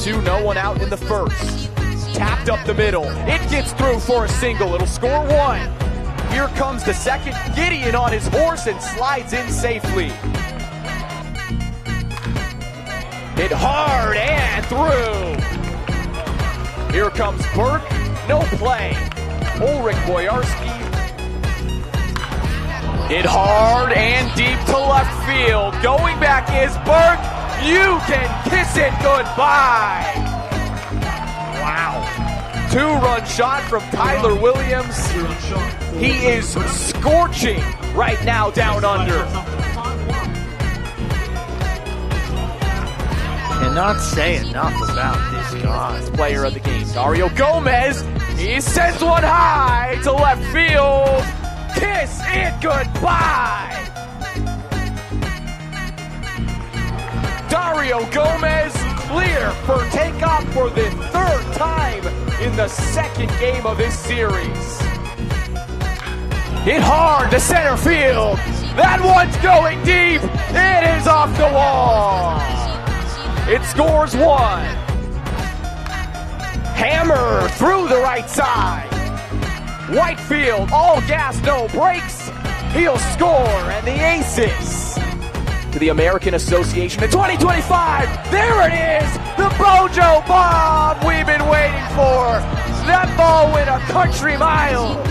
2-2, no one out in the first. Tapped up the middle. It gets through for a single. It'll score 1. Here comes the second. Gideon on his horse and slides in safely. Hit hard and through. Here comes Burke. No play. Ulrich Boyarski. Hit hard and deep to left field. Going back is Burke. You can kiss it goodbye. Wow. 2-run shot from Tyler Williams. He is scorching right now down under. Cannot say enough about this guy. Player of the game, Dario Gomez. He sends one high to left field. Kiss it goodbye. Dario Gomez clear for takeoff for the 3rd time in the 2nd game of this series. Hit hard to center field. That one's going deep. It is off the wall. It scores 1. Hammer through the right side. Whitefield, all gas, no brakes. He'll score, and the Aces to the American Association in 2025. There it is, the Bojo Bomb we've been waiting for. That ball went a country mile.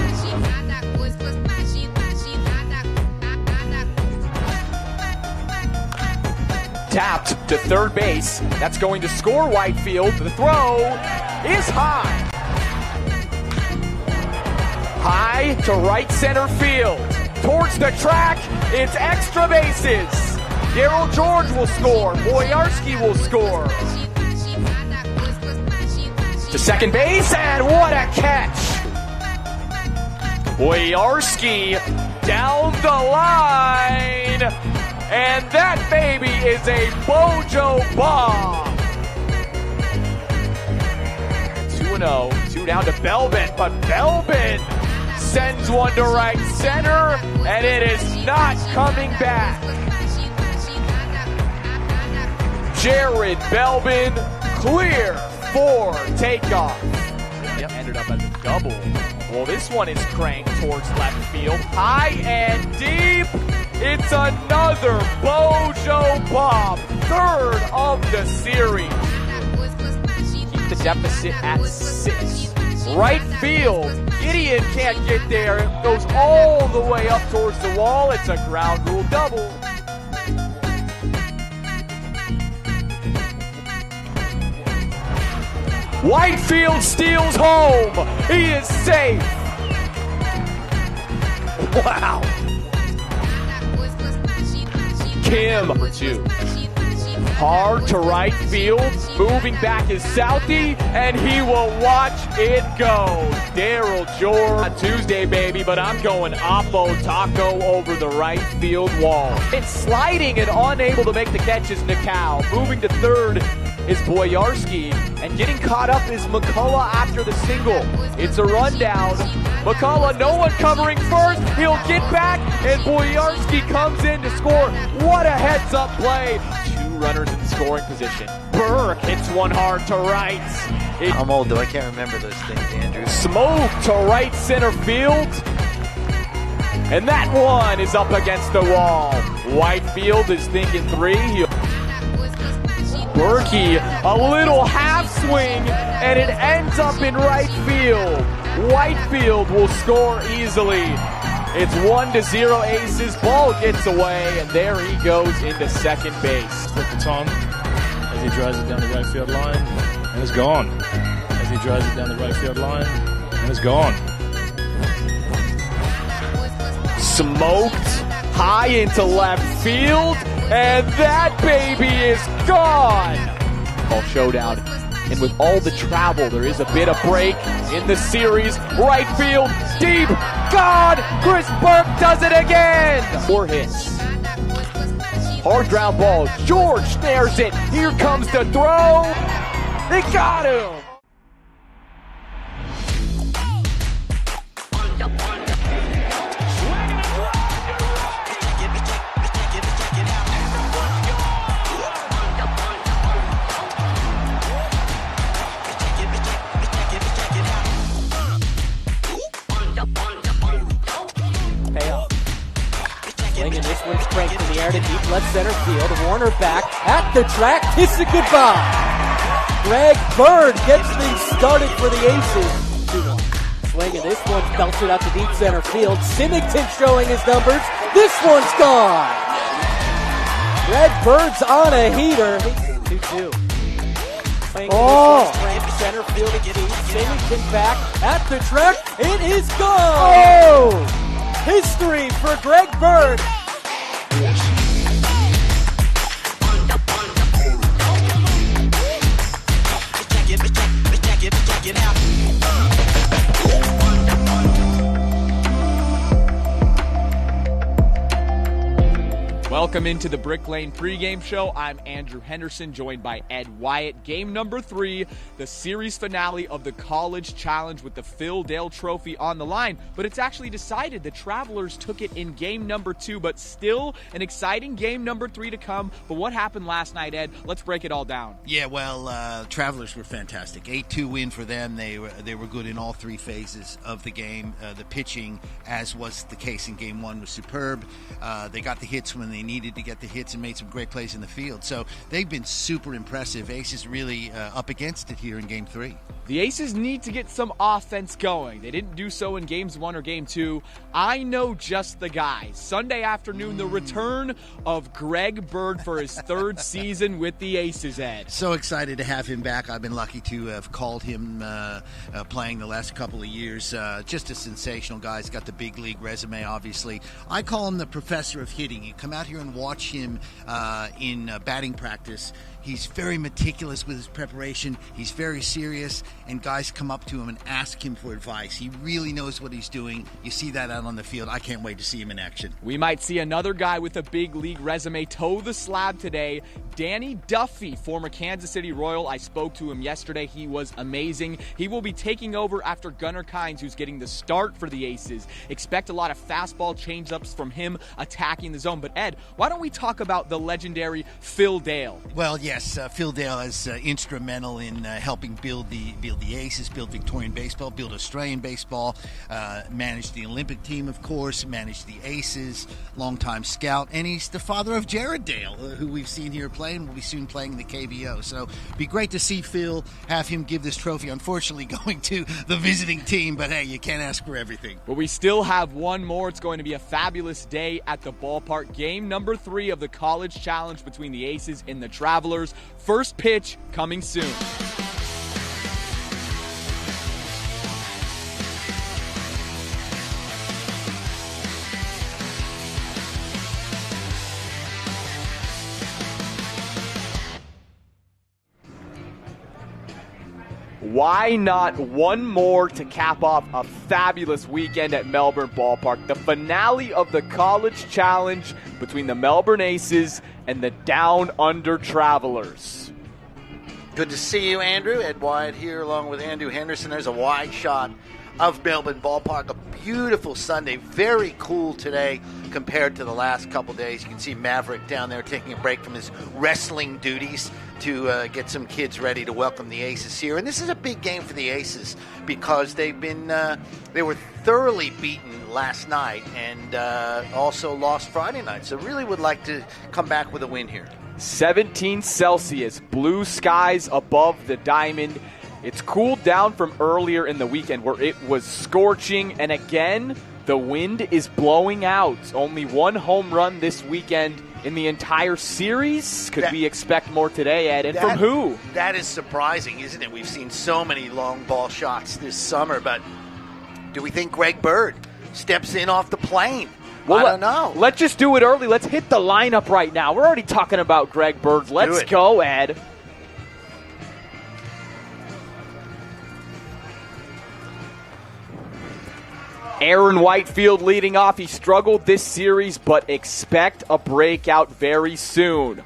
Tapped to third base. That's going to score Whitefield. The throw is high. High to right center field. Towards the track, it's extra bases. Darryl George will score. Boyarski will score. To second base, and what a catch. Boyarski down the line. And that baby is a Bojo Bomb. 2-0, 2 down to Belbin, but Belbin sends one to right center, and it is not coming back. Jared Belbin clear for takeoff. Yep, ended up as a double. Well, this one is cranked towards left field, high and deep. It's another Bojo Bomb, 3rd of the series. Keep the deficit at 6. Right field, Gideon can't get there. It goes all the way up towards the wall. It's a ground rule double. Whitefield steals home. He is safe. Wow. Kim for 2. Hard to right field. Moving back is Southie, and he will watch it go. Darryl George. On Tuesday, baby, but I'm going Oppo Taco over the right field wall. It's sliding and unable to make the catch is Nikau. Moving to third is Boyarski, and getting caught up is McCullough after the single. It's a rundown. McCullough, no one covering first. He'll get back, and Boyarski comes in to score. What a heads-up play. 2 runners in scoring position. Burke hits one hard to right. I'm old, though. I can't remember those things, Andrew. Smoke to right center field. And that one is up against the wall. Whitefield is thinking 3. Berkey, a little half swing, and it ends up in right field. Whitefield will score easily. It's 1-0 Aces. Ball gets away, and there he goes into second base. Put the tongue as he drives it down the right field line, and it's gone. As he drives it down the right field line, and it's gone. Smoked high into left field, and that baby is gone. Ball showdown, and with all the travel, there is a bit of break in the series. Right field, deep, gone. Chris Burke does it again. 4 hits. Hard ground ball. George snares it. Here comes the throw. They got him. Swinging this one straight in the air to deep left center field. Warner back at the track. Kiss it goodbye. Greg Bird gets things started for the Aces. 2-1. Swinging this one, belts it out to deep center field. Symington showing his numbers. This one's gone. Greg Bird's on a heater. 2-2. Straight center field again. Symington back at the track. It is gone. Oh! History for Greg Bird. Welcome into the Brick Lane pregame show. I'm Andrew Henderson, joined by Ed Wyatt. Game number 3, the series finale of the College Challenge with the Phil Dale Trophy on the line. But it's actually decided. The Travelers took it in game number 2, but still an exciting game number 3 to come. But what happened last night, Ed? Let's break it all down. Yeah, well, Travelers were fantastic. 8-2 win for them. They were good in all 3 phases of the game. The pitching, as was the case in game 1, was superb. They got the hits when they needed to get the hits and made some great plays in the field. So they've been super impressive. Aces really up against it here in game 3. The Aces need to get some offense going. They didn't do so in games 1 or game 2. I know just the guy. Sunday afternoon, the return of Greg Bird for his 3rd season with the Aces, Ed. So excited to have him back. I've been lucky to have called him playing the last couple of years. Just a sensational guy. He's got the big league resume, obviously. I call him the professor of hitting. You come out here and watch him in batting practice. He's very meticulous with his preparation. He's very serious, and guys come up to him and ask him for advice. He really knows what he's doing. You see that out on the field. I can't wait to see him in action. We might see another guy with a big league resume toe the slab today. Danny Duffy, former Kansas City Royal. I spoke to him yesterday. He was amazing. He will be taking over after Gunnar Kynes, who's getting the start for the Aces. Expect a lot of fastball changeups from him attacking the zone. But Ed, why don't we talk about the legendary Phil Dale? Well, yes, Phil Dale is instrumental in helping build the Aces, build Victorian baseball, build Australian baseball, managed the Olympic team, of course, managed the Aces, longtime scout, and he's the father of Jared Dale, who we've seen here play and will be soon playing in the KBO. So it'd be great to see Phil, have him give this trophy, unfortunately going to the visiting team, but hey, you can't ask for everything. But we still have one more. It's going to be a fabulous day at the ballpark. Game number 3 of the College Challenge between the Aces and the Travelers. First pitch coming soon. Why not one more to cap off a fabulous weekend at Melbourne Ballpark? The finale of the College Challenge between the Melbourne Aces and the Down Under Travelers. Good to see you, Andrew. Ed Wyatt here along with Andrew Henderson. There's a wide shot of Melbourne Ballpark. A beautiful Sunday. Very cool today compared to the last couple days. You can see Maverick down there taking a break from his wrestling duties to get some kids ready to welcome the Aces here. And this is a big game for the Aces because they were thoroughly beaten last night and also lost Friday night. So really would like to come back with a win here. 17 Celsius, blue skies above the diamond. It's cooled down from earlier in the weekend where it was scorching, and again, the wind is blowing out. Only one home run this weekend in the entire series. Could we expect more today, Ed? And from who? That is surprising, isn't it? We've seen so many long ball shots this summer, but do we think Greg Bird steps in off the plane? Well, I don't know. Let's just do it early. Let's hit the lineup right now. We're already talking about Greg Bird. Let's go, Ed. Aaron Whitefield leading off. He struggled this series, but expect a breakout very soon.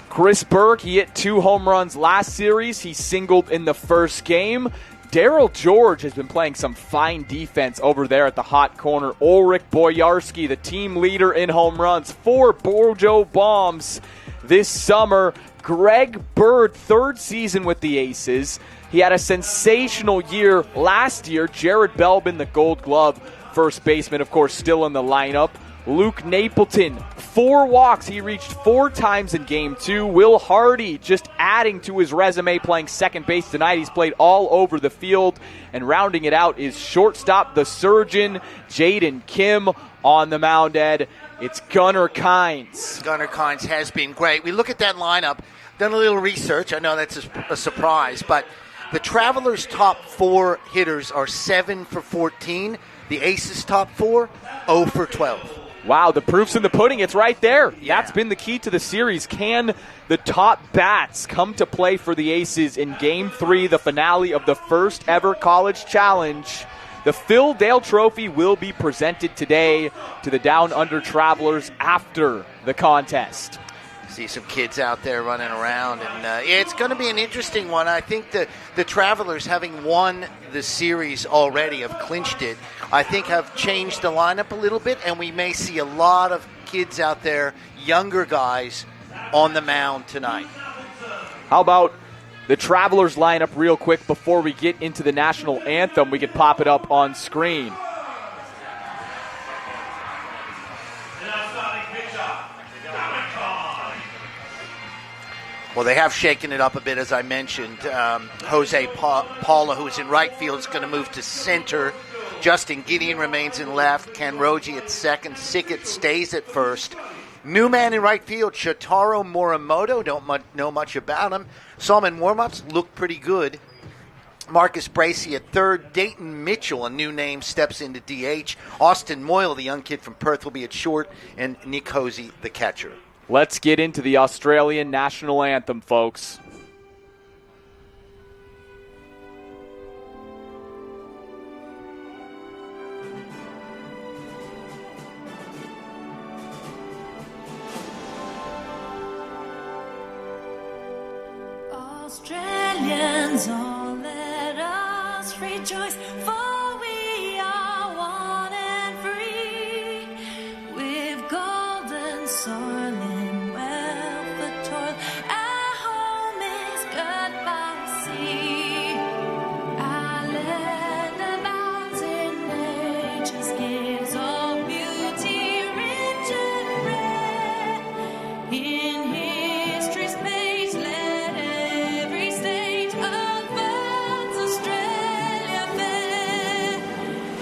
Chris Burke, he hit 2 home runs last series. He singled in the first game. Daryl George has been playing some fine defense over there at the hot corner. Ulrich Boyarski, the team leader in home runs. 4 Bojo bombs this summer. Greg Bird, 3rd season with the Aces. He had a sensational year last year. Jared Belbin, the Gold Glove first baseman, of course, still in the lineup. Luke Napleton, 4 walks. He reached 4 times in Game 2. Will Hardy just adding to his resume, playing second base tonight. He's played all over the field. And rounding it out is shortstop, the surgeon, Jaden Kim on the mound, Ed. It's Gunnar Kynes. Gunnar Kynes has been great. We look at that lineup, done a little research. I know that's a surprise, but the Travelers' top 4 hitters are 7 for 14. The Aces' top 4, 0 for 12. Wow, the proof's in the pudding. It's right there. Yeah. That's been the key to the series. Can the top bats come to play for the Aces in Game 3, the finale of the first ever college challenge? The Phil Dale Trophy will be presented today to the Down Under Travelers after the contest. See some kids out there running around, and it's going to be an interesting one. I think the Travelers, having won the series already, have clinched it, I think have changed the lineup a little bit, and we may see a lot of kids out there, younger guys, on the mound tonight. How about the Travelers lineup real quick before we get into the national anthem? We could pop it up on screen. Well, they have shaken it up a bit, as I mentioned. Jose Paula, who is in right field, is going to move to center. Justin Gideon remains in left. Ken Roji at second. Sickett stays at first. New man in right field, Shotaro Morimoto. Don't know much about him. Saw him in warm-ups. Looked pretty good. Marcus Bracey at third. Dayton Mitchell, a new name, steps into DH. Austin Moyle, the young kid from Perth, will be at short. And Nick Hosey, the catcher. Let's get into the Australian national anthem, folks. Australians, all let us rejoice, for we are one and free, with golden soil and wealth of toil. Our home is good by sea. Our land abounds in nature's gifts of beauty, rich and rare. In history's page, let every stage of birds Australia fair.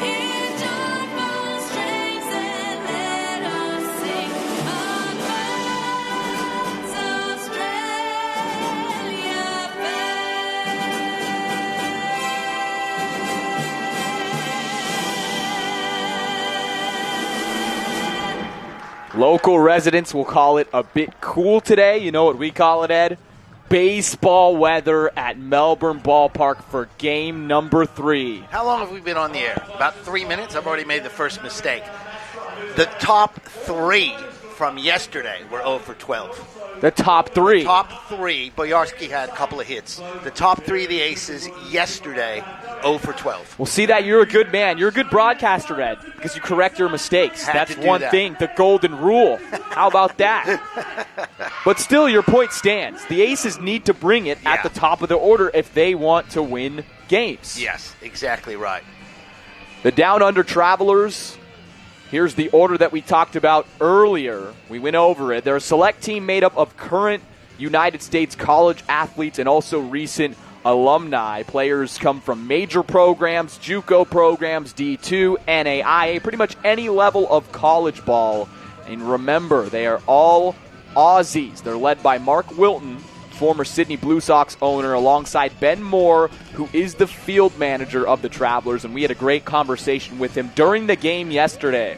In joyful strains, and let us sing of birds Australia fair. Local residents will call it a bit cool today. You know what we call it, Ed? Baseball weather at Melbourne Ballpark for game number 3. How long have we been on the air? About 3 minutes? I've already made the first mistake. The top 3 from yesterday were 0 for 12. The top 3. Top 3, Boyarsky had a couple of hits. The top 3 of the Aces yesterday, 0 for 12. Well, see that? You're a good man. You're a good broadcaster, Ed, because you correct your mistakes. Had That's to do one that. thing, the golden rule. How about that? But still, your point stands. The Aces need to bring it at Yeah. the top of the order if they want to win games. Yes, exactly right. The Down Under Travelers, here's the order that we talked about earlier. We went over it. They're a select team made up of current United States college athletes and also recent alumni. Players come from major programs, JUCO programs, D2, NAIA, pretty much any level of college ball. And remember, they are all Aussies. They're led by Mark Wilton, former Sydney Blue Sox owner, alongside Ben Moore, who is the field manager of the Travelers, and we had a great conversation with him during the game yesterday.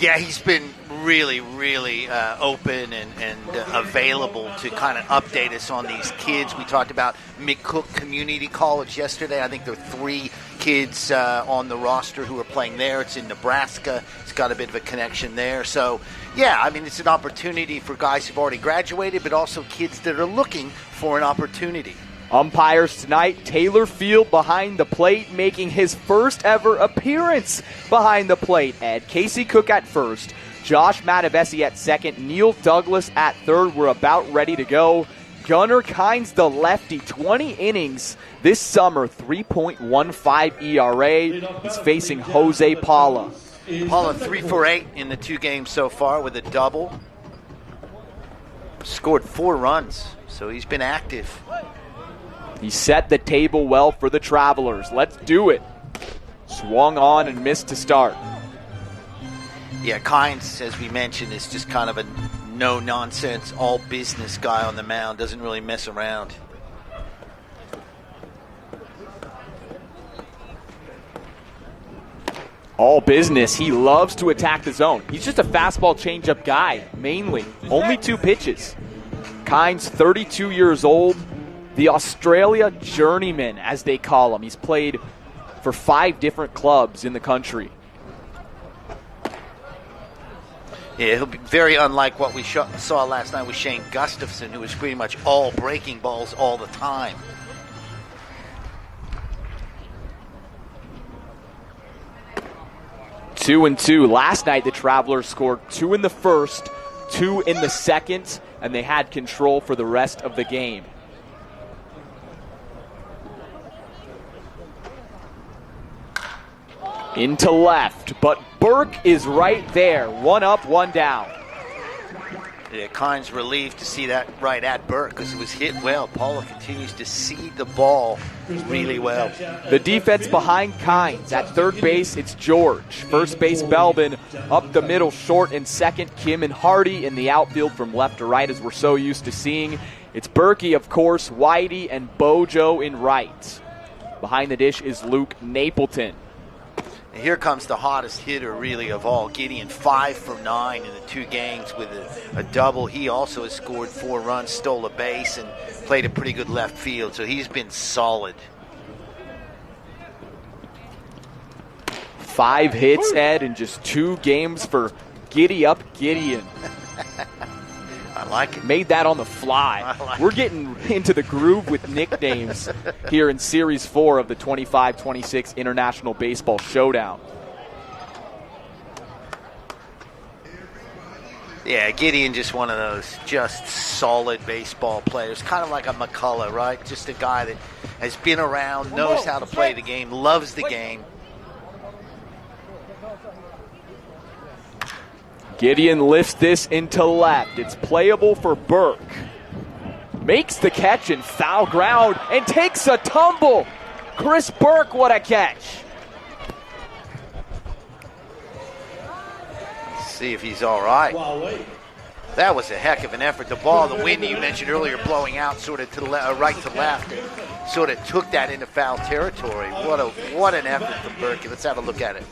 Yeah, he's been really, really open and available to kind of update us on these kids. We talked about McCook Community College yesterday. I think there are 3 kids on the roster who are playing there. It's in Nebraska. It's got a bit of a connection there. So, yeah, I mean, it's an opportunity for guys who've already graduated, but also kids that are looking for an opportunity. Umpires tonight, Taylor Field behind the plate, making his first ever appearance behind the plate. Ed Casey Cook at first, Josh Matavesi at second, Neil Douglas at third. We're about ready to go. Gunnar Kynes, the lefty, 20 innings this summer, 3.15 ERA. He's facing Jose Paula. Paula 3 for 8 in the 2 games so far with a double. Scored 4 runs, so he's been active. He set the table well for the Travelers. Let's do it. Swung on and missed to start. Yeah, Kynes, as we mentioned, is just kind of a no-nonsense, all-business guy on the mound. Doesn't really mess around. All business. He loves to attack the zone. He's just a fastball changeup guy, mainly. Only 2 pitches. Kynes, 32 years old. The Australia journeyman, as they call him. He's played for 5 different clubs in the country. Yeah, he'll be very unlike what we saw last night with Shane Gustafson, who was pretty much all breaking balls all the time. 2-2. Last night, the Travelers scored 2 in the first, 2 in the second, and they had control for the rest of the game. Into left, but Burke is right there. 1 up, 1 down. Yeah, Kynes relieved to see that right at Burke because it was hit well. Paula continues to seed the ball really well. The defense behind Kynes. At third base, it's George. First base, Belbin. Up the middle, short and second, Kim and Hardy. In the outfield from left to right, as we're so used to seeing. It's Berkey, of course, Whitey, and Bojo in right. Behind the dish is Luke Napleton. And here comes the hottest hitter, really, of all. Gideon, 5 for 9 in the 2 games with a double. He also has scored 4 runs, stole a base, and played a pretty good left field. So he's been solid. 5 hits, Ed, in just 2 games for Giddy Up Gideon. I like it. Made that on the fly. We're getting into the groove with nicknames here in Series 4 of the 25-26 International Baseball Showdown. Yeah, Gideon, just one of those just solid baseball players. Kind of like a McCullough, right? Just a guy that has been around, knows how to play the game, loves the game. Gideon lifts this into left. It's playable for Burke. Makes the catch in foul ground and takes a tumble. Chris Burke, what a catch. Let's see if he's all right. That was a heck of an effort. The ball, the wind you mentioned earlier, blowing out sort of to the right to left, and sort of took that into foul territory. What an effort from Burke. Let's have a look at it.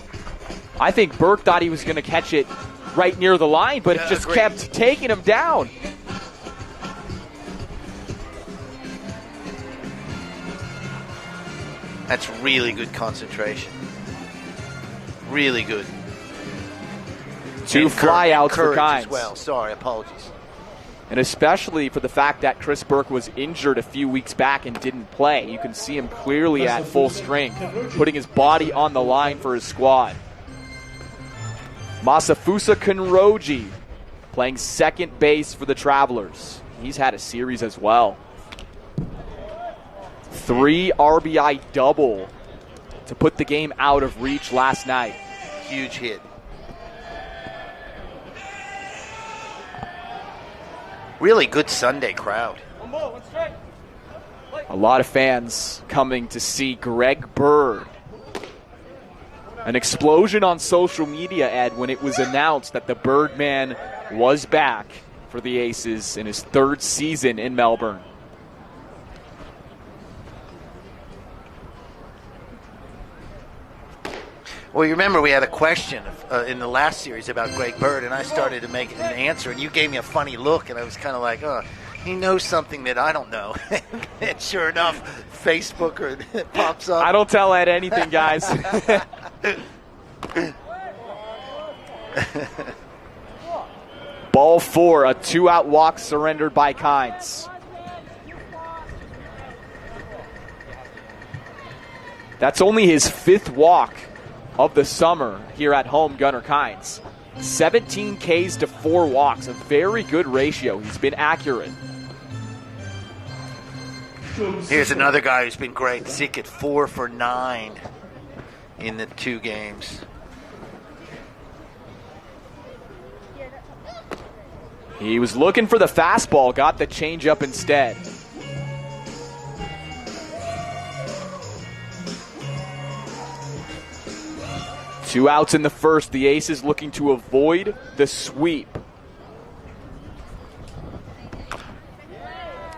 I think Burke thought he was going to catch it right near the line, but it just kept taking him down. That's really good concentration. Really good. 2 flyouts for Kynes. As well. Sorry, apologies. And especially for the fact that Chris Burke was injured a few weeks back and didn't play. You can see him clearly at full strength, putting his body on the line for his squad. Masafusa Kenroji playing second base for the Travelers. He's had a series as well. 3 RBI double to put the game out of reach last night. Huge hit. Really good Sunday crowd. A lot of fans coming to see Greg Bird. An explosion on social media, Ed, when it was announced that the Birdman was back for the Aces in his 3rd season in Melbourne. Well, you remember we had a question in the last series about Greg Bird, and I started to make an answer, and you gave me a funny look, and I was kind of like, oh, he knows something that I don't know. And sure enough, Facebook it pops up. I don't tell Ed anything, guys. Ball 4, a 2-out walk surrendered by Kynes. That's only his 5th walk of the summer here at home, Gunnar Kynes. 17 Ks to 4 walks, a very good ratio. He's been accurate. Here's another guy who's been great. Zickett, 4 for 9 in the 2 games. He was looking for the fastball, got the changeup instead. Two outs in the first. The Aces looking to avoid the sweep.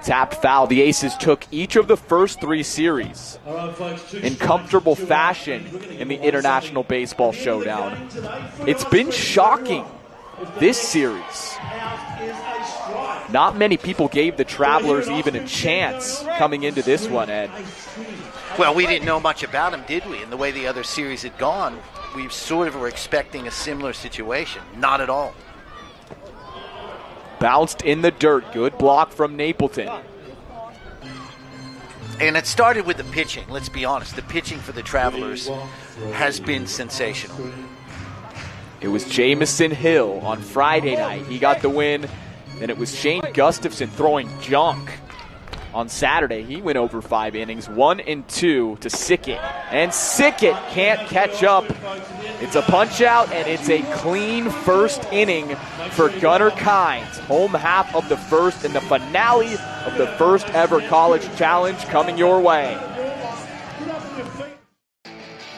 Tapped foul. The Aces took each of the first 3 series in comfortable fashion in the International Baseball Showdown. It's been shocking this series. Not many people gave the Travelers even a chance coming into this one, Ed. Well, we didn't know much about him, did we? And the way the other series had gone, we sort of were expecting a similar situation. Not at all. Bounced in the dirt. Good block from Napleton. And it started with the pitching. Let's be honest. The pitching for the Travelers has been sensational. It was Jamison Hill on Friday night. He got the win. Then it was Shane Gustafson throwing junk on Saturday. He went over 5 innings, 1 and 2 to Sickett. And Sickett can't catch up. It's a punch out, and it's a clean first inning for Gunnar Kynes. Home half of the first and the finale of the first ever college challenge coming your way.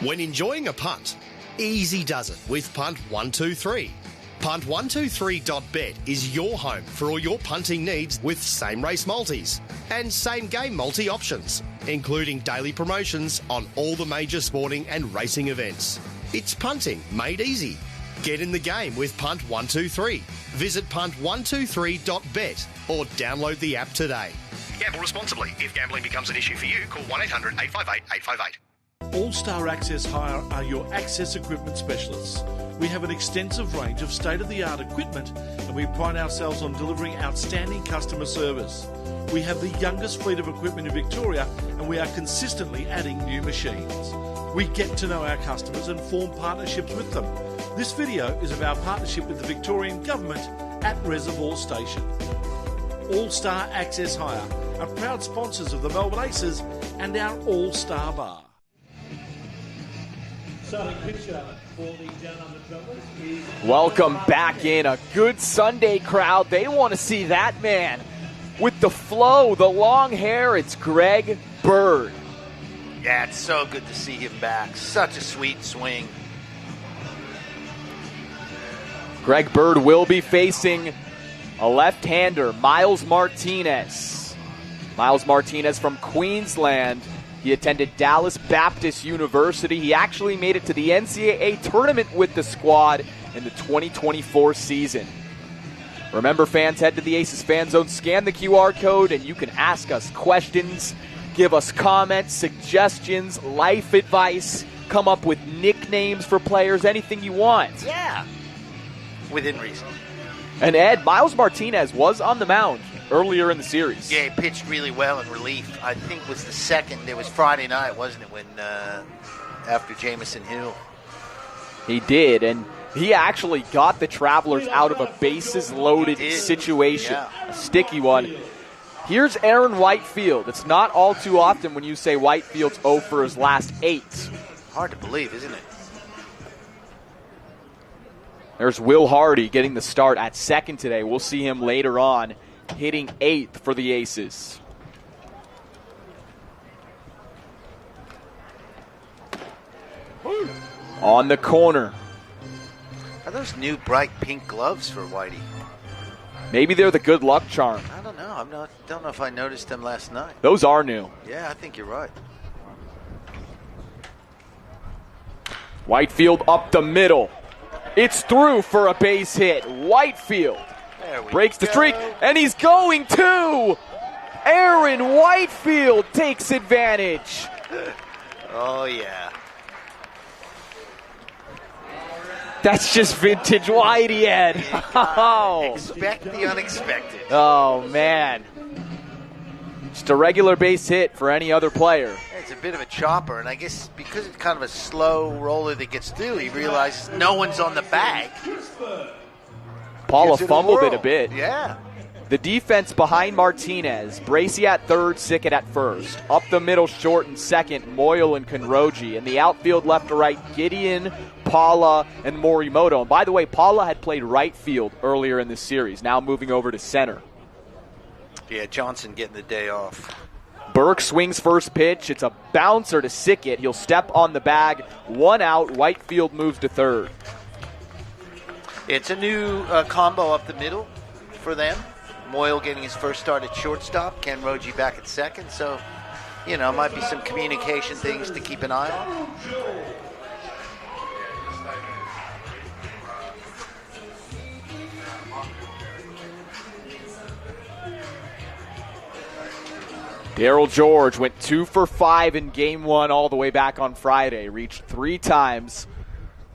When enjoying a punt, easy does it with Punt 123. Punt123.bet is your home for all your punting needs with same race multis and same game multi options, including daily promotions on all the major sporting and racing events. It's punting made easy. Get in the game with Punt 123. Visit punt123.bet or download the app today. Gamble responsibly. If gambling becomes an issue for you, call 1-800-858-858. All-Star Access Hire are your access equipment specialists. We have an extensive range of state-of-the-art equipment and we pride ourselves on delivering outstanding customer service. We have the youngest fleet of equipment in Victoria and we are consistently adding new machines. We get to know our customers and form partnerships with them. This video is of our partnership with the Victorian Government at Reservoir Station. All-Star Access Hire are proud sponsors of the Melbourne Aces and our All-Star Bar. Starting pitcher for the Down Under Travellers is... Welcome back in. A good Sunday crowd. They want to see that man with the flow, the long hair. It's Greg Bird. Yeah, it's so good to see him back. Such a sweet swing. Greg Bird will be facing a left-hander, Miles Martinez. Miles Martinez from Queensland. He attended Dallas Baptist University. He actually made it to the NCAA tournament with the squad in the 2024 season. Remember, fans, head to the Aces Fan Zone, scan the QR code, and you can ask us questions, give us comments, suggestions, life advice, come up with nicknames for players, anything you want. Yeah, within reason. And Ed, Miles Martinez was on the mound earlier in the series. Yeah, he pitched really well in relief. I think it was the second. It was Friday night, wasn't it, when after Jamison Hill? He did, and he actually got the Travelers out of a bases-loaded situation, a sticky one. Here's Aaron Whitefield. It's not all too often when you say Whitefield's 0 for his last 8. Hard to believe, isn't it? There's Will Hardy getting the start at second today. We'll see him later on, hitting 8th for the Aces. On the corner. Are those new bright pink gloves for Whitey? Maybe they're the good luck charm. I don't know. Don't know if I noticed them last night. Those are new. Yeah, I think you're right. Whitefield up the middle. It's through for a base hit. Whitefield breaks the streak, and he's going to. Aaron Whitefield takes advantage. Oh, yeah. That's just vintage Whitey, Ed. Expect the unexpected. Oh, man. Just a regular base hit for any other player. It's a bit of a chopper, and I guess because it's kind of a slow roller that gets through, he realizes no one's on the bag. Paula fumbled it a bit. Yeah. The defense behind Martinez, Bracey at third, Sickett at first. Up the middle, short and second, Moyle and Conroji. And the outfield left to right, Gideon, Paula and Morimoto. And by the way, Paula had played right field earlier in this series, now moving over to center. Yeah, Johnson getting the day off. Burke swings first pitch. It's a bouncer to Sickett. He'll step on the bag. 1 out. Whitefield moves to third. It's a new combo up the middle for them. Moyle getting his first start at shortstop. Ken Roji back at second. So, might be some communication things to keep an eye on. Darryl George went 2 for 5 in Game 1 all the way back on Friday. Reached 3 times,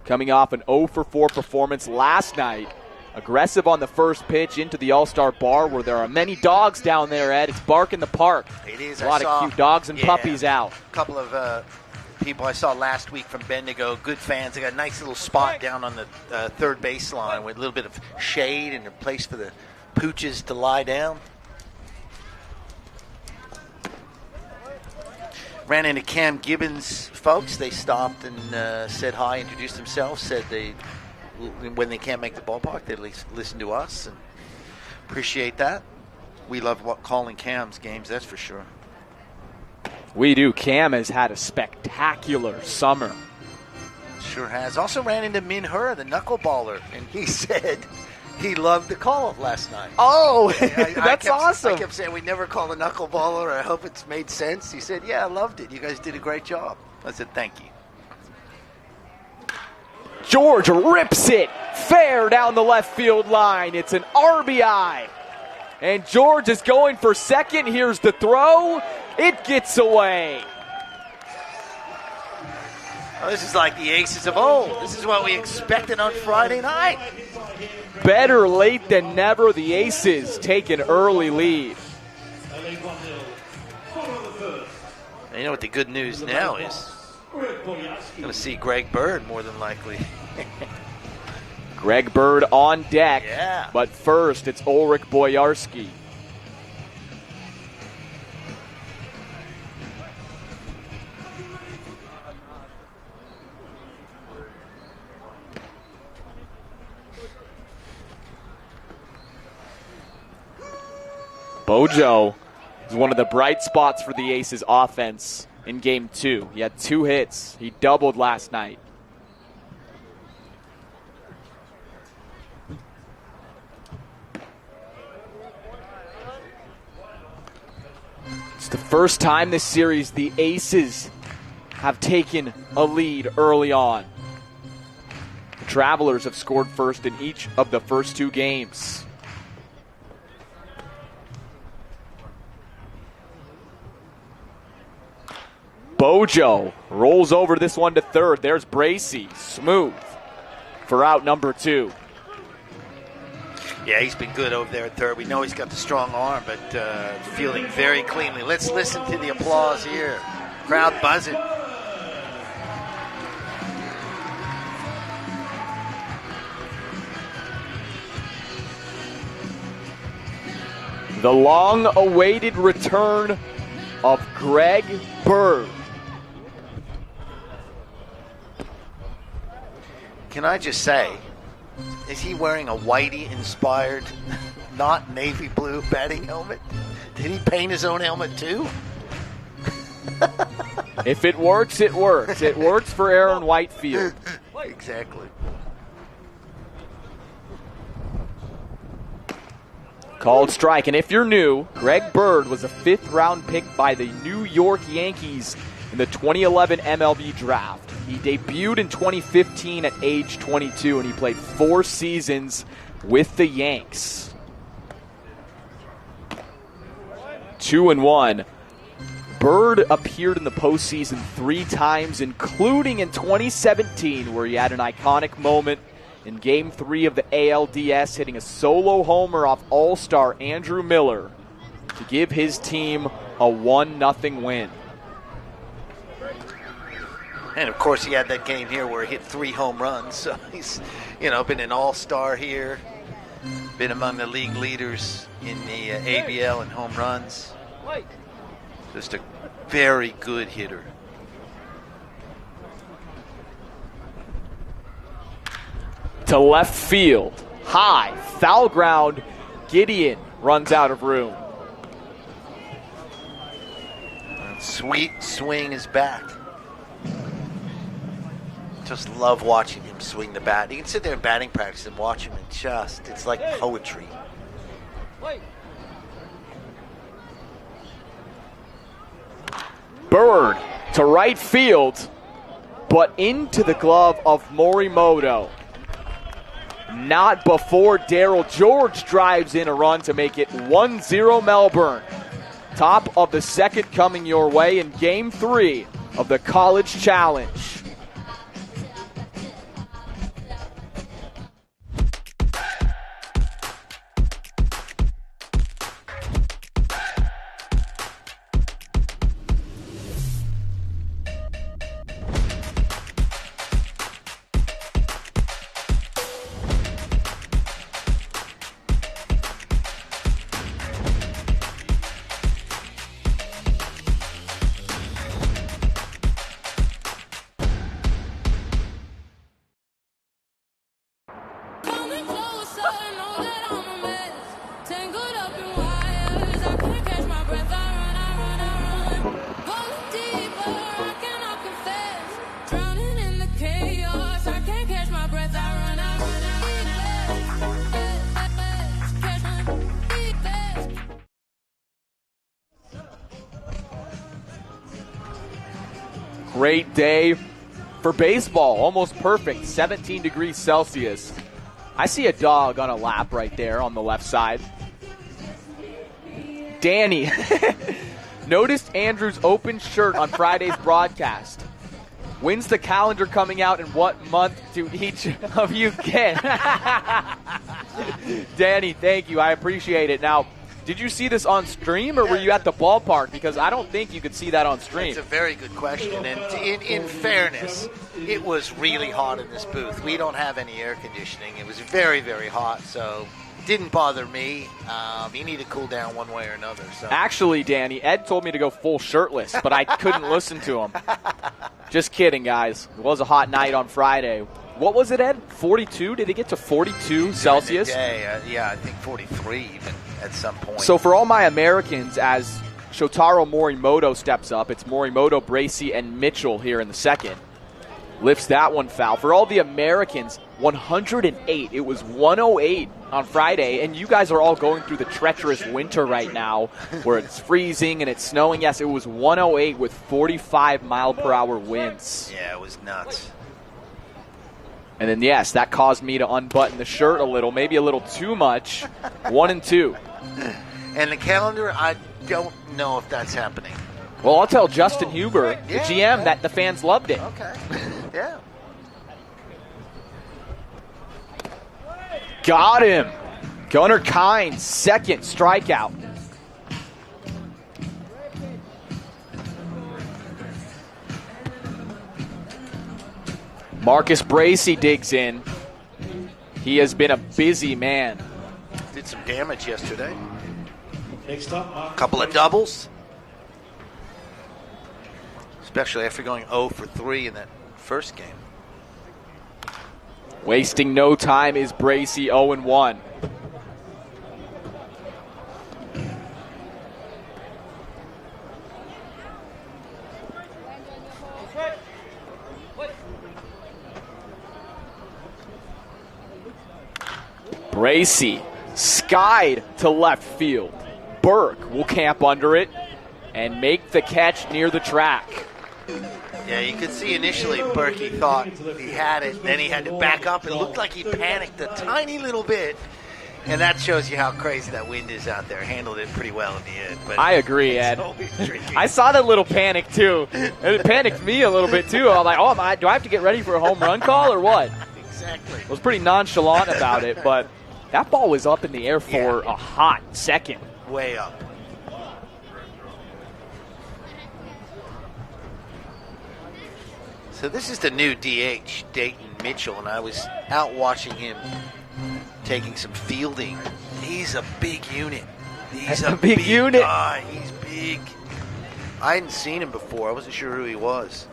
coming off an 0 for 4 performance last night. Aggressive on the first pitch into the All-Star bar where there are many dogs down there, Ed. It's bark in the park. It is. A lot of cute dogs and puppies out. A couple of people I saw last week from Bendigo, good fans. They got a nice little spot down on the third baseline with a little bit of shade and a place for the pooches to lie down. Ran into Cam Gibbons' folks. They stopped and said hi, introduced themselves, said when they can't make the ballpark, they at least listen to us and appreciate that. We love calling Cam's games, that's for sure. We do. Cam has had a spectacular summer. Sure has. Also ran into Min Hur, the knuckleballer, and he said he loved the call last night. Oh, that's awesome. I kept saying, we never call a knuckleballer. I hope it's made sense. He said, yeah, I loved it. You guys did a great job. I said, thank you. George rips it fair down the left field line. It's an RBI. And George is going for second. Here's the throw. It gets away. Oh, this is like the Aces of old. This is what we expected on Friday night. Better late than never. The Aces take an early lead. You know what the good news now is? Going to see Greg Bird more than likely. Greg Bird on deck. Yeah. But first, it's Ulrich Boyarski. Bojo is one of the bright spots for the Aces offense in Game 2. He had 2 hits. He doubled last night. It's the first time this series the Aces have taken a lead early on. The Travelers have scored first in each of the first 2 games. Bojo rolls over this one to third. There's Bracey. Smooth for out number 2. Yeah, he's been good over there at third. We know he's got the strong arm, but fielding very cleanly. Let's listen to the applause here. Crowd buzzing. The long-awaited return of Greg Bird. Can I just say, is he wearing a Whitey-inspired, not navy blue batting helmet? Did he paint his own helmet too? If it works, it works. It works for Aaron Whitefield. Exactly. Called strike. And if you're new, Greg Bird was a 5th-round pick by the New York Yankees in the 2011 MLB draft. He debuted in 2015 at age 22, and he played 4 seasons with the Yanks. 2-1. Bird appeared in the postseason 3 times, including in 2017, where he had an iconic moment in Game 3 of the ALDS, hitting a solo homer off All-Star Andrew Miller to give his team a 1-0 win. And, of course, he had that game here where he hit 3 home runs. So he's, been an all-star here, been among the league leaders in the ABL in home runs. Just a very good hitter. to left field. High, foul ground. Gideon runs out of room. Sweet swing is back. Just love watching him swing the bat. You can sit there in batting practice and watch him, and it's like poetry. Bird to right field, but into the glove of Morimoto. Not before Daryl George drives in a run to make it 1-0 Melbourne. Top of the second coming your way in Game 3 of the College Challenge. Great day for baseball, almost perfect, 17 degrees Celsius. I see a dog on a lap right there on the left side. Danny noticed Andrew's open shirt on Friday's broadcast. When's the calendar coming out and what month do each of you get? Danny, thank you. I appreciate it. Now, did you see this on stream or were you at the ballpark? Because I don't think you could see that on stream. It's a very good question. And in fairness, it was really hot in this booth. We don't have any air conditioning. It was very, very hot, so it didn't bother me. You need to cool down one way or another. So. Actually, Danny, Ed told me to go full shirtless, but I couldn't listen to him. Just kidding, guys. It was a hot night on Friday. What was it, Ed? 42? Did it get to 42 Celsius? Yeah, I think 43 even at some point. So for all my Americans, as Shotaro Morimoto steps up, it's Morimoto, Bracey, and Mitchell here in the second. Lifts that one foul. For all the Americans, 108. It was 108 on Friday, and you guys are all going through the treacherous winter right now where it's freezing and it's snowing. Yes, it was 108 with 45-mile-per-hour winds. Yeah, it was nuts. And then, yes, that caused me to unbutton the shirt a little, maybe a little too much. 1-2. And the calendar, I don't know if that's happening. Well, I'll tell Justin Huber, the GM, that the fans loved it. Okay. Yeah. Got him. Gunnar Kynes, second strikeout. Marcus Bracey digs in. He has been a busy man. Did some damage yesterday. Next up, a couple of doubles. Especially after going 0 for 3 in that first game. Wasting no time is Bracey, 0-1. Bracey skied to left field. Burke will camp under it and make the catch near the track. Yeah, you could see initially Berkey thought he had it, then he had to back up. It looked like he panicked a tiny little bit, and that shows you how crazy that wind is out there. Handled it pretty well in the end. But I agree, Ed. I saw that little panic, too. It panicked me a little bit, too. I'm like, do I have to get ready for a home run call or what? Exactly. I was pretty nonchalant about it, but that ball was up in the air for a hot second. Way up. So this is the new DH, Dayton Mitchell, and I was out watching him taking some fielding. He's a big unit. He's a big unit. Guy. He's big. I hadn't seen him before. I wasn't sure who he was.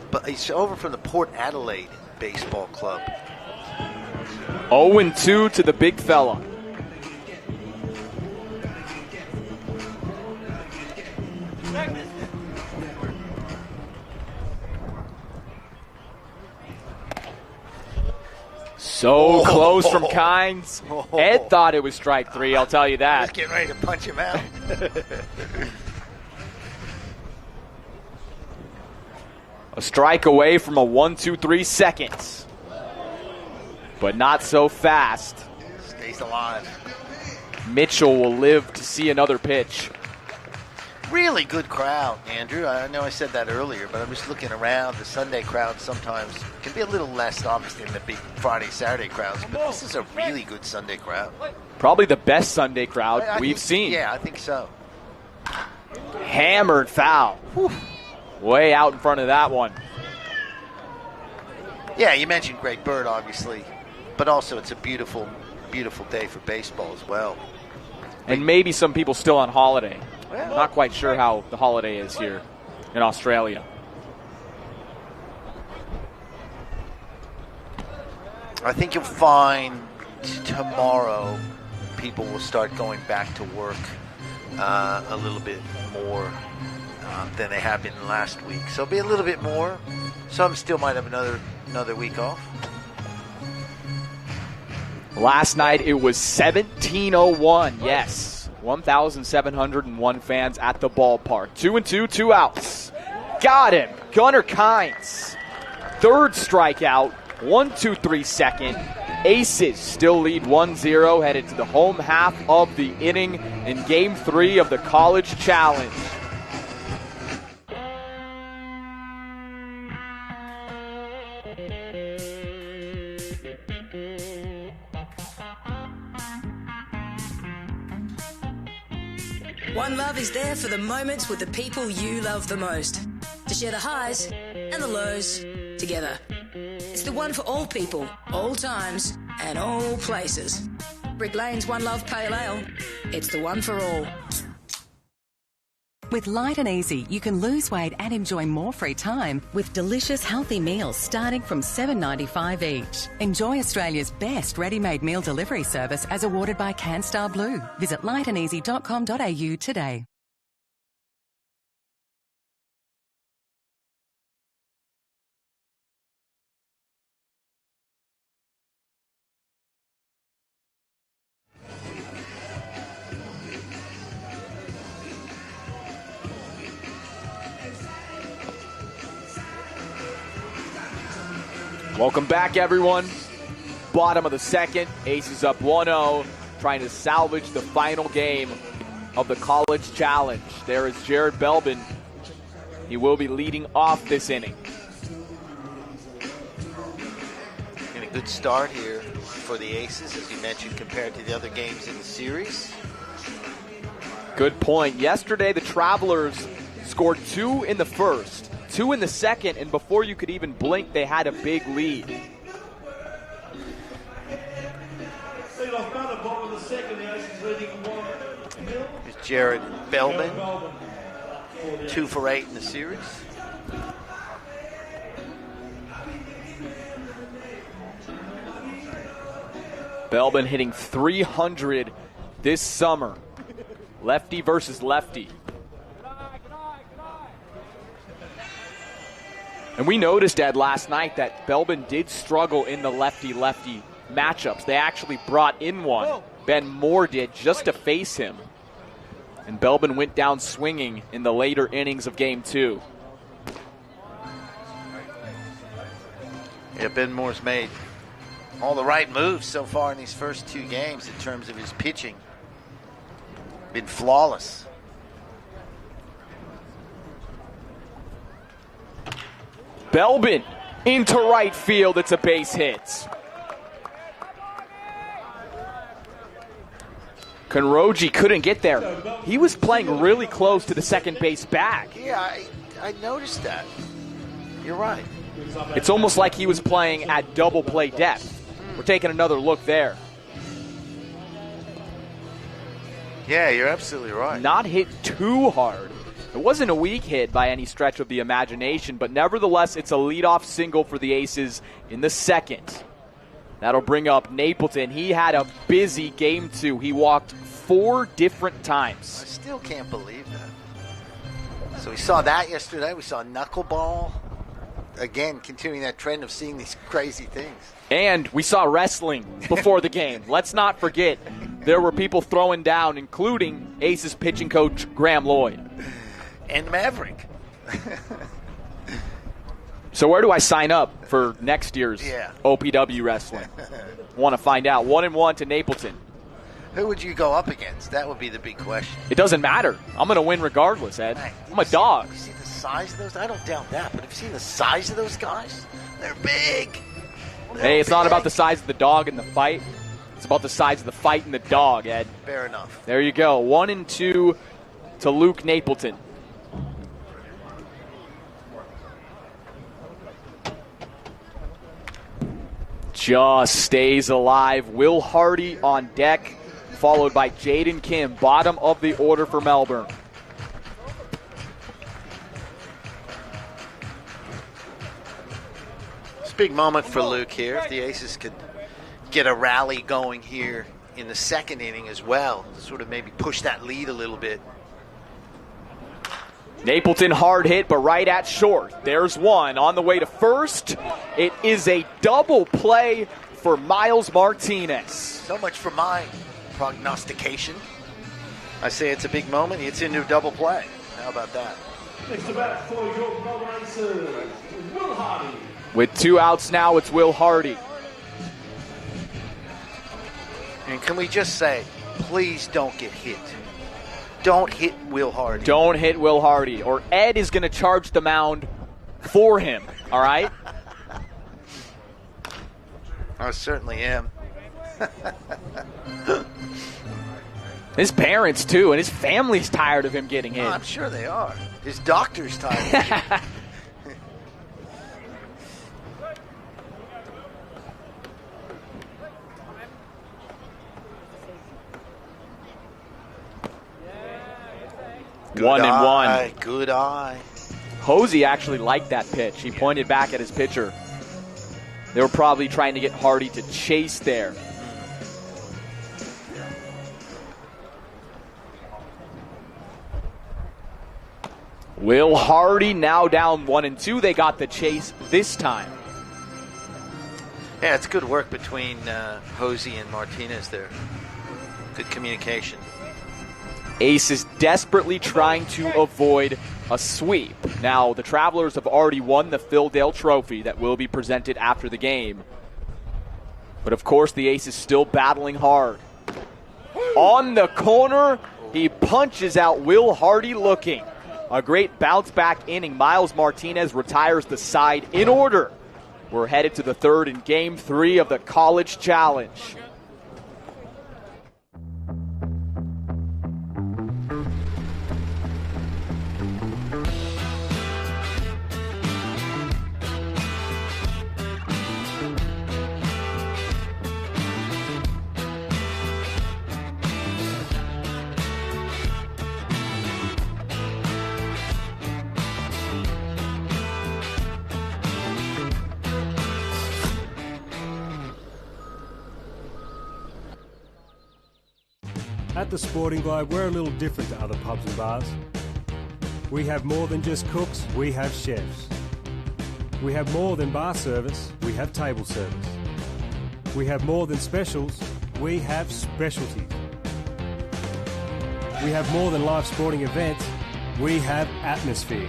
But he's over from the Port Adelaide Baseball Club. 0-2 to the big fella. So close from Kynes. Ed thought it was strike 3, I'll tell you that. Just getting ready to punch him out. A strike away from a 1-2-3 seconds. But not so fast. Stays alive. Mitchell will live to see another pitch. Really good crowd, Andrew. I know I said that earlier, but I'm just looking around. The Sunday crowd sometimes can be a little less, obviously, than the big Friday, Saturday crowds. But this is a really good Sunday crowd. Probably the best Sunday crowd we've seen. Yeah, I think so. Hammered foul. Whew. Way out in front of that one. Yeah, you mentioned Great Bird, obviously. But also it's a beautiful, beautiful day for baseball as well. And maybe some people still on holiday. Not quite sure how the holiday is here in Australia. I think you'll find tomorrow people will start going back to work a little bit more than they have been last week. So it'll be a little bit more. Some still might have another week off. Last night it was 17:01. Yes. 1,701 fans at the ballpark. 2-2, 2 outs. Got him. Gunnar Kynes. Third strikeout. 1-2-3 second. Aces still lead 1-0, headed to the home half of the inning in Game 3 of the College Challenge. One Love is there for the moments with the people you love the most. To share the highs and the lows together. It's the one for all people, all times, and all places. Brick Lane's One Love Pale Ale. It's the one for all. With Light and Easy, you can lose weight and enjoy more free time with delicious healthy meals starting from $7.95 each. Enjoy Australia's best ready-made meal delivery service as awarded by CanStar Blue. Visit lightandeasy.com.au today. Welcome back, everyone. Bottom of the second, Aces up 1-0, trying to salvage the final game of the College Challenge. There is Jared Belbin. He will be leading off this inning. And a good start here for the Aces, as you mentioned, compared to the other games in the series. Good point. Yesterday, the Travelers scored 2 in the first, 2 in the second, and before you could even blink, they had a big lead. Here's Jared Belbin, 2 for 8 in the series. Belbin hitting .300 this summer. Lefty versus lefty. And we noticed, Ed, last night that Belbin did struggle in the lefty-lefty matchups. They actually brought in one. Ben Moore did, just to face him. And Belbin went down swinging in the later innings of Game 2. Yeah, Ben Moore's made all the right moves so far in these first 2 games in terms of his pitching. Been flawless. Belbin into right field. It's a base hit. Konroji couldn't get there. He was playing really close to the second base bag. Yeah, I noticed that. You're right. It's almost like he was playing at double play depth. We're taking another look there. Yeah, you're absolutely right. Not hit too hard. It wasn't a weak hit by any stretch of the imagination, but nevertheless, it's a leadoff single for the Aces in the second. That'll bring up Napleton. He had a busy game 2. He walked 4 different times. I still can't believe that. So we saw that yesterday. We saw knuckleball. Again, continuing that trend of seeing these crazy things. And we saw wrestling before the game. Let's not forget, there were people throwing down, including Aces pitching coach Graham Lloyd. And Maverick. So where do I sign up for next year's OPW wrestling? Want to find out. 1-1 to Napleton. Who would you go up against? That would be the big question. It doesn't matter. I'm going to win regardless, Ed. I'm a dog. You see the size of those? I don't doubt that. But have you seen the size of those guys? They're big. Hey, it's not about the size of the dog in the fight. It's about the size of the fight and the dog, Ed. Fair enough. There you go. 1-2 to Luke Napleton. Just stays alive. Will Hardy on deck, followed by Jaden Kim, bottom of the order for Melbourne. It's a big moment for Luke here. If the Aces could get a rally going here in the second inning as well, sort of maybe push that lead a little bit. Napleton hard hit, but right at short. There's one on the way to first. It is a double play for Miles Martinez. So much for my prognostication. I say it's a big moment. It's into a double play. How about that? Next to bat for your Melbourne Aces, Will Hardy. With 2 outs now, it's Will Hardy. And can we just say, please don't get hit. Don't hit Will Hardy. Don't hit Will Hardy, or Ed is going to charge the mound for him, all right? I certainly am. His parents, too, and his family's tired of him getting hit. Oh, I'm sure they are. His doctor's tired. Good 1-1. Good eye. Hosey actually liked that pitch. He pointed back at his pitcher. They were probably trying to get Hardy to chase there. Will Hardy now down 1-2. They got the chase this time. Yeah, it's good work between Hosey and Martinez there. Good communication. Ace is desperately trying to avoid a sweep. Now, the Travelers have already won the Phil Dale Trophy that will be presented after the game. But, of course, the Ace is still battling hard. On the corner, he punches out Will Hardy looking. A great bounce-back inning. Miles Martinez retires the side in order. We're headed to the third in Game 3 of the College Challenge. At the Sporting Globe, we're a little different to other pubs and bars. We have more than just cooks, we have chefs. We have more than bar service, we have table service. We have more than specials, we have specialties. We have more than live sporting events, we have atmosphere.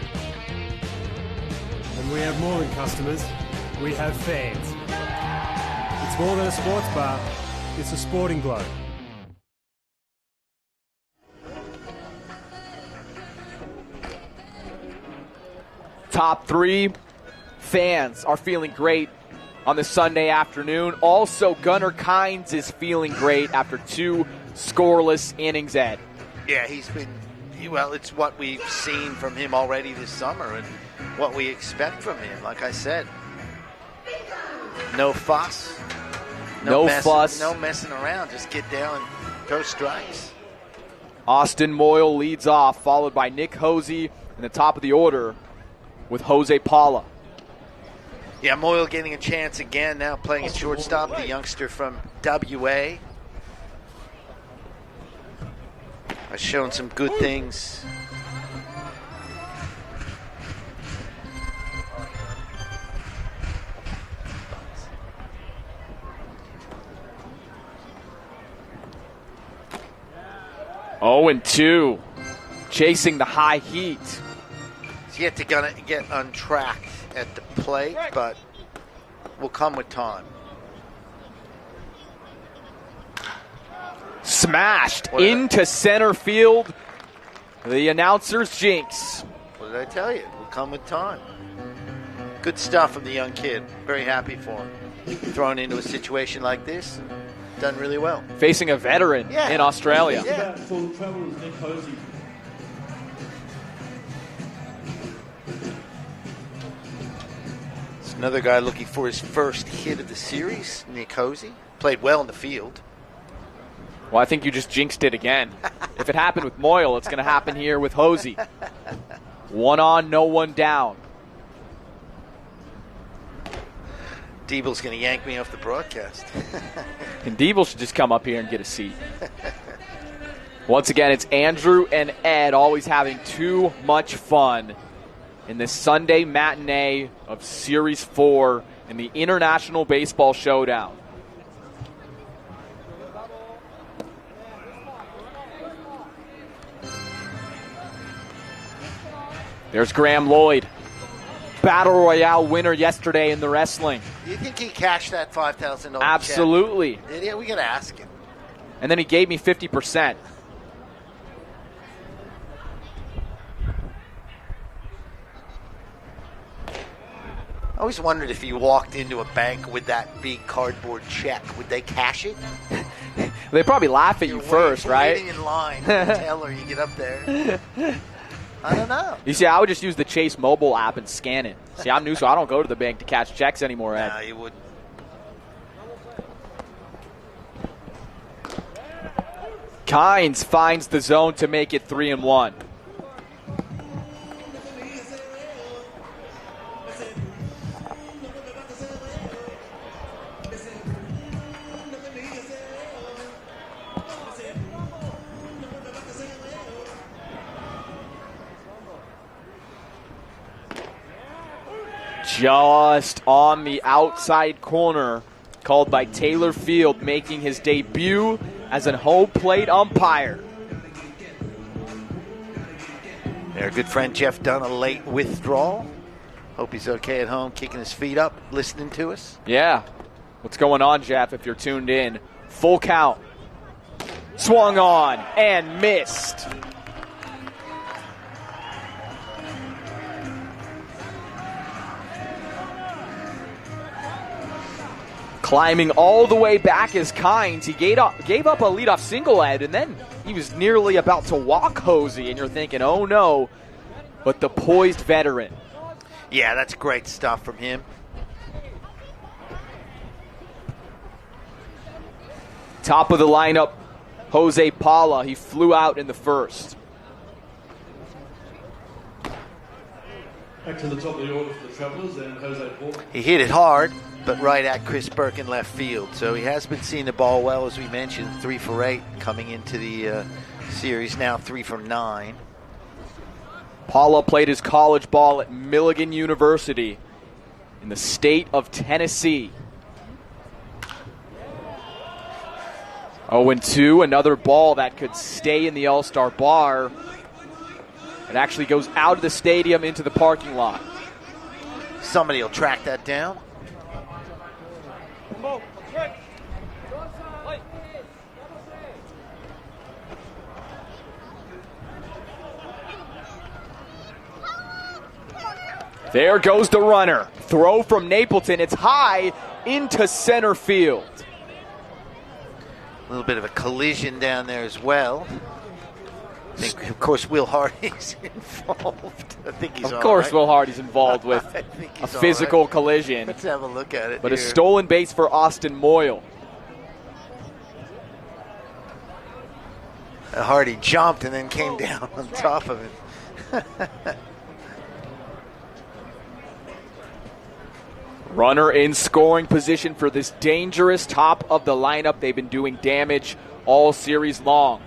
And we have more than customers, we have fans. It's more than a sports bar, it's a Sporting Globe. Top 3 fans are feeling great on this Sunday afternoon. Also, Gunnar Kynes is feeling great after 2 scoreless innings, Ed. Yeah, he's been, well, it's what we've seen from him already this summer and what we expect from him. Like I said, no fuss. No fuss. No messing around. Just get down and throw strikes. Austin Moyle leads off, followed by Nick Hosey in the top of the order with Jose Paula. Yeah, Moyle getting a chance again now, playing at shortstop, the youngster from WA. Has shown some good things. Oh, and 2, chasing the high heat. He's yet to get untracked at the plate, but will come with time. Smashed into center field. The announcer's jinx. What did I tell you? Will come with time. Good stuff from the young kid. Very happy for him. Thrown into a situation like this, done really well. Facing a veteran in Australia. Yeah. For the Travellers, Nick Hosey. It's another guy looking for his first hit of the series, Nick Hosey. Played well in the field. Well, I think you just jinxed it again. If it happened with Moyle, it's going to happen here with Hosey. 1 on, no one down. Diebel's going to yank me off the broadcast. And Diebel should just come up here and get a seat. Once again, it's Andrew and Ed always having too much fun in this Sunday matinee of Series 4 in the International Baseball Showdown. There's Graham Lloyd, Battle Royale winner yesterday in the wrestling. Do you think he cashed that $5,000 Absolutely. check? Did he? We got to ask him. And then he gave me 50%. I always wondered if you walked into a bank with that big cardboard check, would they cash it? They probably laugh at you first, right? Waiting in line for the teller, you get up there. I don't know. You see, I would just use the Chase mobile app and scan it. See, I'm new, so I don't go to the bank to cash checks anymore, Ed. No, you wouldn't. Kynes finds the zone to make it 3-1. Just on the outside corner, called by Taylor Field, making his debut as a home plate umpire. Our good friend Jeff Dunn, a late withdrawal. Hope he's okay at home, kicking his feet up, listening to us. Yeah. What's going on, Jeff, if you're tuned in? Full count. Swung on and missed. Climbing all the way back is Kynes. He gave up a leadoff single, Ed, and then he was nearly about to walk Hosey, and you're thinking, oh no. But the poised veteran. Yeah, that's great stuff from him. Top of the lineup, Jose Paula. He flew out in the first. Back to the top of the order for the Travellers and Jose Paul. He hit it hard, but right at Chris Burke in left field. So he has been seeing the ball well, as we mentioned, 3 for 8 coming into the series, now 3 for 9. Paula played his college ball at Milligan University in the state of Tennessee. 0-2, another ball that could stay in the All-Star bar. It actually goes out of the stadium into the parking lot. Somebody will track that down. There goes the runner. Throw from Napleton. It's high into center field. A little bit of a collision down there as well. I think, of course, Will Hardy's involved. I think he's Of course, right. Will Hardy's involved with a physical collision. Let's have a look at it. But here. a stolen base for Austin Moyle. Hardy jumped and then came down on top of it. Runner in scoring position for this dangerous top of the lineup. They've been doing damage all series long.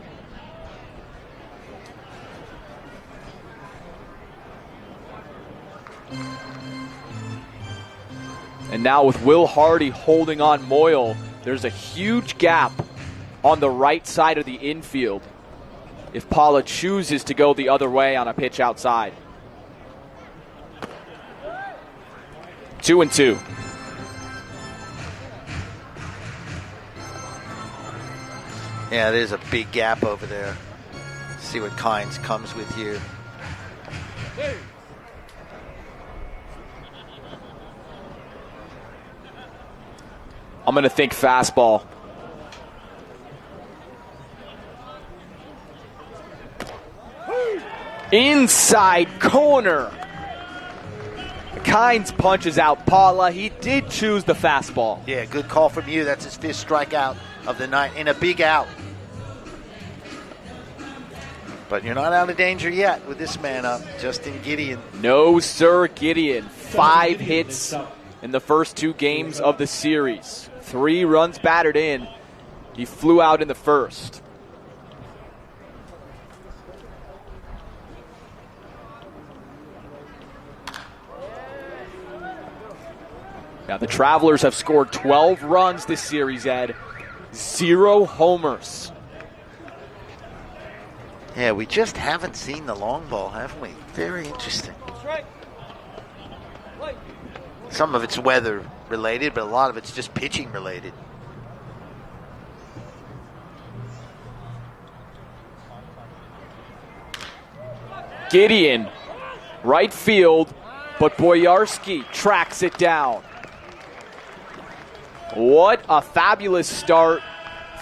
And now with Will Hardy holding on Moyle, there's a huge gap on the right side of the infield if Paula chooses to go the other way on a pitch outside. 2-2. Yeah, there's a big gap over there. See what Kynes comes with here. I'm going to think fastball. Inside corner. Kynes punches out Paula. He did choose the fastball. Yeah, good call from you. That's his 5th strikeout of the night and a big out. But you're not out of danger yet with this man up, Justin Gideon. No, sir, Gideon. 5 hits in the first 2 games of the series. 3 runs batted in. He flew out in the first. Now, the Travelers have scored 12 runs this series, Ed. 0 homers. Yeah, we just haven't seen the long ball, haven't we? Very interesting. Some of it's weather related, but a lot of it's just pitching related. Gideon, right field, but Boyarski tracks it down. What a fabulous start.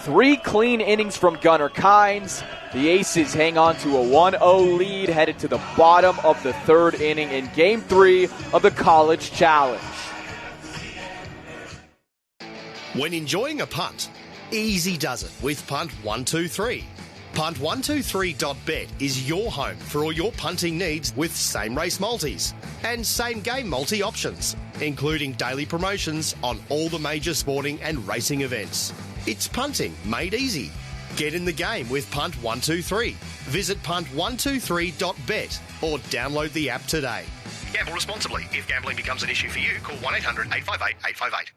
3 clean innings from Gunnar Kynes. The Aces hang on to a 1-0 lead, headed to the bottom of the 3rd inning in Game 3 of the College Challenge. When enjoying a punt, easy does it with Punt 123. Punt123.bet is your home for all your punting needs with same race multis and same game multi options, including daily promotions on all the major sporting and racing events. It's punting made easy. Get in the game with Punt 123. Visit punt123.bet or download the app today. Gamble responsibly. If gambling becomes an issue for you, call 1-800-858-858.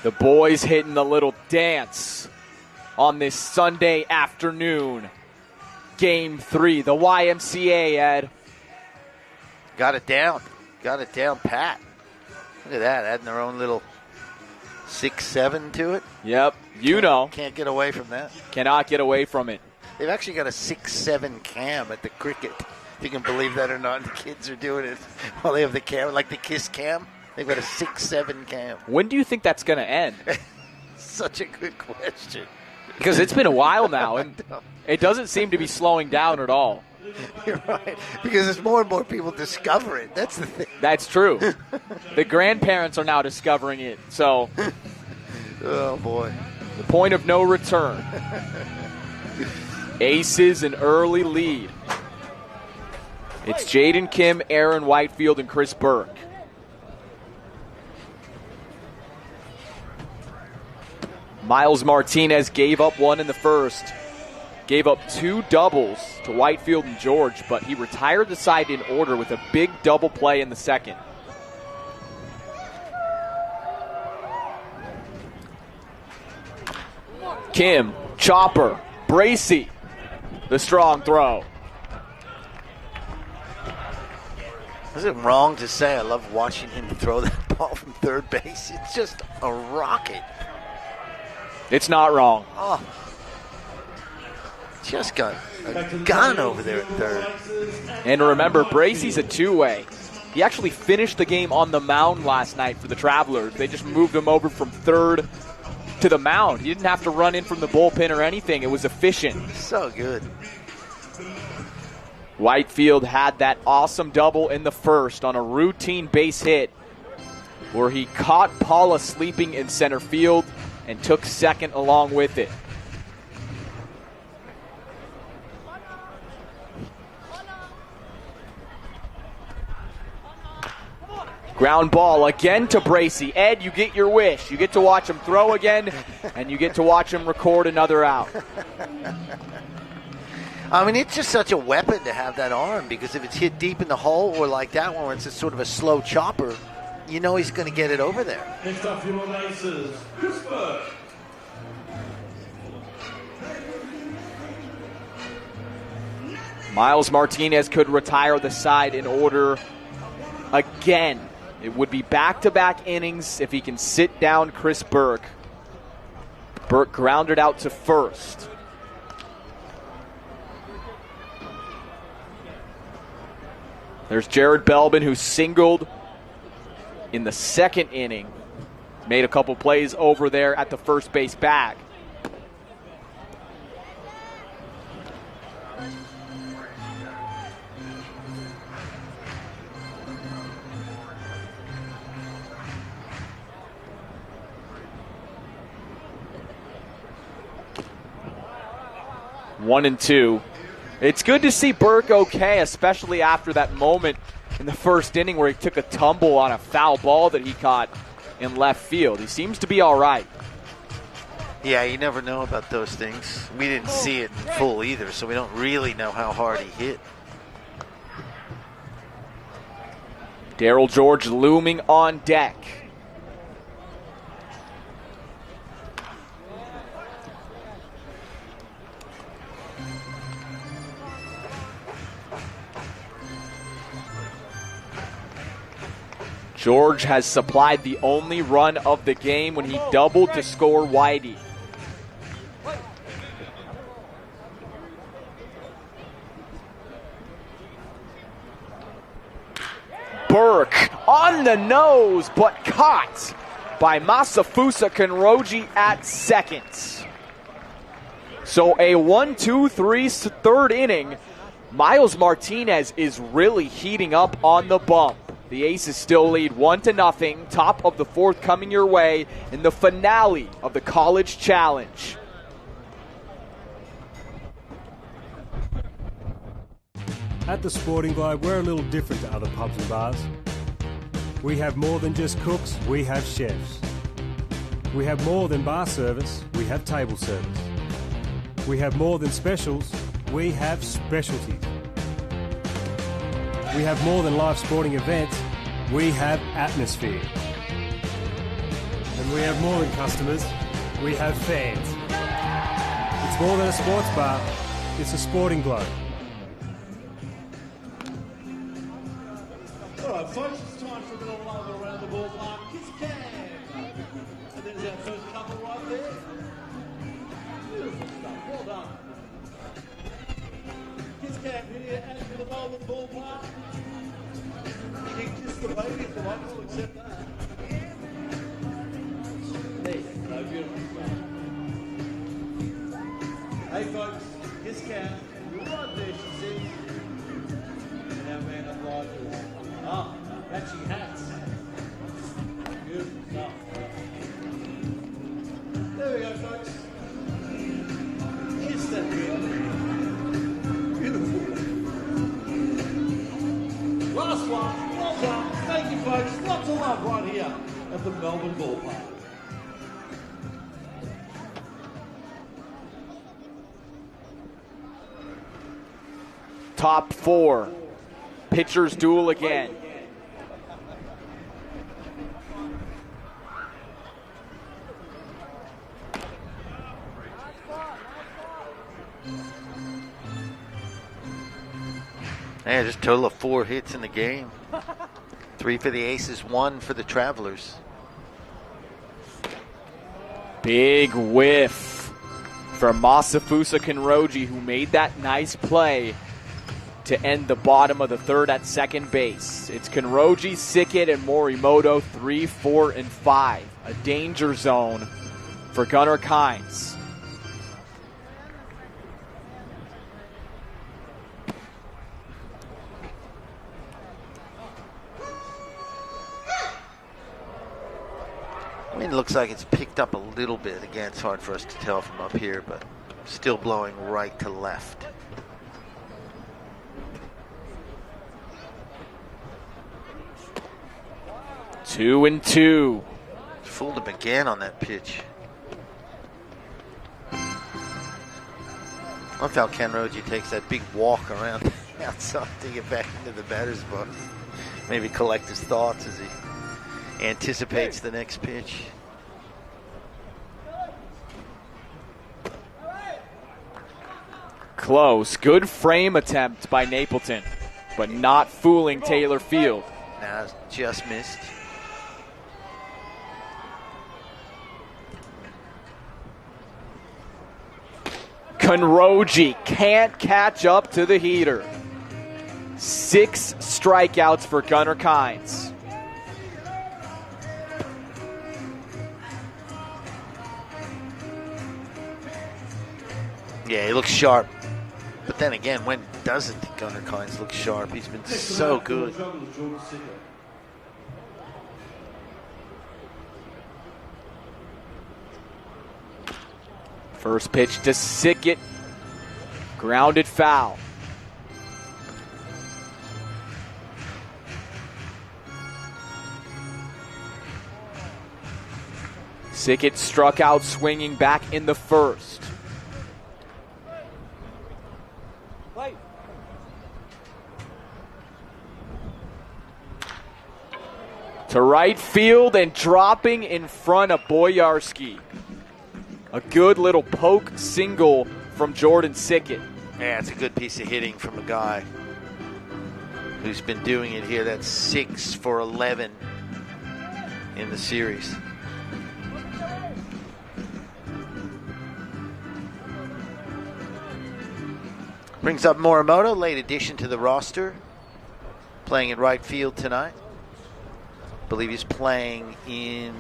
The boys hitting a little dance on this Sunday afternoon. Game 3, the YMCA, Ed. Got it down. Got it down pat. Look at that, adding their own little 6-7 to it. Yep, you know. Can't get away from that. Cannot get away from it. They've actually got a 6-7 cam at the cricket. If you can believe that or not, the kids are doing it while they have the camera, like the Kiss cam. They've got a 6-7 cam. When do you think that's going to end? Such a good question. Because it's been a while now, and it doesn't seem to be slowing down at all. You're right. Because as more and more people discover it. That's the thing. That's true. The grandparents are now discovering it. So, oh, boy. The point of no return. Aces an early lead. It's Jaden Kim, Aaron Whitefield, and Chris Burke. Miles Martinez gave up 1 in the first. Gave up 2 doubles to Whitefield and George, but he retired the side in order with a big double play in the second. Kim, chopper, Bracey, the strong throw. Is it wrong to say I love watching him throw that ball from third base? It's just a rocket. It's not wrong. Oh. just got a gun over there at third. And remember, Bracey's a two-way. He actually finished the game on the mound last night for the Travelers. They just moved him over from third to the mound. He didn't have to run in from the bullpen or anything. It was efficient. So good. Whitefield had that awesome double in the first on a routine base hit where he caught Paula sleeping in center field and took second along with it. Ground ball again to Bracey. Ed, you get your wish. You get to watch him throw again, and you get to watch him record another out. I mean, it's just such a weapon to have that arm, because if it's hit deep in the hole or like that one where it's sort of a slow chopper, you know he's going to get it over there. Next up, Melbourne Aces, Chris Burke. Miles Martinez could retire the side in order again. It would be back-to-back innings if he can sit down Chris Burke. Burke grounded out to first. There's Jared Belbin, who singled in the second inning. Made a couple plays over there at the first base bag. One and two. It's good to see Burke okay, especially after that moment in the first inning where he took a tumble on a foul ball that he caught in left field. He seems to be all right. Yeah, you never know about those things. We didn't see it in full either, so we don't really know how hard he hit. Darryl George looming on deck. George has supplied the only run of the game when he doubled to score Whitey. Burke on the nose, but caught by Masafusa Kenroji at second. So a 1-2-3 third inning. Miles Martinez is really heating up on the bump. The Aces still lead 1-0, top of the fourth coming your way in the finale of the College Challenge. At the Sporting Globe, we're a little different to other pubs and bars. We have more than just cooks, we have chefs. We have more than bar service, we have table service. We have more than specials, we have specialties. We have more than live sporting events, we have atmosphere. And we have more than customers, we have fans. It's more than a sports bar, it's a Sporting Globe. All right, folks, it's time for a little love around the ballpark. Kiss Cam. And there's our first couple right there. Beautiful stuff. Well done. Kiss Cam here at the Melbourne ballpark. You can kiss the baby if you like. We'll accept that. There you go. Beautiful stuff. Hey, folks, Kiss Cam. You're right there, she says. And our man obliges. Ah, matching hats. Beautiful stuff. There we go, folks. Kiss that beautiful. Beautiful. Last one. Well done. Thank you, folks. Lots of love right here at the Melbourne ballpark. Top four. Pitchers duel again. Yeah, just total of 4 hits in the game. 3 for the Aces, 1 for the Travelers. Big whiff for Masafusa Kenroji, who made that nice play to end the bottom of the third at second base. It's Kenroji, Sickett, and Morimoto, 3, 4, and 5. A danger zone for Gunnar Kynes. Wind looks like it's picked up a little bit. Again, it's hard for us to tell from up here, but still blowing right to left. Two and two. Fooled him again on that pitch. Love how Kenroji takes that big walk around the outside to get back into the batter's box. Maybe collect his thoughts as he anticipates the next pitch. Close. Good frame attempt by Napleton, but not fooling Taylor Field. Now just missed. Kenroji can't catch up to the heater. 6 strikeouts for Gunnar Kynes. Yeah, he looks sharp. But then again, when doesn't Gunnar Kynes look sharp? He's been so good. First pitch to Sickett. Grounded foul. Sickett struck out swinging back in the first. To right field and dropping in front of Boyarski. A good little poke single from Jordan Sickett. Yeah, it's a good piece of hitting from a guy who's been doing it here. That's 6 for 11 in the series. Brings up Morimoto, late addition to the roster. Playing in right field tonight. I believe he's playing in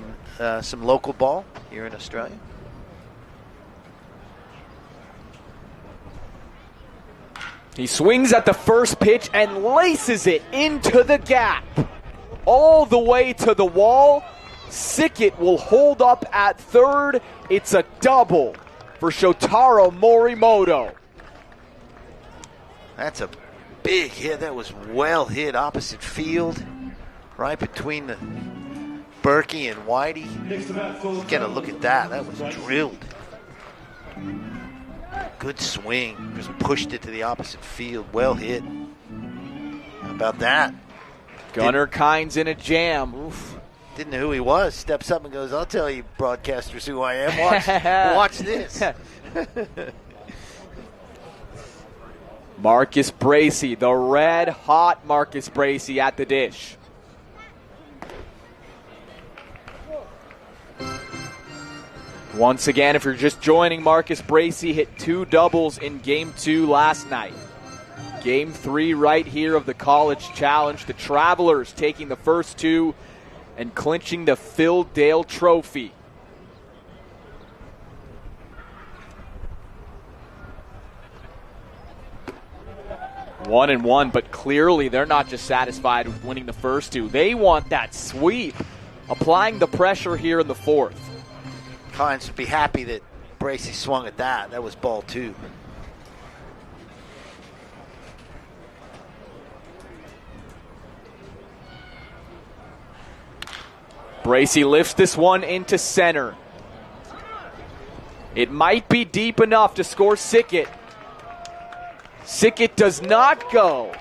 some local ball here in Australia. He swings at the first pitch and laces it into the gap. All the way to the wall. Sickett will hold up at third. It's a double for Shotaro Morimoto. That's a big hit. That was well hit opposite field. Right between the Berkey and Whitey. Get a look at that. That was drilled. Good swing. Just pushed it to the opposite field. Well hit. How about that? Gunnar Kynes in a jam. Oof. Didn't know who he was. Steps up and goes, I'll tell you broadcasters who I am. Watch this. Marcus Bracey, the red hot Marcus Bracey at the dish. Once again, if you're just joining, Marcus Bracey hit 2 doubles in Game 2 last night. Game 3 right here of the College Challenge. The Travelers taking the first 2 and clinching the Phil Dale Trophy. One and one, but clearly they're not just satisfied with winning the first 2. They want that sweep, applying the pressure here in the fourth. Kynes would be happy that Bracey swung at that. That was ball 2. Bracey lifts this one into center. It might be deep enough to score Sickett. Sickett does not go.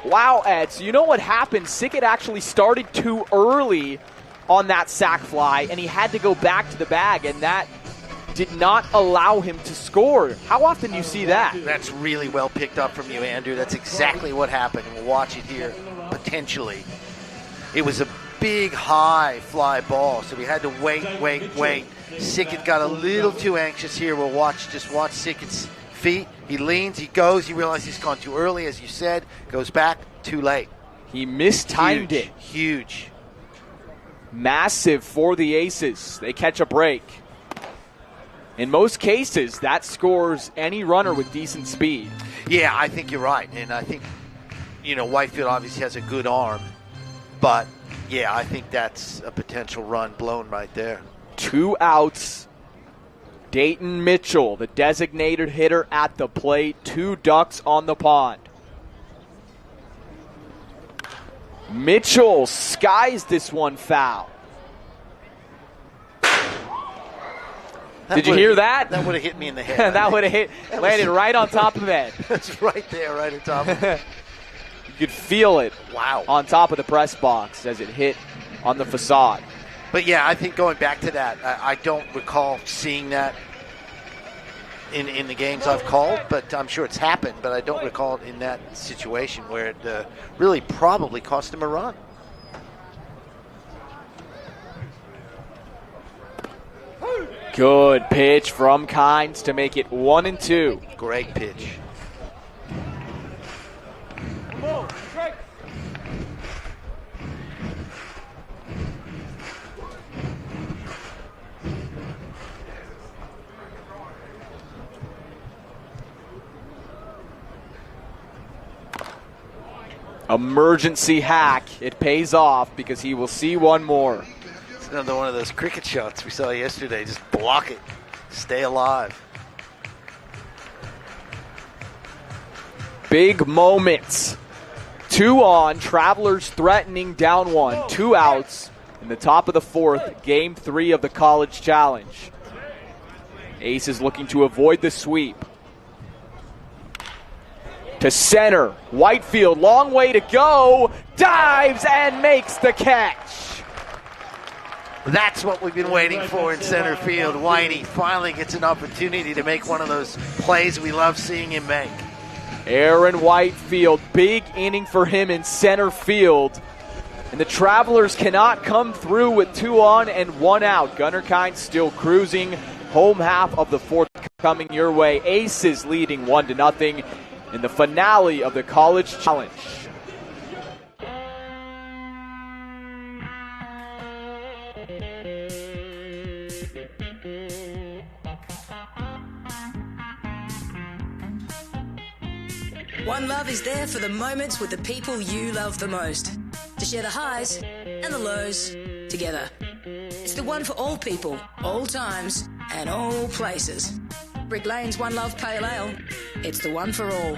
Wow, Ed, so you know what happened? Sickett actually started too early on that sac fly, and he had to go back to the bag, and that did not allow him to score. How often do you see that? That's really well picked up from you, Andrew. That's exactly what happened. We'll watch it here, potentially, It was a big, high fly ball, so we had to wait. Sickett got a little too anxious here. We'll watch Sickett's feet. He leans, he goes, he realizes he's gone too early, as you said, goes back, too late. He mistimed it. Huge. Massive for the Aces. They catch a break. In most cases, that scores any runner with decent speed. Yeah, I think you're right. And I think, Whitefield obviously has a good arm. But, yeah, I think that's a potential run blown right there. 2 outs. Dayton Mitchell, the designated hitter at the plate. 2 ducks on the pond. Mitchell skies this one foul. Did you hear that? That would have hit me in the head. That would have landed right on top of it. That's right there, right on top of it. You could feel it. Wow. On top of the press box as it hit on the facade. But yeah, I think going back to that, I don't recall seeing that in the games I've called, but I'm sure it's happened, but I don't recall it in that situation where it really probably cost him a run. Good pitch from Kynes to make it 1-2. Great pitch. Emergency hack. It pays off because he will see one more. It's another one of those cricket shots we saw yesterday. Just block it. Stay alive. Big moments. 2 on. Travelers threatening down 1. 2 outs in the top of the 4th. Game 3 of the College Challenge. Aces looking to avoid the sweep. To center. Whitefield, long way to go. Dives and makes the catch. That's what we've been waiting for in center field. Whitey finally gets an opportunity to make one of those plays we love seeing him make. Aaron Whitefield, big inning for him in center field. And the Travelers cannot come through with 2 on and 1 out. Gunnar Kynes still cruising. Home half of the 4th coming your way. Aces leading 1-0 in the finale of the College Challenge. One Love is there for the moments with the people you love the most. To share the highs and the lows together. It's the one for all people, all times, and all places. Brick Lane's One Love Pale Ale. It's the one for all.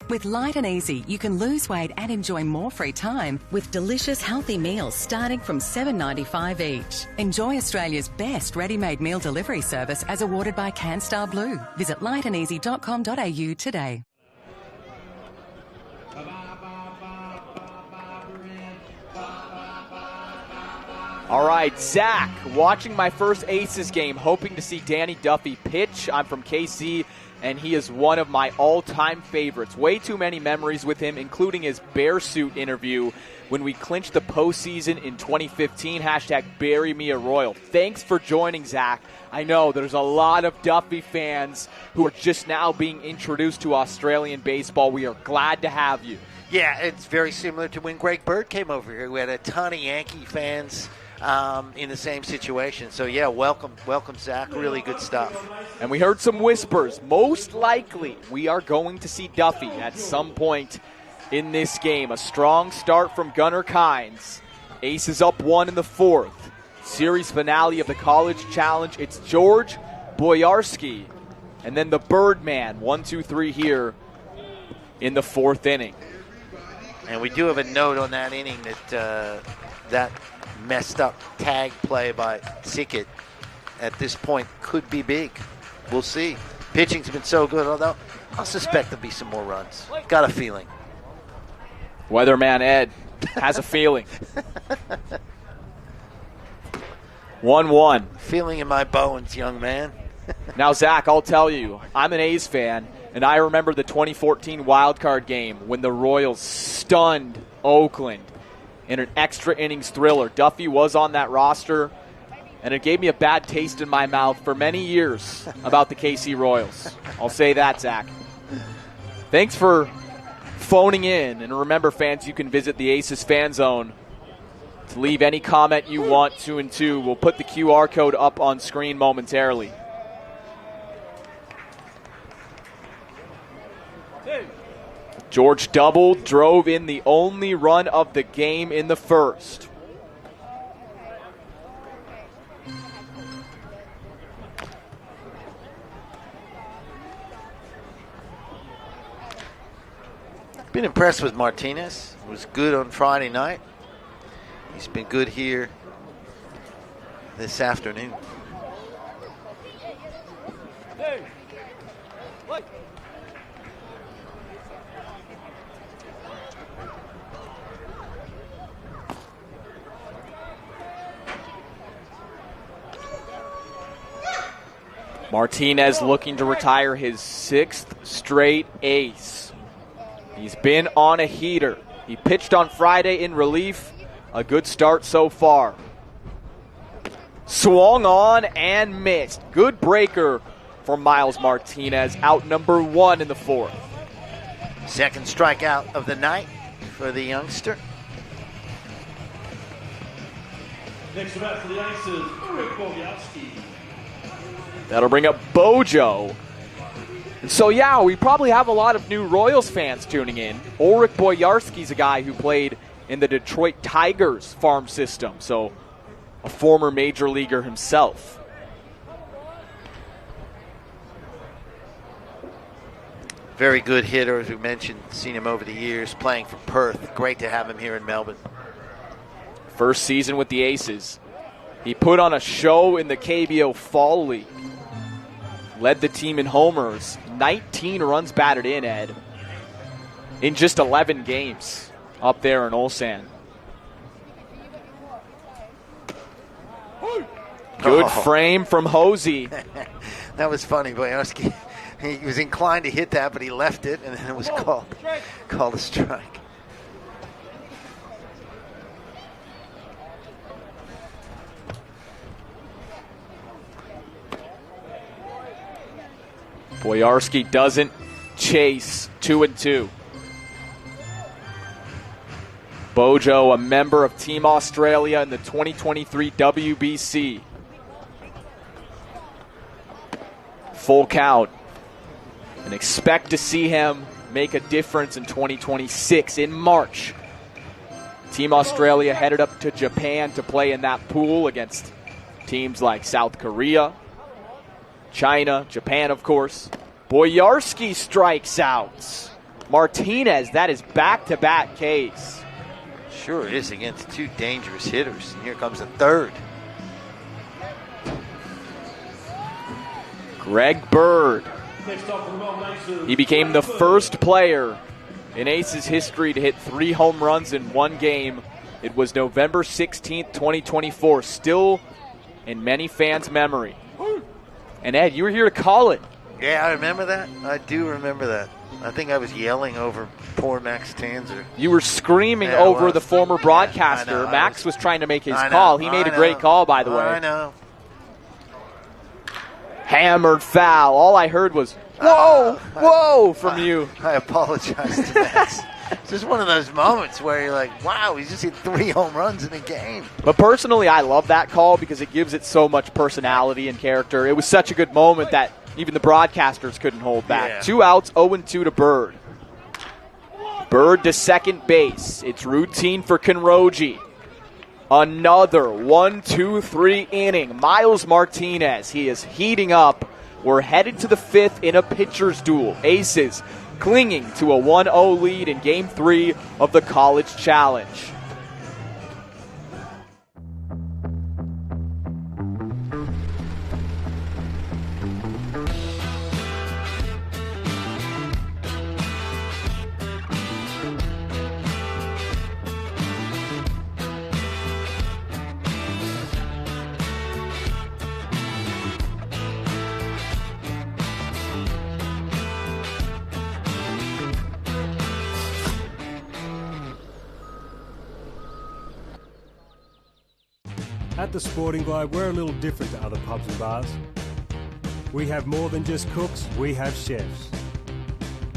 With Light and Easy, you can lose weight and enjoy more free time with delicious healthy meals starting from $7.95 each. Enjoy Australia's best ready-made meal delivery service as awarded by CanStar Blue. Visit lightandeasy.com.au today. All right, Zach, watching my first Aces game, hoping to see Danny Duffy pitch. I'm from KC, and he is one of my all-time favorites. Way too many memories with him, including his bear suit interview when we clinched the postseason in 2015. Hashtag bury me a Royal. Thanks for joining, Zach. I know there's a lot of Duffy fans who are just now being introduced to Australian baseball. We are glad to have you. Yeah, it's very similar to when Greg Bird came over here. We had a ton of Yankee fans in the same situation. So, yeah, welcome, Zach. Really good stuff. And we heard some whispers. Most likely, we are going to see Duffy at some point in this game. A strong start from Gunnar Kynes. Aces up 1 in the 4th. Series finale of the College Challenge. It's George Boyarsky. And then the Birdman, 1-2-3 here in the 4th inning. And we do have a note on that inning that messed up tag play by Sickett at this point could be big. We'll see. Pitching's been so good, although I'll suspect there'll be some more runs. Got a feeling. Weatherman Ed has a feeling. 1-1. Feeling in my bones, young man. Now, Zach, I'll tell you, I'm an A's fan, and I remember the 2014 wildcard game when the Royals stunned Oakland. in an extra innings thriller. Duffy was on that roster, and it gave me a bad taste in my mouth for many years about the KC Royals. I'll say that, Zach. Thanks for phoning in. And remember, fans, you can visit the Aces Fan Zone to leave any comment you want. 2-2. We'll put the QR code up on screen momentarily. George doubled, drove in the only run of the game in the first. Been impressed with Martinez. Was good on Friday night. He's been good here this afternoon. Martinez looking to retire his 6th straight ace. He's been on a heater. He pitched on Friday in relief. A good start so far. Swung on and missed. Good breaker for Miles Martinez. Out number 1 in the 4th. Second strikeout of the night for the youngster. Next about for the Aces, Rick Boyowski. That'll bring up Bojo. And so, yeah, we probably have a lot of new Royals fans tuning in. Ulrich Boyarski's a guy who played in the Detroit Tigers farm system, so a former major leaguer himself. Very good hitter, as we mentioned. Seen him over the years playing for Perth. Great to have him here in Melbourne. First season with the Aces. He put on a show in the KBO Fall League. Led the team in homers. 19 runs batted in, Ed. In just 11 games up there in Ulsan. Good frame from Hosey. That was funny. Boyarski, he was inclined to hit that, but he left it, and then it was called a strike. Boyarski doesn't chase. 2-2. Bojo, a member of Team Australia in the 2023 WBC. Full count. And expect to see him make a difference in 2026 in March. Team Australia headed up to Japan to play in that pool against teams like South Korea, China, Japan, of course. Boyarski strikes out. Martinez, that is back-to-back case. Sure is, against two dangerous hitters. And here comes the third. Greg Bird. He became the first player in Aces history to hit 3 home runs in one game. It was November 16th, 2024. Still in many fans' memory. And Ed, you were here to call it. Yeah, I remember that. I do remember that. I think I was yelling over poor Max Tanzer. You were screaming over the former broadcaster. Max was trying to make his call. He made a great call, by the way. I know. Hammered foul. All I heard was, whoa, whoa, from you. I apologize to Max. It's just one of those moments where you're like, wow, he's just hit 3 home runs in a game. But personally, I love that call because it gives it so much personality and character. It was such a good moment that even the broadcasters couldn't hold back. Yeah. 2 outs, 0-2 to Bird. Bird to second base. It's routine for Kenroji. Another 1-2-3 inning. Miles Martinez, he is heating up. We're headed to the 5th in a pitcher's duel. Aces clinging to a 1-0 lead in Game 3 of the College Challenge. At the Sporting Globe, we're a little different to other pubs and bars. We have more than just cooks, we have chefs.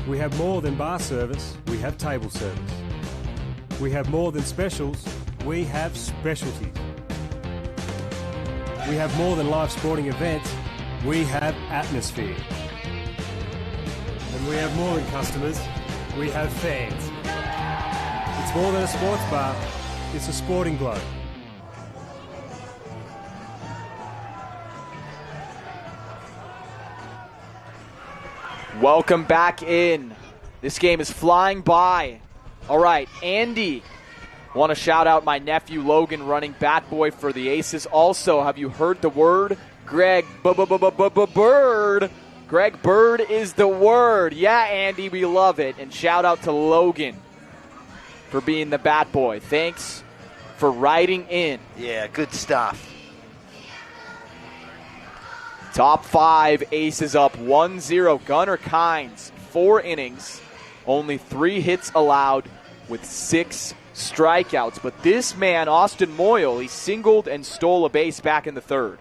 We have more than bar service, we have table service. We have more than specials, we have specialties. We have more than live sporting events, we have atmosphere. And we have more than customers, we have fans. It's more than a sports bar, it's a Sporting Globe. Welcome back in. This game is flying by. All right, Andy. Want to shout out my nephew Logan running bat boy for the Aces. Also, have you heard the word? Greg Bird. Greg Bird is the word. Yeah, Andy, we love it. And shout out to Logan for being the bat boy. Thanks for writing in. Yeah, good stuff. Top 5, Aces up 1-0. Gunnar Kynes, 4 innings, only 3 hits allowed with 6 strikeouts. But this man, Austin Moyle, he singled and stole a base back in the 3rd.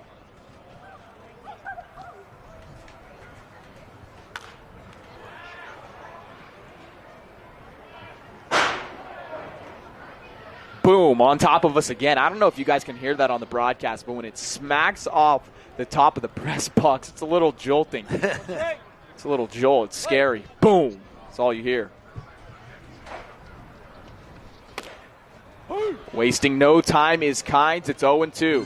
Boom, on top of us again. I don't know if you guys can hear that on the broadcast, but when it smacks off the top of the press box, it's a little jolting. It's a little jolt. It's scary. Boom. That's all you hear. Wasting no time is Kynes. It's 0-2.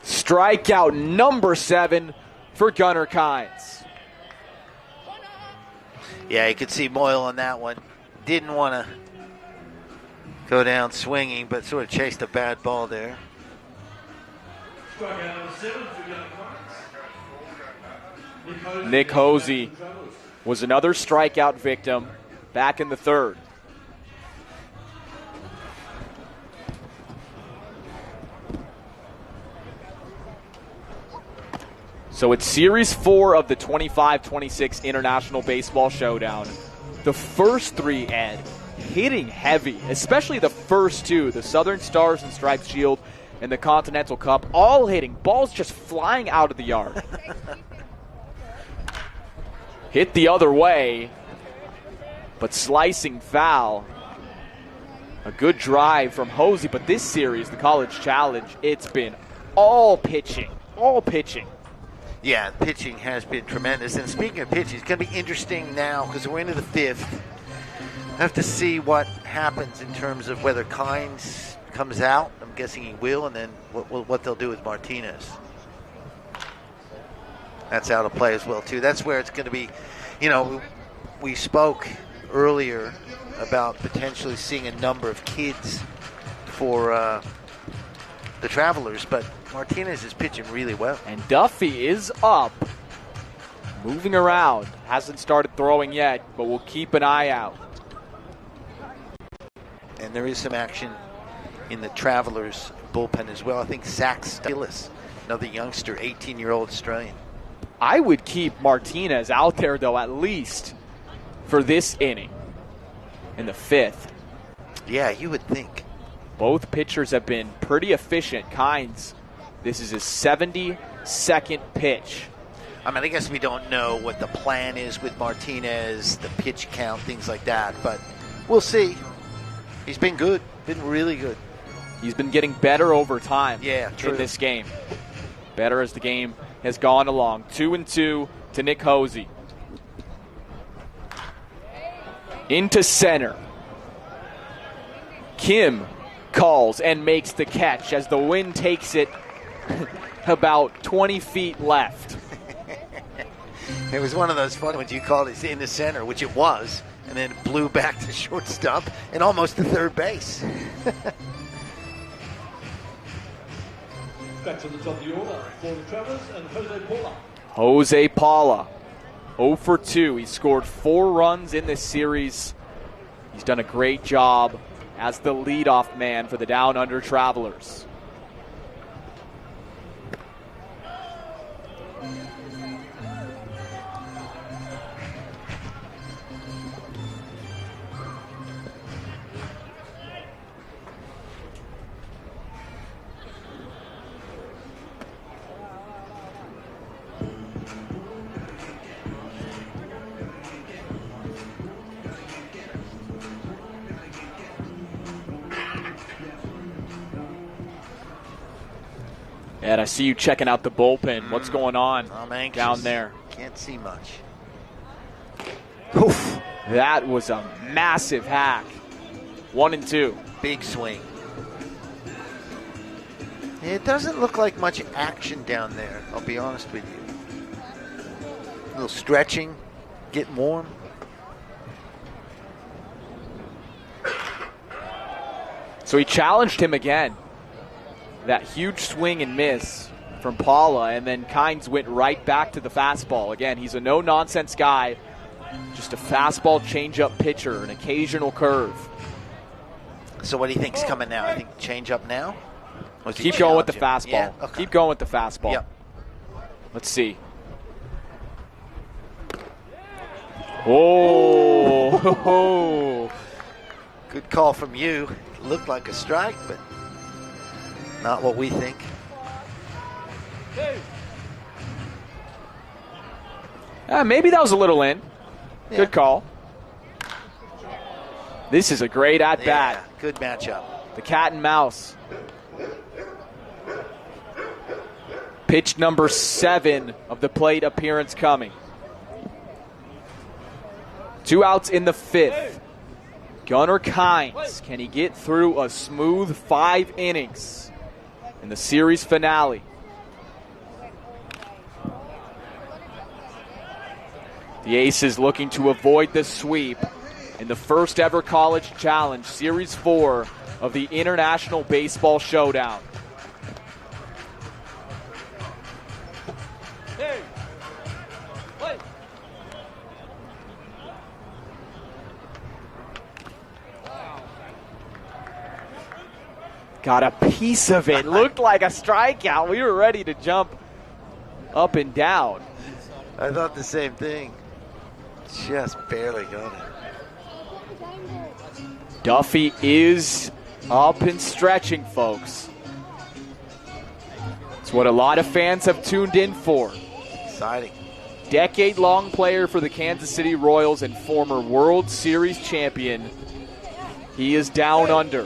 Strikeout number 7 for Gunnar Kynes. Yeah, you could see Moyle on that one. Didn't want to go down swinging, but sort of chased a bad ball there. Nick Hosey was another strikeout victim back in the 3rd. So it's Series 4 of the 25-26 International Baseball Showdown. The first 3, Ed, hitting heavy, especially the first 2, the Southern Stars and Stripes Shield and the Continental Cup, all hitting. Balls just flying out of the yard. Hit the other way, but slicing foul. A good drive from Hosey, but this series, the College Challenge, it's been all pitching, all pitching. Yeah, pitching has been tremendous. And speaking of pitching, it's going to be interesting now because we're into the 5th. I have to see what happens in terms of whether Kynes comes out. I'm guessing he will, and then what they'll do with Martinez. That's out of play as well, too. That's where it's going to be, you know, we spoke earlier about potentially seeing a number of kids for the Travelers, but Martinez is pitching really well. And Duffy is up, moving around. Hasn't started throwing yet, but we'll keep an eye out. And there is some action in the Travelers bullpen as well. I think Zach Stillis, another youngster, 18-year-old Australian. I would keep Martinez out there, though, at least for this inning in the 5th. Yeah, you would think. Both pitchers have been pretty efficient. Kynes, this is his 72nd pitch. I mean, I guess we don't know what the plan is with Martinez, the pitch count, things like that, but we'll see. He's been good, been really good. He's been getting better over time true. in this game. Better as the game has gone along. 2-2 to Nick Hosey. Into center. Kim calls and makes the catch as the wind takes it about 20 feet left. It was one of those fun ones you called it in the center, which it was, and then it blew back to shortstop and almost to third base. Back to the top of the order for the Travellers and Jose Paula. Jose Paula, 0 for 2. He scored 4 runs in this series. He's done a great job as the leadoff man for the Down Under Travelers. Ed, I see you checking out the bullpen. What's going on down there? Can't see much. Oof, that was a massive hack. 1-2. Big swing. It doesn't look like much action down there, I'll be honest with you. A little stretching, getting warm. So he challenged him again. That huge swing and miss from Paula, and then Kynes went right back to the fastball. Again, he's a no-nonsense guy. Just a fastball changeup pitcher, an occasional curve. So what do you think's coming now? I think change up now? Keep going with the fastball. Yeah, okay. Keep going with the fastball. Yep. Let's see. Oh. Good call from you. Looked like a strike, but not what we think. Maybe that was a little in. Yeah. Good call. This is a great at-bat. Yeah, good matchup. The cat and mouse. Pitch number 7 of the plate appearance coming. 2 outs in the 5th. Gunnar Kynes, can he get through a smooth 5 innings in the series finale? The Aces looking to avoid the sweep in the first ever College Challenge, Series 4 of the International Baseball Showdown. Got a piece of it. Looked like a strikeout. We were ready to jump up and down. I thought the same thing. Just barely got it. Duffy is up and stretching, folks. It's what a lot of fans have tuned in for. Exciting. Decade-long player for the Kansas City Royals and former World Series champion. He is down under.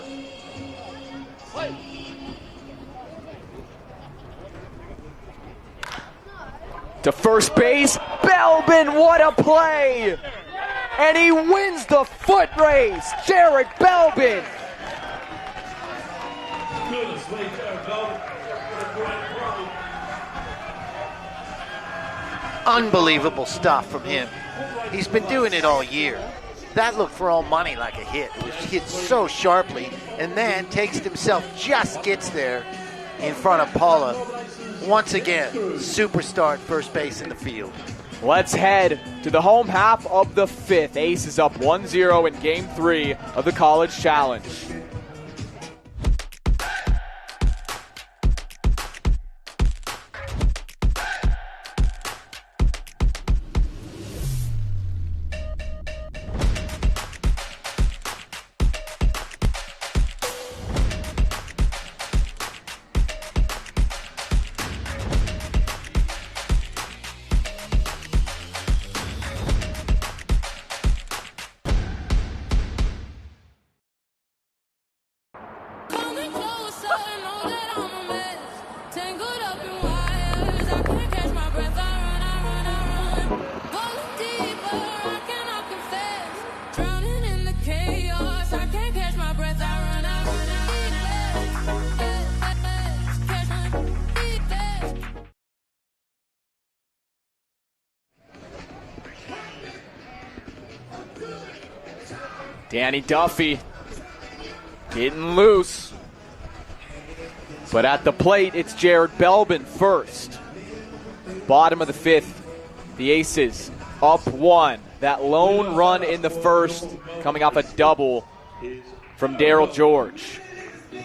To first base, Belbin, what a play! And he wins the foot race, Jared Belbin. Unbelievable stuff from him. He's been doing it all year. That looked for all money like a hit. It was hit so sharply, and then takes it himself, just gets there in front of Paula. Once again, superstar at first base in the field. Let's head to the home half of the 5th. Aces up 1-0 in Game 3 of the College Challenge. Danny Duffy getting loose. But at the plate, it's Jared Belbin first. Bottom of the 5th, the Aces up 1. That lone run in the first coming off a double from Darryl George.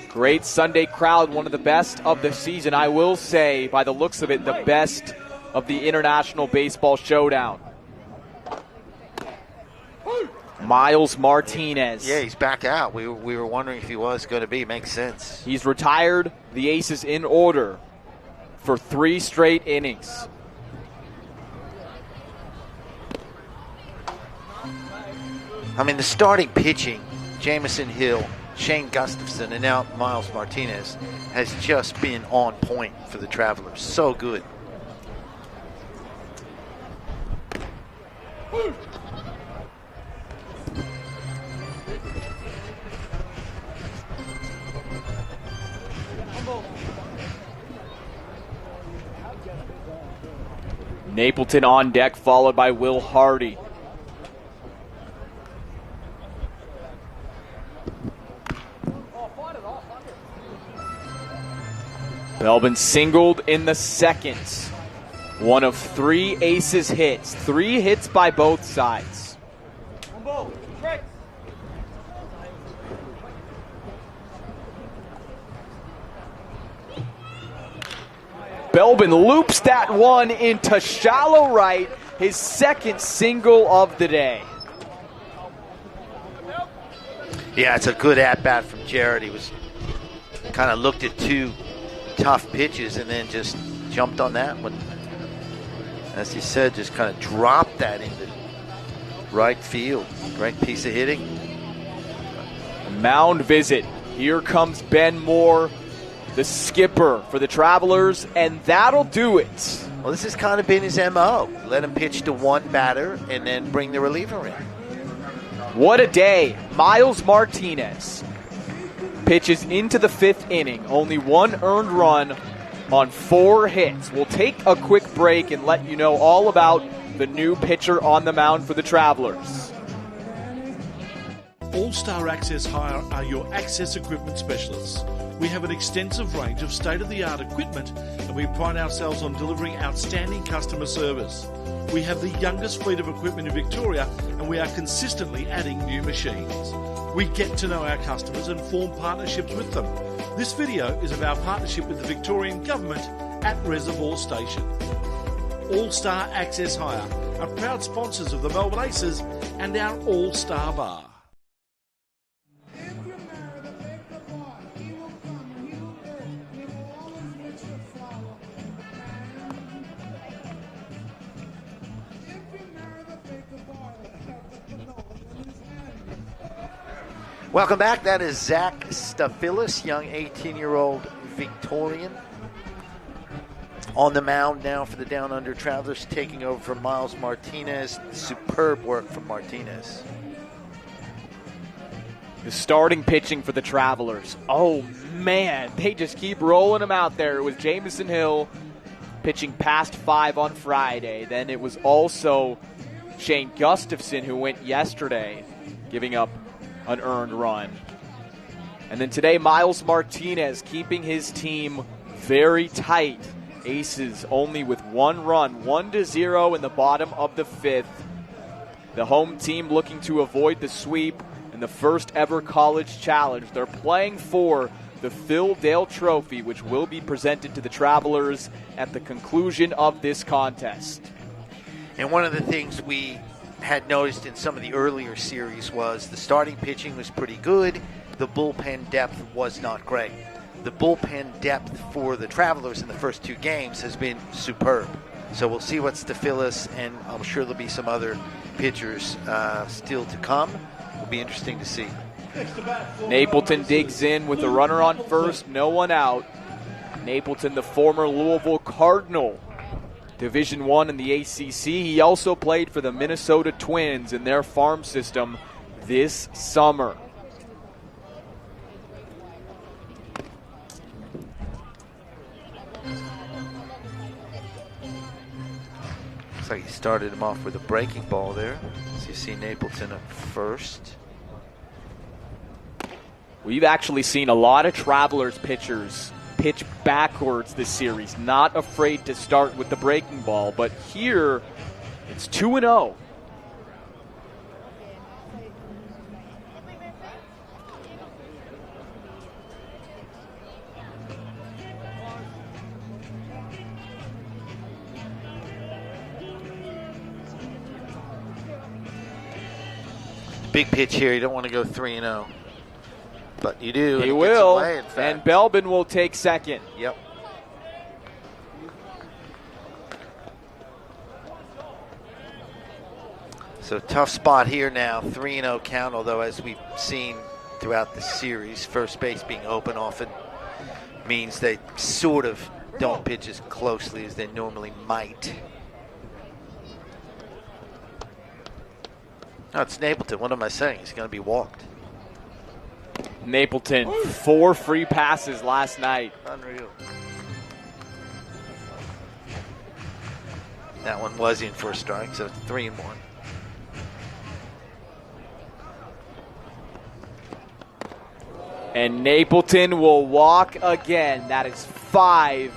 Great Sunday crowd, one of the best of the season. I will say, by the looks of it, the best of the International Baseball Showdown. Miles Martinez. Yeah, he's back out. We were wondering if he was going to be. Makes sense. He's retired. The Aces in order for 3 straight innings. I mean, the starting pitching, Jamison Hill, Shane Gustafson and now Miles Martinez has just been on point for the Travelers. So good. Napleton on deck, followed by Will Hardy. Belbin singled in the second. One of 3 Aces hits. 3 hits by both sides. Belbin loops that one into shallow right, his second single of the day. Yeah, it's a good at-bat from Jared. He was kind of looked at 2 tough pitches and then just jumped on that one. As he said, just kind of dropped that into right field. Great piece of hitting. Mound visit. Here comes Ben Moore, the skipper for the Travelers, and that'll do it. Well, this has kind of been his MO. Let him pitch to one batter and then bring the reliever in. What a day. Miles Martinez pitches into the 5th inning. Only 1 earned run on 4 hits. We'll take a quick break and let you know all about the new pitcher on the mound for the Travelers. All-Star Access Hire are your access equipment specialists. We have an extensive range of state-of-the-art equipment and we pride ourselves on delivering outstanding customer service. We have the youngest fleet of equipment in Victoria and we are consistently adding new machines. We get to know our customers and form partnerships with them. This video is of our partnership with the Victorian Government at Reservoir Station. All-Star Access Hire are proud sponsors of the Melbourne Aces and our All-Star Bar. Welcome back. That is Zach Staphylis, young 18-year-old Victorian. On the mound now for the Down Under Travelers, taking over from Miles Martinez. Superb work from Martinez. The starting pitching for the Travelers. Oh, man. They just keep rolling them out there. It was Jamison Hill pitching past 5 on Friday. Then it was also Shane Gustafson who went yesterday, giving up an earned run. And then today, Miles Martinez keeping his team very tight. Aces only with 1 run, 1-0 in the bottom of the 5th. The home team looking to avoid the sweep in the first ever college challenge. They're playing for the Phil Dale Trophy, which will be presented to the Travelers at the conclusion of this contest. And one of the things we had noticed in some of the earlier series was the starting pitching was pretty good. The bullpen depth was not great. The bullpen depth for the Travelers in the first 2 games has been superb. So we'll see what Staphylis, and I'm sure there'll be some other pitchers still to come. Will be interesting to see. Napleton digs in with a runner on first, no one out. Napleton, the former Louisville Cardinal, Division I in the ACC. He also played for the Minnesota Twins in their farm system this summer. Looks like he started him off with a breaking ball there. So you see Napleton at first. We've actually seen a lot of Travelers pitchers pitch backwards this series, not afraid to start with the breaking ball, but here it's 2-0. Big pitch here. You don't want to go 3-0. But you do. He will, and Belbin will take second. Yep. So tough spot here now, 3-0 count, although as we've seen throughout the series. First base being open often means they sort of don't pitch as closely as they normally might. No, it's Napleton. What am I saying? He's going to be walked. Napleton, 4 free passes last night. Unreal. That one was in for a strike, so it's 3-1. And Napleton will walk again. That is 5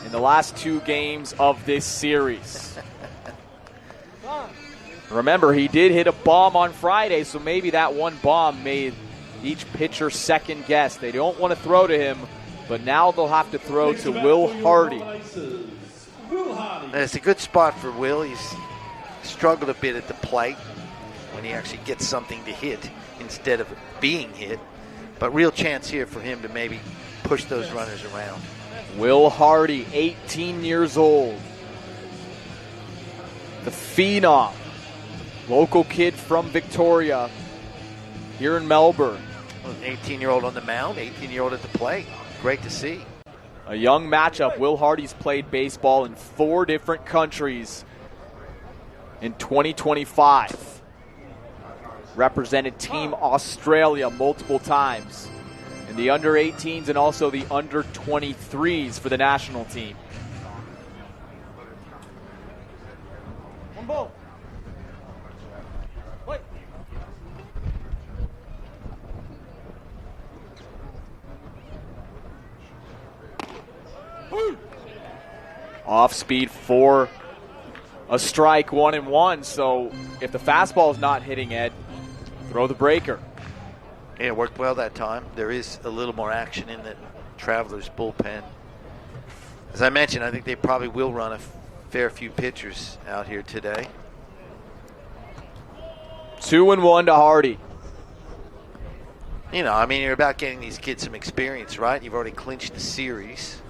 in the last 2 games of this series. Remember, he did hit a bomb on Friday, so maybe that one bomb made each pitcher second guess. They don't want to throw to him, but now they'll have to throw to Will Hardy. It's a good spot for Will. He's struggled a bit at the plate when he actually gets something to hit instead of being hit. But real chance here for him to maybe push those runners around. Will Hardy, 18 years old. The phenom. Local kid from Victoria here in Melbourne. An 18-year-old on the mound, 18-year-old at the plate. Great to see. A young matchup. Will Hardy's played baseball in 4 different countries in 2025. Represented Team Australia multiple times in the under-18s and also the under-23s for the national team. One ball. Wait. Off speed for a strike, 1-1. So if the fastball is not hitting Ed, throw the breaker. Yeah, it worked well that time. There is a little more action in the Travelers bullpen. As I mentioned, I think they probably will run a fair few pitchers out here today. 2-1 to Hardy. You know, I mean, you're about getting these kids some experience, right? You've already clinched the series.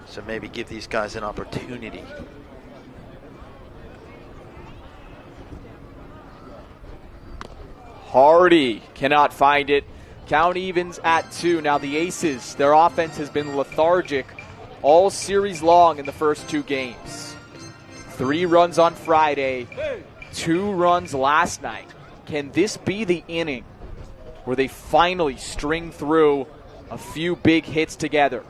So maybe give these guys an opportunity. Hardy cannot find it. Count evens at 2. Now the Aces, their offense has been lethargic all series long in the first 2 games. 3 runs on Friday, 2 runs last night. Can this be the inning where they finally string through a few big hits together?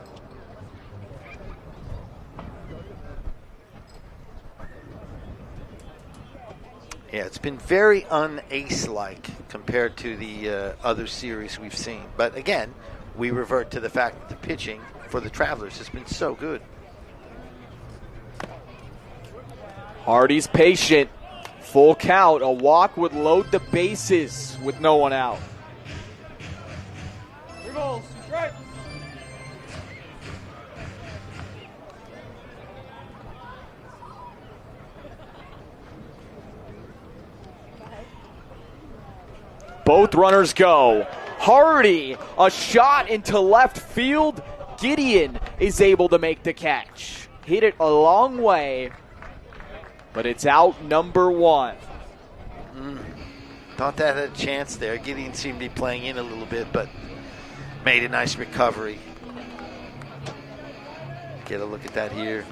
Yeah, it's been very un-ace-like compared to the other series we've seen. But again, we revert to the fact that the pitching for the Travelers has been so good. Hardy's patient. Full count. A walk would load the bases with no one out. 3 balls, 2 strikes. Both runners go. Hardy, a shot into left field. Gideon is able to make the catch. Hit it a long way, but it's out number 1. Thought that had a chance there. Gideon seemed to be playing in a little bit, but made a nice recovery. Get a look at that here.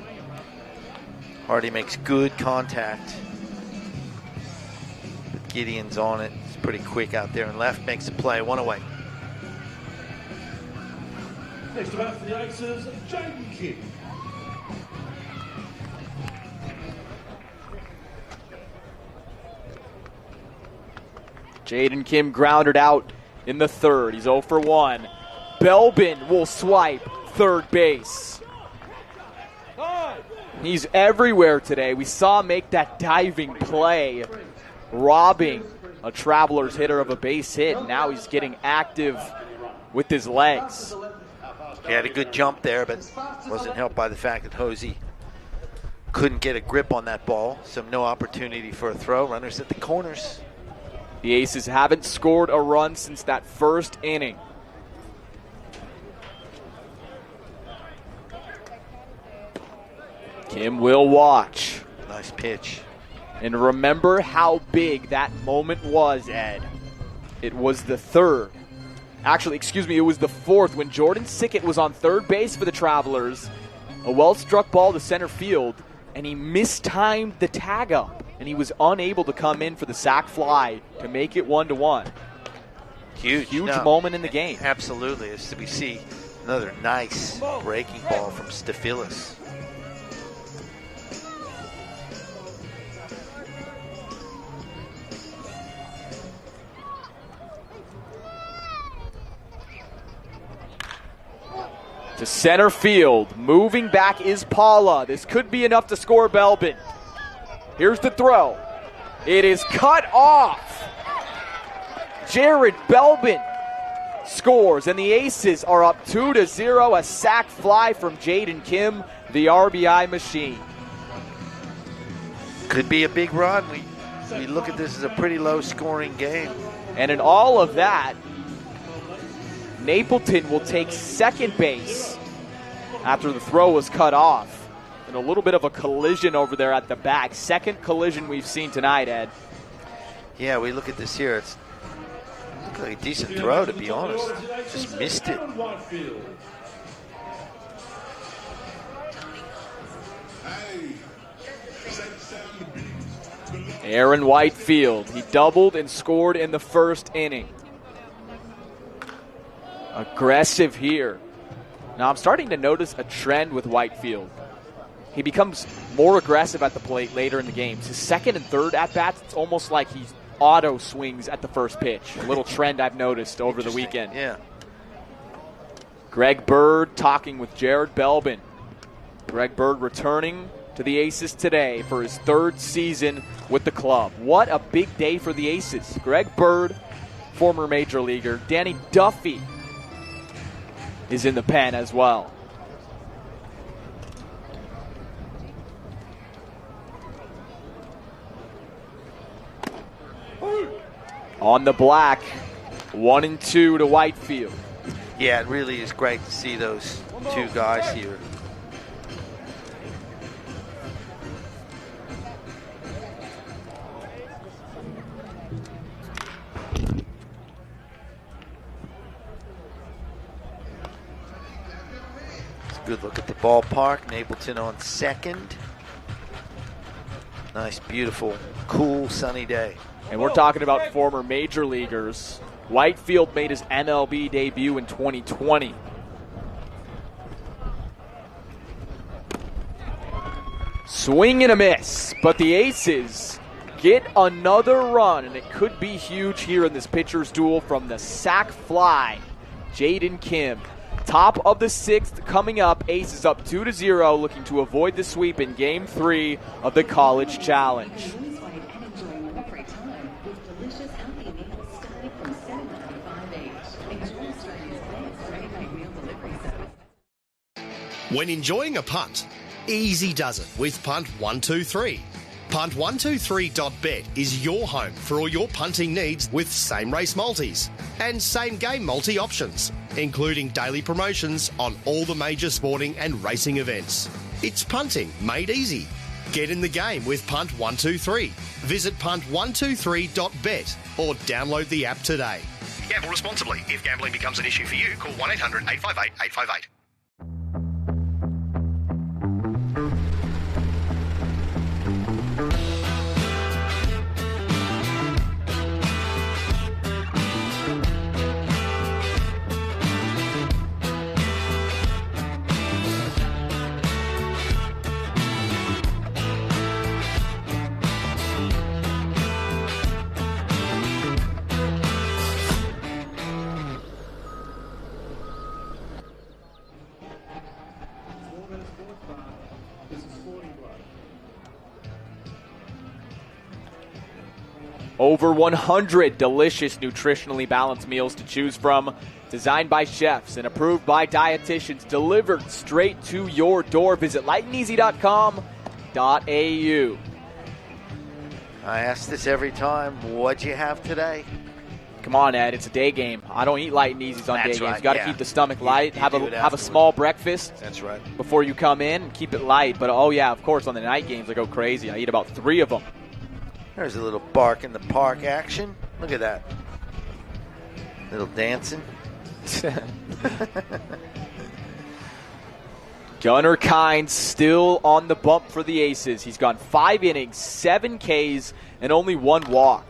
Hardy makes good contact. But Gideon's on it. It's pretty quick out there, and left makes a play. 1 away. Next to bat for the Aces, Jaden Kim. Jaden Kim grounded out in the 3rd. He's 0 for 1. Belbin will swipe third base. He's everywhere today. We saw him make that diving play, robbing a Travelers hitter of a base hit. Now he's getting active with his legs. He had a good jump there, but wasn't helped by the fact that Hosey couldn't get a grip on that ball, so no opportunity for a throw. Runners at the corners. The Aces haven't scored a run since that first inning. Kim will watch. Nice pitch. And remember how big that moment was, Ed. It was the third. Actually, excuse me, it was the fourth when Jordan Sickett was on third base for the Travelers. A well-struck ball to center field, and he mistimed the tag up, and he was unable to come in for the sac fly to make it 1-1. Huge moment in the game. Absolutely. As we see another nice breaking ball from Staphylis. To center field. Moving back is Paula. This could be enough to score Belbin. Here's the throw. It is cut off. Jared Belbin scores, and the Aces are up 2-0. A sac fly from Jaden Kim, the RBI machine. Could be a big run. We look at this as a pretty low-scoring game. And in all of that, Napleton will take second base after the throw was cut off. And a little bit of a collision over there at the back. Second collision we've seen tonight, Ed. Yeah, we look at this here. It's like a decent throw, to be honest. Just missed it. Aaron Whitefield. He doubled and scored in the first inning. Aggressive here. Now I'm starting to notice a trend with Whitefield. He becomes more aggressive at the plate later in the games. His second and third at-bats, it's almost like he auto swings at the first pitch. A little trend I've noticed over the weekend. Yeah. Greg Bird talking with Jared Belbin. Greg Bird returning to the Aces today for his third season with the club. What a big day for the Aces. Greg Bird, former major leaguer. Danny Duffy is in the pen as well. On the black, 1-2 to Whitefield. Yeah, it really is great to see those two guys here. Good look at the ballpark. Napleton on second. Nice, beautiful, cool, sunny day. And we're talking about former major leaguers. Whitefield made his MLB debut in 2020. Swing and a miss, but the Aces get another run, and it could be huge here in this pitcher's duel from the sac fly. Jaden Kim. Top of the sixth coming up. Aces up 2-0, looking to avoid the sweep in Game 3 of the College Challenge. When enjoying a punt, easy does it with Punt 123. Punt123.bet is your home for all your punting needs with same race multis and same game multi options, including daily promotions on all the major sporting and racing events. It's punting made easy. Get in the game with Punt 123. Visit punt123.bet or download the app today. Gamble responsibly. If gambling becomes an issue for you, call 1-800-858-858. Over 100 delicious, nutritionally balanced meals to choose from, designed by chefs and approved by dietitians, delivered straight to your door. Visit lightанdeasy.com.au. I ask this every time. What'd you have today? Come on, Ed. It's a day game. I don't eat light and easies on day games. Right, You got to keep the stomach light. Have a small breakfast. That's right. Before you come in, and keep it light. But oh yeah, of course, on the night games I go crazy. I eat about 3 of them. There's a little bark in the park action. Look at that. Little dancing. Gunnar Kynes still on the bump for the Aces. He's gone 5 innings, 7 Ks, and only 1 walk.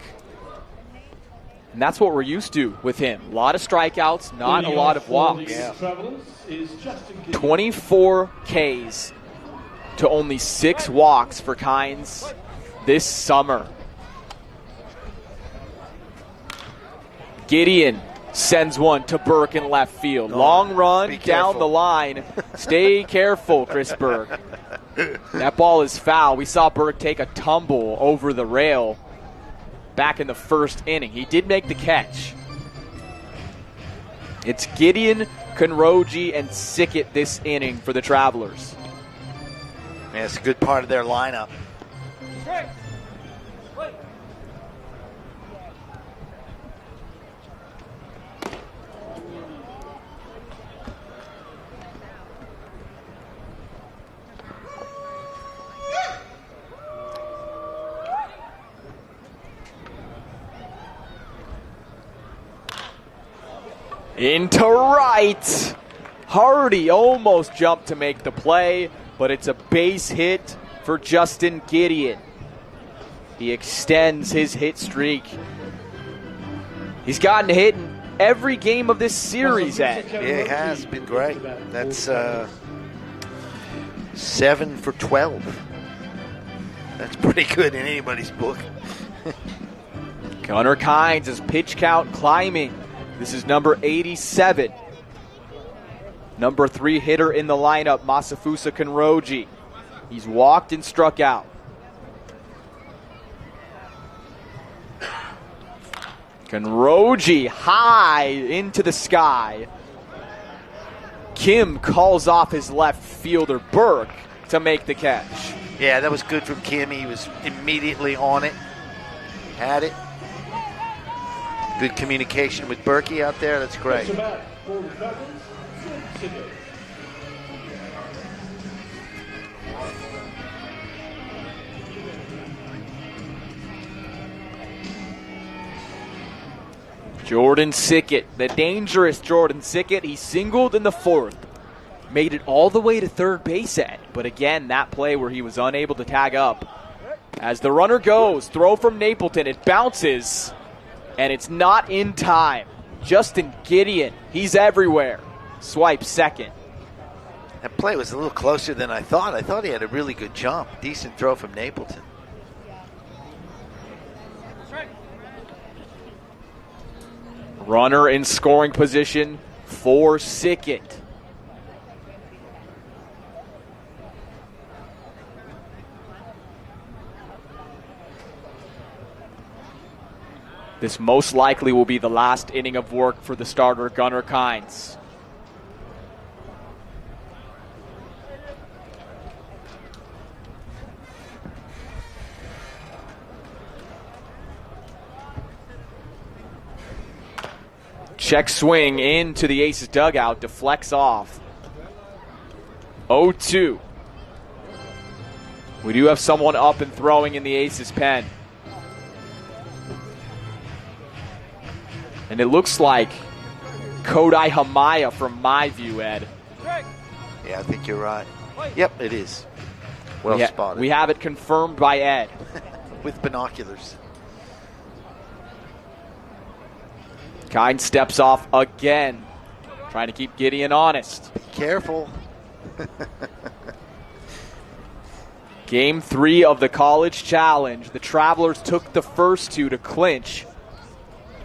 And that's what we're used to with him. A lot of strikeouts, not a lot of walks. 24 Ks to only 6 walks for Kynes this summer. Gideon sends one to Burke in left field. Long run down the line. Stay careful, Chris Burke. That ball is foul. We saw Burke take a tumble over the rail back in the first inning. He did make the catch. It's Gideon, Konroji, and Sickett this inning for the Travelers. Yeah, it's a good part of their lineup. Into right. Hardy almost jumped to make the play, but it's a base hit for Justin Gideon. He extends his hit streak. He's gotten hit in every game of this series, Ed. Yeah, he has been great. That's 7 for 12. That's pretty good in anybody's book. Gunnar Kynes' is pitch count climbing. This is number 87. Number 3 hitter in the lineup, Masafusa Konroji. He's walked and struck out. Konroji high into the sky. Kim calls off his left fielder, Burke, to make the catch. Yeah, that was good from Kim. He was immediately on it. Had it. Good communication with Berkey out there. That's great. Jordan Sickett, the dangerous Jordan Sickett. He singled in the 4th. Made it all the way to third base, Ed. But again, that play where he was unable to tag up. As the runner goes, throw from Napleton. It bounces. And it's not in time. Justin Gideon, he's everywhere. Swipe second. That play was a little closer than I thought. I thought he had a really good jump. Decent throw from Napleton. Runner in scoring position for Sickett. This most likely will be the last inning of work for the starter, Gunnar Kynes. Check swing into the Aces dugout, deflects off. 0-2. We do have someone up and throwing in the Aces pen. And it looks like Kodai Hamaya from my view, Ed. Yeah, I think you're right. Yep, it is. Well spotted. We have it confirmed by Ed. With binoculars. Kynes steps off again, trying to keep Gideon honest. Be careful. Game 3 of the College Challenge. The Travelers took the first 2 to clinch.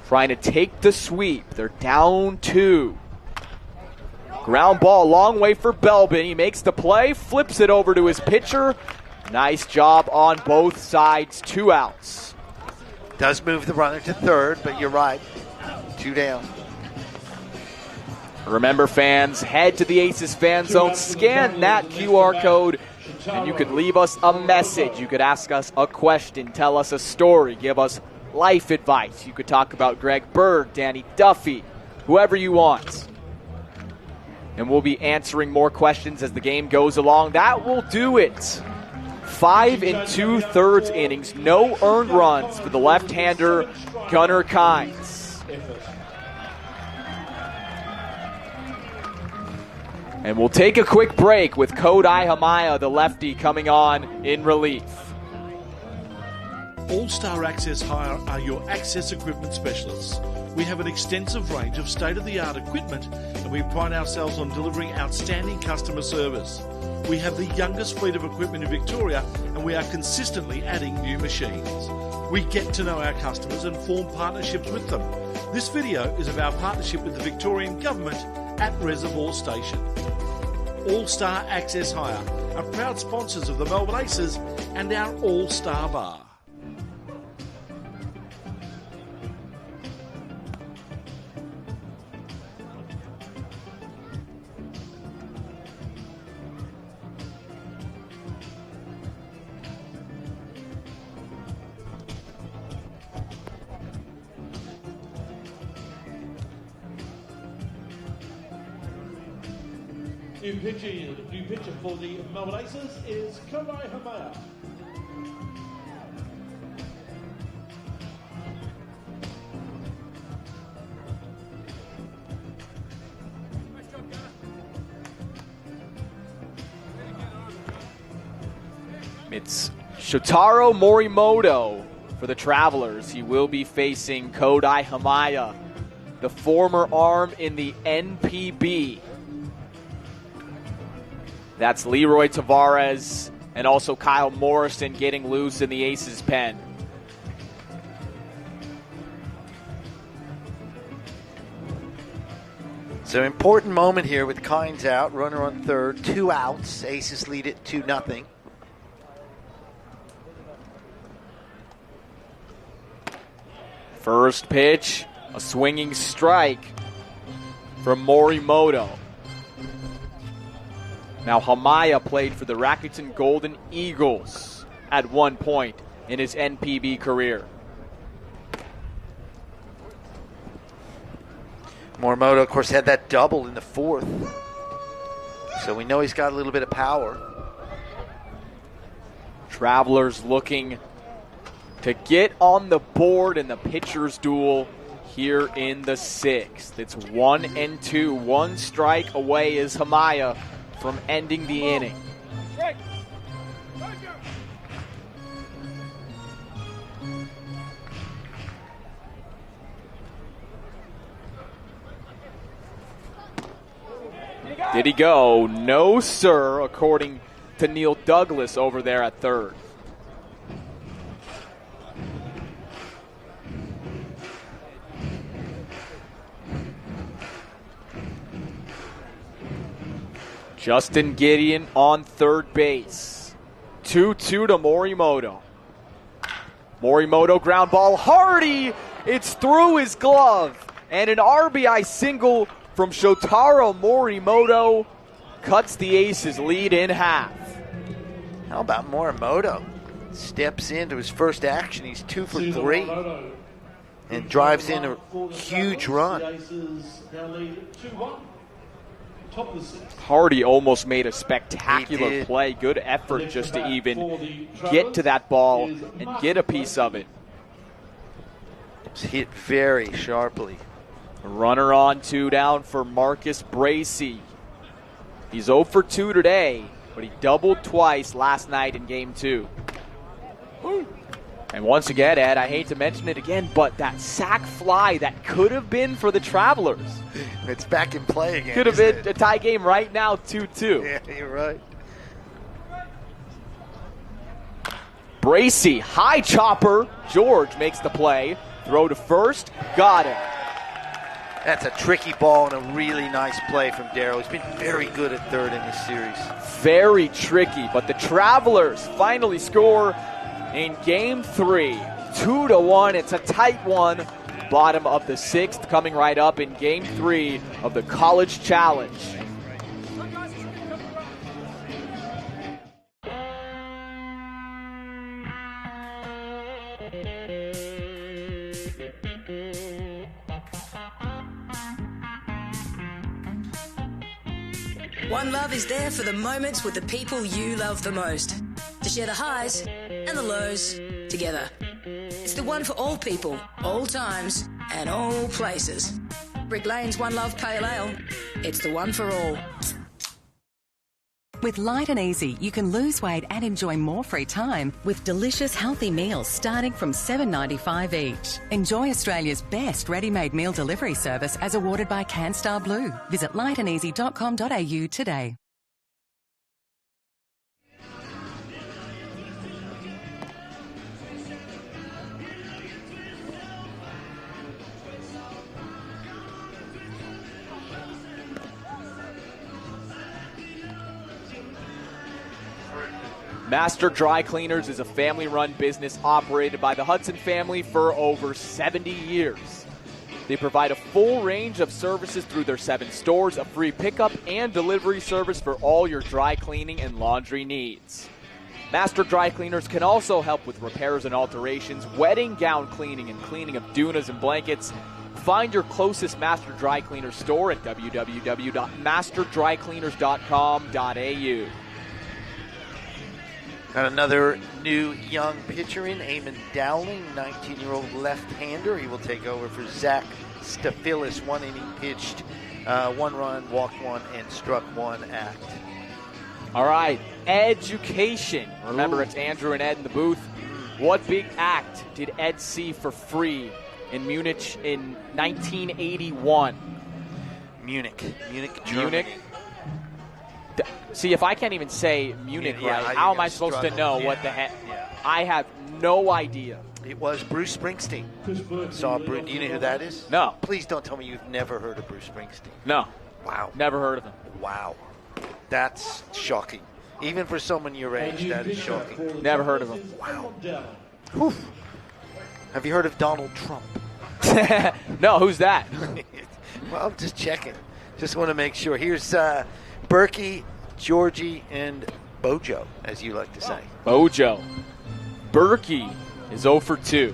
Trying to take the sweep. They're down 2. Ground ball, long way for Belbin. He makes the play, flips it over to his pitcher. Nice job on both sides. 2 outs. Does move the runner to third, but you're right. 2 down. Remember, fans, head to the Aces fan zone, scan that QR code, and you could leave us a message. You could ask us a question, tell us a story, give us life advice. You could talk about Greg Bird, Danny Duffy, whoever you want. And we'll be answering more questions as the game goes along. That will do it. 5 2/3 innings, no earned runs for the left-hander Gunnar Kynes. And we'll take a quick break with Kodai Hamaya, the lefty, coming on in relief. All-Star Access Hire are your access equipment specialists. We have an extensive range of state-of-the-art equipment and we pride ourselves on delivering outstanding customer service. We have the youngest fleet of equipment in Victoria and we are consistently adding new machines. We get to know our customers and form partnerships with them. This video is of our partnership with the Victorian Government at Reservoir Station. All-Star Access Hire are proud sponsors of the Melbourne Aces and our All-Star Bar. New pitcher for the Melbourne Aces is Kodai Hamaya. It's Shotaro Morimoto for the Travelers. He will be facing Kodai Hamaya, the former arm in the NPB. That's Leroy Tavares and also Kyle Morrison getting loose in the Aces pen. So important moment here with Kynes out, runner on third, 2 outs. Aces lead it 2-0. First pitch, a swinging strike from Morimoto. Now, Hamaya played for the Rakuten Golden Eagles at one point in his NPB career. Morimoto, of course, had that double in the fourth. So we know he's got a little bit of power. Travelers looking to get on the board in the pitcher's duel here in the sixth. It's 1-2. One strike away is Hamaya from ending the inning. Did he go? No, sir, according to Neil Douglas over there at third. Justin Gideon on third base. 2-2 to Morimoto. Morimoto ground ball. Hardy! It's through his glove. And an RBI single from Shotaro Morimoto cuts the Aces lead in half. How about Morimoto? Steps into his first action. He's 2 for 3. And drives in a huge run. Hardy almost made a spectacular play. Good effort just to even get to that ball and get a piece of it. It's hit very sharply. A runner on 2 down for Marcus Bracey. He's 0 for 2 today, but he doubled twice last night in game 2. And once again, Ed, I hate to mention it again, but that sac fly that could have been for the Travelers. It's back in play again. Could have been a tie game right now, 2-2. Yeah, you're right. Bracey, high chopper. George makes the play. Throw to first. Got him. That's a tricky ball and a really nice play from Darrow. He's been very good at third in this series. Very tricky, but the Travelers finally score in game 3. 2-1. It's a tight one. Bottom of the 6th, coming right up in game 3 of the College Challenge. One Love is there for the moments with the people you love the most. To share the highs and the lows together. It's the one for all people, all times, and all places. Brick Lane's One Love Pale Ale. It's the one for all. With Light and Easy, you can lose weight and enjoy more free time with delicious healthy meals starting from $7.95 each. Enjoy Australia's best ready-made meal delivery service as awarded by CanStar Blue. Visit lightandeasy.com.au today. Master Dry Cleaners is a family-run business operated by the Hudson family for over 70 years. They provide a full range of services through their 7 stores, a free pickup and delivery service for all your dry cleaning and laundry needs. Master Dry Cleaners can also help with repairs and alterations, wedding gown cleaning, and cleaning of dunas and blankets. Find your closest Master Dry Cleaner store at www.masterdrycleaners.com.au. Got another new young pitcher in, Eamon Dowling, 19-year-old left-hander. He will take over for Zach Staphilis. 1 inning pitched, 1 run, walked 1, and struck 1 act. All right, education. Remember, it's Andrew and Ed in the booth. What big act did Ed see for free in Munich in 1981? Munich, Germany. See, if I can't even say Munich right, how am I supposed to know what the heck? Yeah. I have no idea. It was Bruce Springsteen. Saw Bruce. Do you know who that is? No. Please don't tell me you've never heard of Bruce Springsteen. No. Wow. Never heard of him. Wow. That's shocking. Even for someone your age, that is shocking. Never heard of him. Wow. Whew. Have you heard of Donald Trump? No, who's that? Well, I'm just checking. Just want to make sure. Here's Berkey, Georgie, and Bojo, as you like to say. Bojo. Berkey is 0 for 2.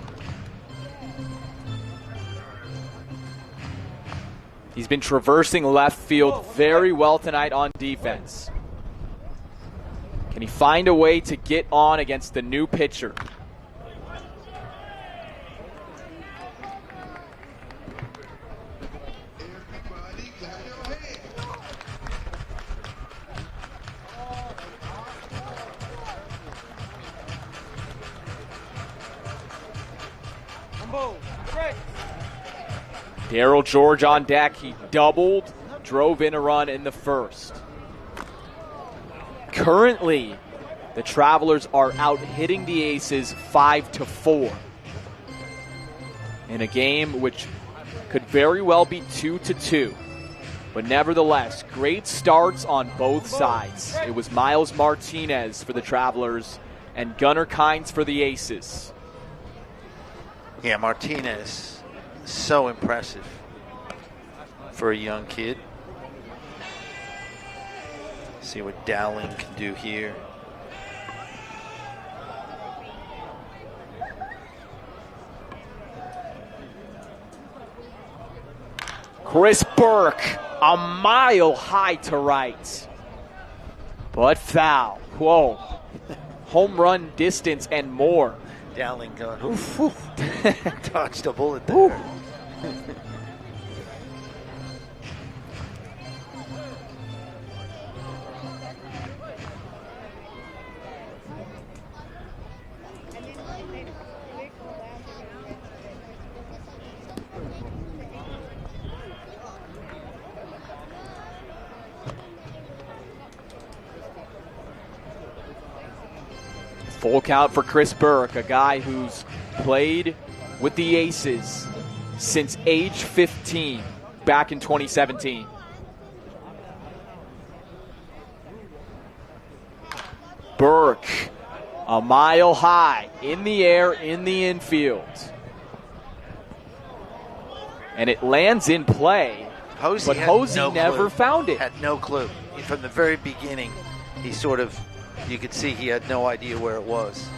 He's been traversing left field very well tonight on defense. Can he find a way to get on against the new pitcher? Darryl George on deck. He doubled, drove in a run in the first. Currently, the Travelers are out hitting the Aces 5-4 in a game which could very well be 2-2. But nevertheless, great starts on both sides. It was Miles Martinez for the Travelers and Gunnar Kynes for the Aces. Yeah, Martinez. So impressive for a young kid. See what Dowling can do here. Chris Burke, a mile high to right. But foul. Whoa. Home run distance and more. Dowling going, oof, oof. Dodged a bullet there. Full count for Chris Burke, a guy who's played with the Aces since age 15, back in 2017. Burke, a mile high, in the air, in the infield. And it lands in play, but Hosey never found it. Had no clue. From the very beginning, he sort of, you could see he had no idea where it was.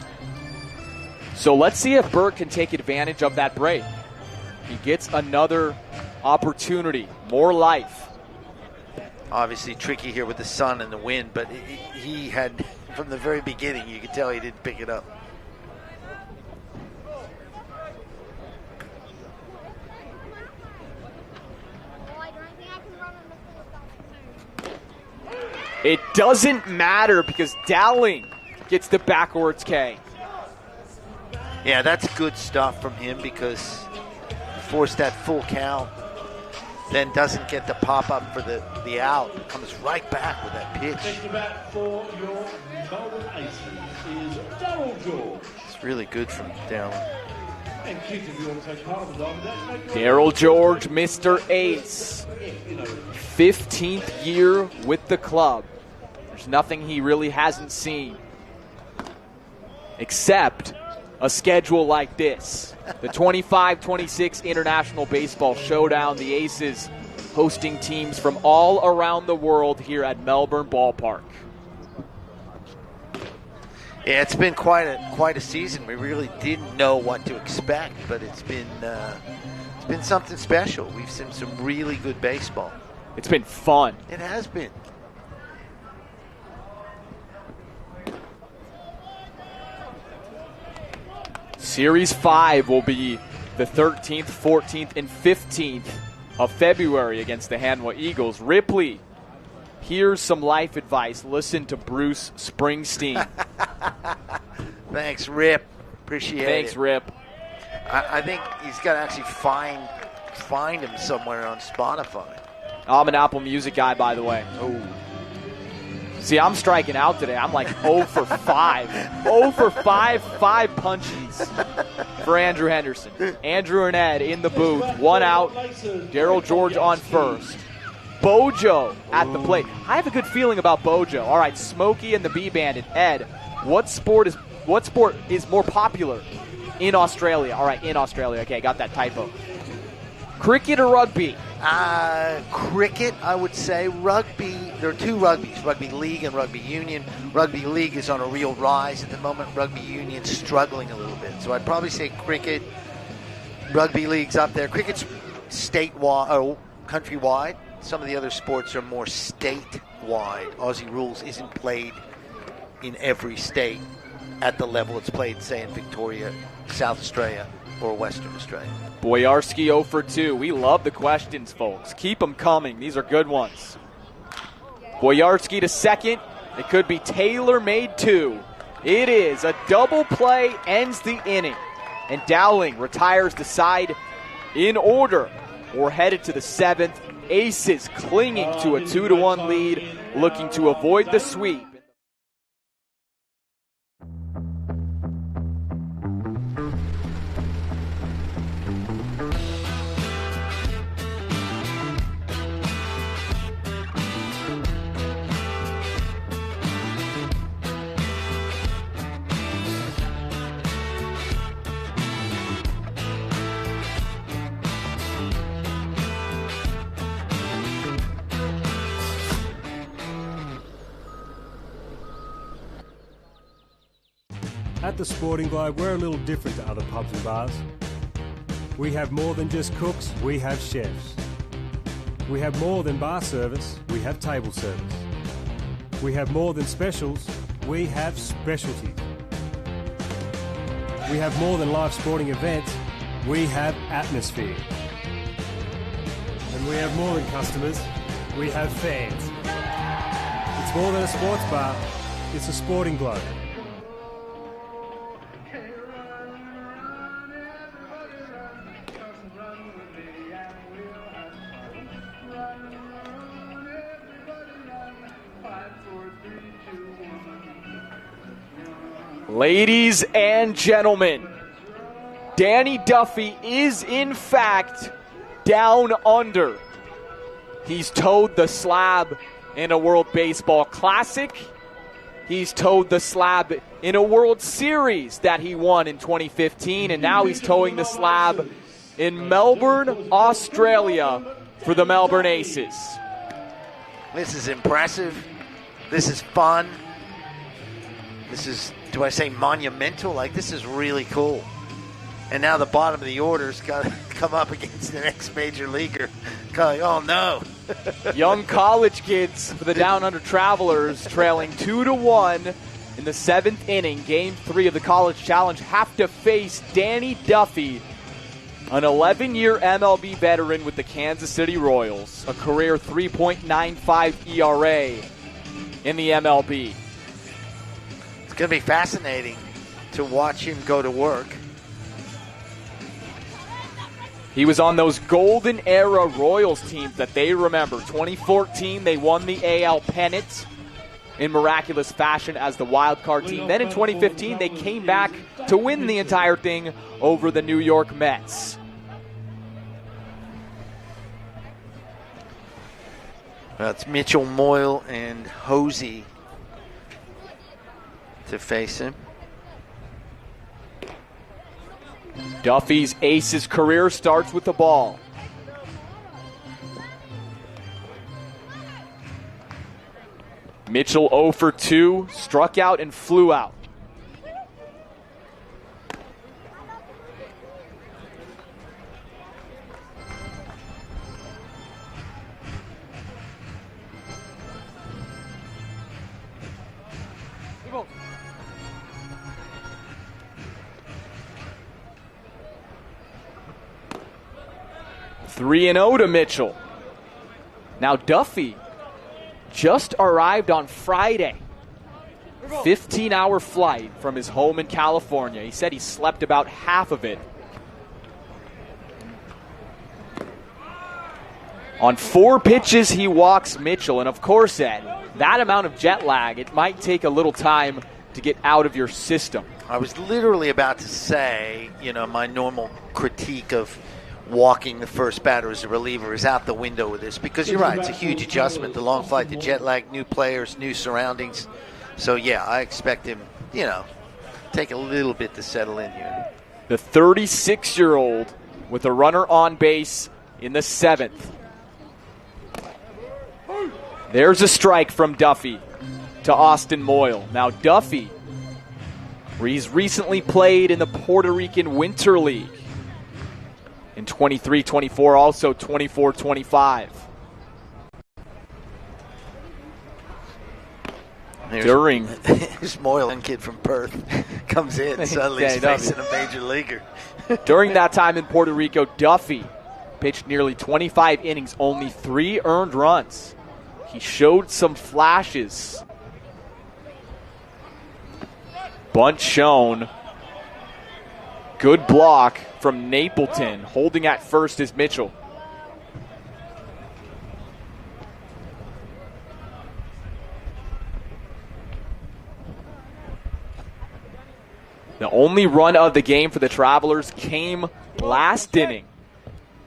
So let's see if Burke can take advantage of that break. He gets another opportunity, more life. Obviously tricky here with the sun and the wind, but he had, from the very beginning, you could tell he didn't pick it up. It doesn't matter because Dowling gets the backwards K. Yeah, that's good stuff from him because forced that full count, then doesn't get the pop-up for the out. Comes right back with that pitch. Taking the bat for your Melbourne Aces is Daryl George. It's really good from Dowling. And kids, if you want to take part of the Diamond Dash, make Daryl George, Mr. Ace. 15th year with the club. There's nothing he really hasn't seen except a schedule like this. The 25-26 International Baseball Showdown. The Aces hosting teams from all around the world here at Melbourne Ballpark. Yeah, it's been quite a season. We really didn't know what to expect, but it's been something special. We've seen some really good baseball. It's been fun. It has been. Series 5 will be the 13th, 14th, and 15th of February against the Hanwha Eagles. Ripley, here's some life advice. Listen to Bruce Springsteen. Thanks, Rip. Appreciate it. Thanks, Rip. I think he's got to actually find him somewhere on Spotify. I'm an Apple Music guy, by the way. Oh. See, I'm striking out today. I'm like 0 for 5. 0 for 5 punchies for Andrew Henderson. Andrew and Ed in the booth. 1 out. Daryl George on first. Bojo at the plate. I have a good feeling about Bojo. All right, Smokey and the Bee Bandit. Ed, what sport is more popular in Australia? All right, in Australia. Okay, got that typo. Cricket or rugby? Cricket, I would say. Rugby, there are two rugbies, rugby league and rugby union. Rugby league is on a real rise at the moment. Rugby union's struggling a little bit. So I'd probably say cricket. Rugby league's up there. Cricket's statewide, or countrywide. Some of the other sports are more statewide. Aussie rules isn't played in every state at the level it's played, say, in Victoria, South Australia, or Western Australia. Boyarski 0 for 2. We love the questions, folks. Keep them coming. These are good ones. Boyarski to second. It could be tailor-made 2. It is. A double play ends the inning. And Dowling retires the side in order. We're headed to the 7th. Aces clinging to a 2-1 lead, looking to avoid the sweep. At the Sporting Globe, we're a little different to other pubs and bars. We have more than just cooks, we have chefs. We have more than bar service, we have table service. We have more than specials, we have specialties. We have more than live sporting events, we have atmosphere. And we have more than customers, we have fans. It's more than a sports bar, it's a Sporting Globe. Ladies and gentlemen, Danny Duffy is in fact down under. He's towed the slab in a World Baseball Classic. He's towed the slab in a World Series that he won in 2015, and now he's towing the slab in Melbourne, Australia for the Melbourne Aces. This is impressive. This is fun. This is, do I say monumental? Like, this is really cool. And now the bottom of the order's got to come up against the next major leaguer. Going, oh, no. Young college kids for the Down Under Travelers trailing 2-1 in the 7th inning. Game 3 of the College Challenge have to face Danny Duffy, an 11-year MLB veteran with the Kansas City Royals, a career 3.95 ERA. in the MLB. It's going to be fascinating to watch him go to work. He was on those golden era Royals teams that they remember. 2014, they won the AL pennant in miraculous fashion as the wild card team. Then in 2015, they came back to win the entire thing over the New York Mets. That's Mitchell, Moyle, and Hosey to face him. Duffy's Aces career starts with the ball. Mitchell 0 for 2, struck out and flew out. Three and 0 to Mitchell. Now Duffy just arrived on Friday. 15-hour flight from his home in California. He said he slept about half of it. On 4 pitches, he walks Mitchell. And of course, Ed, that amount of jet lag, it might take a little time to get out of your system. I was literally about to say, my normal critique of walking the first batter as a reliever is out the window with this, because you're right, it's a huge adjustment. The long flight, the jet lag, new players, new surroundings. So, yeah, I expect him, take a little bit to settle in here. The 36-year-old with a runner on base in the 7th. There's a strike from Duffy to Austin Moyle. Now Duffy, he's recently played in the Puerto Rican Winter League in 23-24, also 24-25. Here's Moyle, and kid from Perth, comes in, suddenly he's facing a major leaguer. During that time in Puerto Rico, Duffy pitched nearly 25 innings, only 3 earned runs. He showed some flashes. Bunt shown. Good block from Napleton. Holding at first is Mitchell. The only run of the game for the Travelers came last inning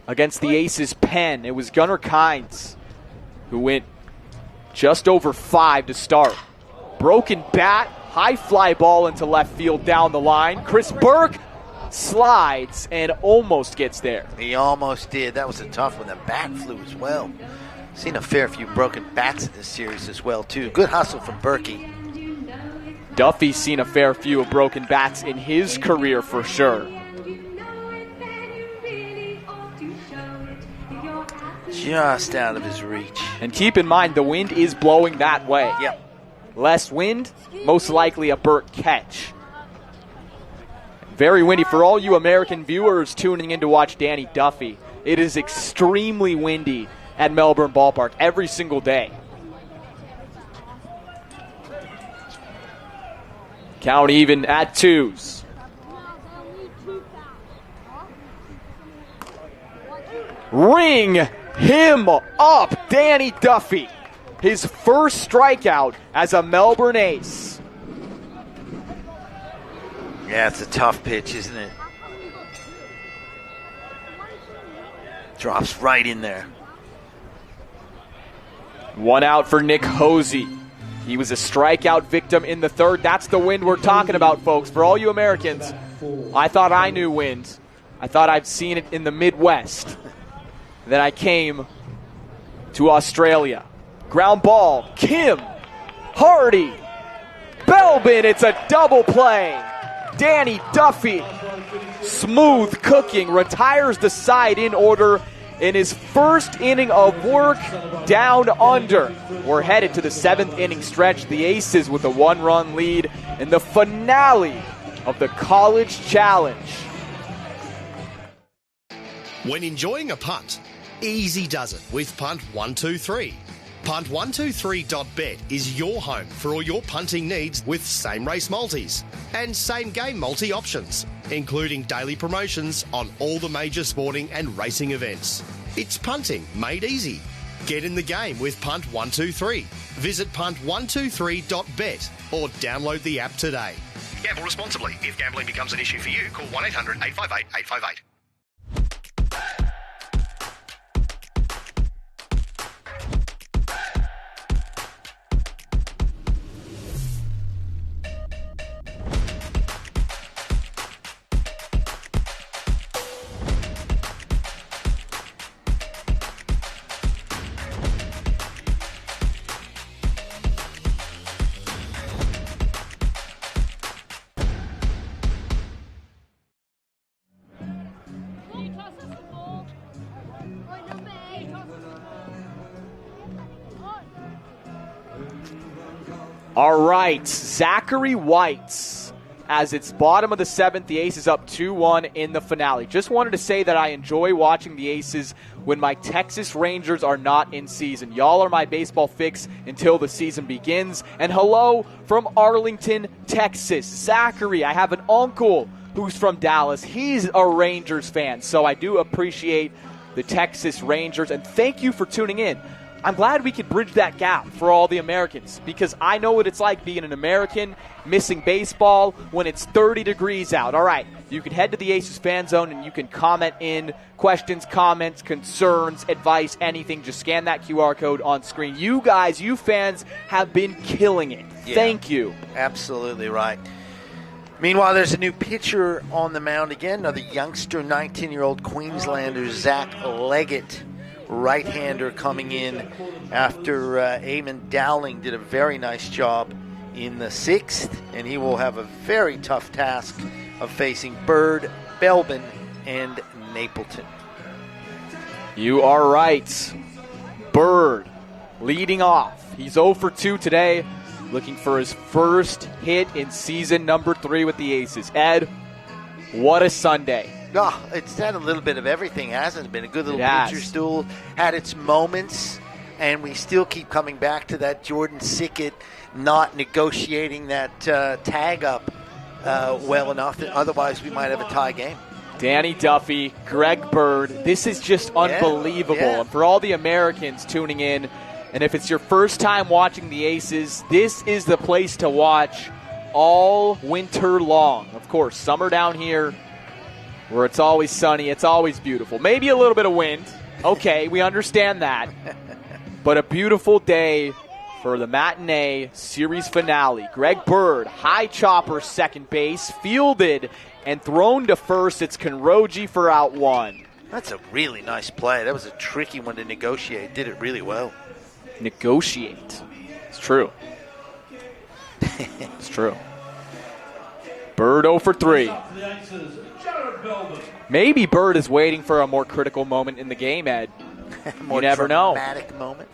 against the Aces' pen. It was Gunnar Kynes who went just over 5 to start. Broken bat, high fly ball into left field down the line. Chris Burke slides and almost gets there. He almost did. That was a tough one. The bat flew as well. Seen a fair few broken bats in this series as well, too. Good hustle from Berkey. Duffy's seen a fair few of broken bats in his career for sure. Just out of his reach. And keep in mind, the wind is blowing that way. Yep. Less wind, most likely a Burke catch. Very windy for all you American viewers tuning in to watch Danny Duffy. It is extremely windy at Melbourne Ballpark every single day. Count even at 2s. Ring him up, Danny Duffy. His first strikeout as a Melbourne Ace. Yeah, it's a tough pitch, isn't it? Drops right in there. 1 out for Nick Hosey. He was a strikeout victim in the 3rd. That's the wind we're talking about, folks. For all you Americans, I thought I knew wind. I thought I'd seen it in the Midwest. Then I came to Australia. Ground ball, Kim, Hardy, Belbin. It's a double play. Danny Duffy, smooth cooking, retires the side in order in his first inning of work down under. We're headed to the 7th inning stretch. The Aces with a 1-run lead in the finale of the College Challenge. When enjoying a punt, easy does it with Punt 123. Punt123.bet is your home for all your punting needs with same race multis and same game multi options, including daily promotions on all the major sporting and racing events. It's punting made easy. Get in the game with Punt123. Visit punt123.bet or download the app today. Gamble responsibly. If gambling becomes an issue for you, call 1-800-858-858. All right, Zachary Whites, as it's bottom of the seventh, the Aces up 2-1 in the finale. Just wanted to say that I enjoy watching the Aces when my Texas Rangers are not in season. Y'all are my baseball fix until the season begins. And hello from Arlington, Texas. Zachary, I have an uncle who's from Dallas. He's a Rangers fan, so I do appreciate the Texas Rangers. And thank you for tuning in. I'm glad we could bridge that gap for all the Americans, because I know what it's like being an American, missing baseball when it's 30 degrees out. All right, you can head to the Aces Fan Zone and you can comment in questions, comments, concerns, advice, anything. Just scan that QR code on screen. You guys, you fans, have been killing it. Yeah, thank you. Absolutely right. Meanwhile, there's a new pitcher on the mound again, another youngster, 19-year-old Queenslander, Zach Leggett. Right-hander coming in after Eamon Dowling did a very nice job in the sixth, and he will have a very tough task of facing Bird, Belbin, and Napleton. You are right. Bird leading off. He's 0 for 2 today, looking for his first hit in season number 3 with the Aces. Ed, what a Sunday. Oh, it's had a little bit of everything, hasn't it? Been a good little pitcher stool, had its moments, and we still keep coming back to that Jordan Sickett not negotiating that tag up well enough. Otherwise, we might have a tie game. Danny Duffy, Greg Bird, this is just unbelievable. Yeah. And for all the Americans tuning in, and if it's your first time watching the Aces, this is the place to watch all winter long. Of course, summer down here, where it's always sunny, it's always beautiful. Maybe a little bit of wind. Okay, we understand that. But a beautiful day for the matinee series finale. Greg Bird, high chopper, second base, fielded and thrown to first. It's Konroji for out one. That's a really nice play. That was a tricky one to negotiate. Did it really well. Negotiate. It's true. It's true. Bird 0 for 3. Maybe Bird is waiting for a more critical moment in the game, Ed. You never know. Dramatic moment.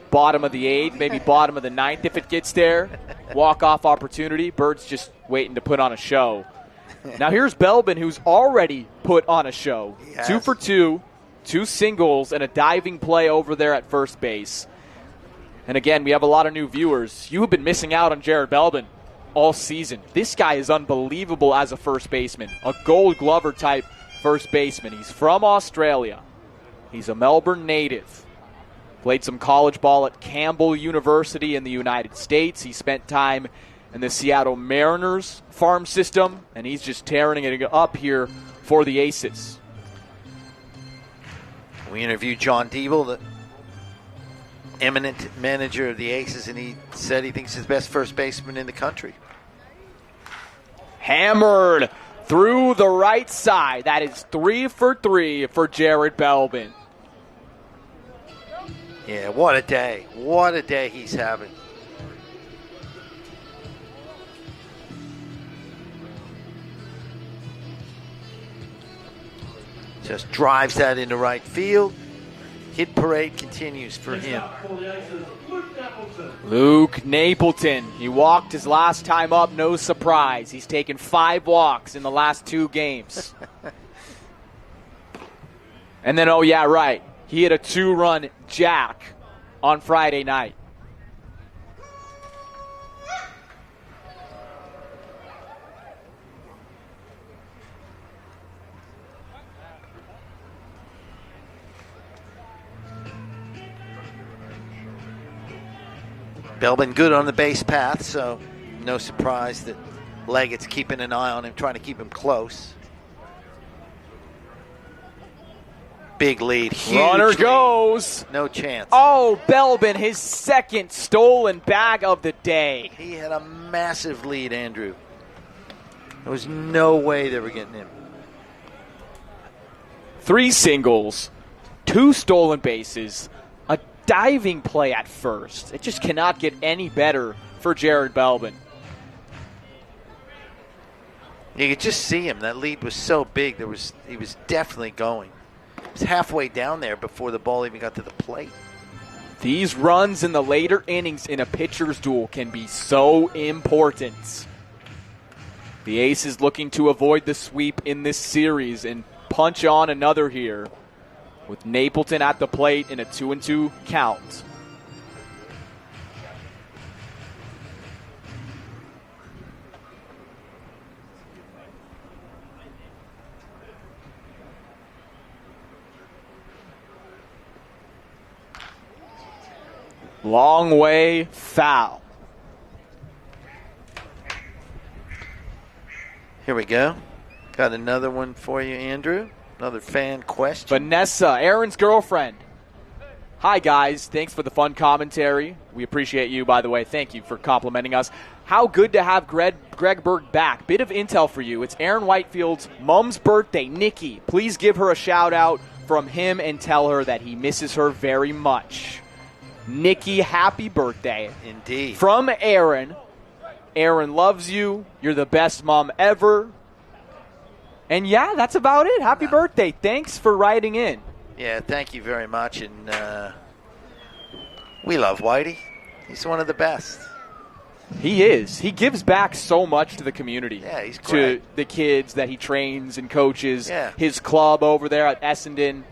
Bottom of the 8th, maybe bottom of the 9th if it gets there. Walk-off opportunity. Bird's just waiting to put on a show. Now here's Belbin, who's already put on a show. Yes. 2 for 2, 2 singles, and a diving play over there at first base. And again, we have a lot of new viewers. You have been missing out on Jared Belbin all season. This guy is unbelievable as a first baseman, a Gold Glover type first baseman. He's from Australia. He's a Melbourne native. Played some college ball at Campbell University in the United States. He spent time in the Seattle Mariners farm system, and he's just tearing it up here for the Aces. We interviewed John Diebel, the eminent manager of the Aces, and he said he thinks he's the best first baseman in the country. Hammered through the right side. That is 3 for 3 for Jared Belbin. Yeah, what a day. What a day he's having. Just drives that into right field. Hit parade continues for him. Luke Napleton. He walked his last time up, no surprise. He's taken 5 walks in the last 2 games. And then, oh yeah, right. He hit a 2-run jack on Friday night. Melbourne good on the base path, so no surprise that Leggett's keeping an eye on him, trying to keep him close. Big lead. Huge Runner lead. goes. No chance. Oh, Belbin, his second stolen bag of the day. He had a massive lead, Andrew. There was no way they were getting him. 3 singles, 2 stolen bases, a diving play at first. It just cannot get any better for Jared Belbin. You could just see him. That lead was so big. He was definitely going. He was halfway down there before the ball even got to the plate. These runs in the later innings in a pitcher's duel can be so important. The Aces looking to avoid the sweep in this series and punch on another here with Napleton at the plate in a 2-2 count. Long way, foul. Here we go. Got another one for you, Andrew. Another fan question. Vanessa, Aaron's girlfriend. Hi, guys. Thanks for the fun commentary. We appreciate you, by the way. Thank you for complimenting us. How good to have Greg Berg back. Bit of intel for you. It's Aaron Whitefield's mom's birthday, Nikki. Please give her a shout-out from him and tell her that he misses her very much. Nikki, happy birthday. Indeed. From Aaron. Aaron loves you. You're the best mom ever. And yeah, that's about it. Happy birthday. Thanks for writing in. Yeah, thank you very much. And we love Whitey. He's one of the best. He is. He gives back so much to the community. Yeah, he's great. To the kids that he trains and coaches. Yeah. His club over there at Essendon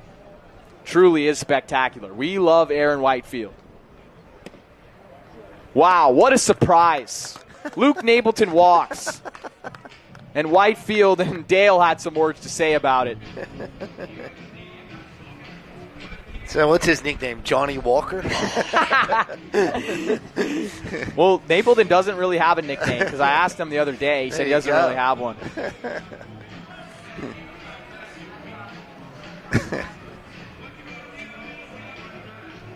truly is spectacular. We love Aaron Whitefield. Wow, what a surprise. Luke Napleton walks. And Whitefield and Dale had some words to say about it. So what's his nickname? Johnny Walker? Well, Napleton doesn't really have a nickname because I asked him the other day. He said he doesn't really have one.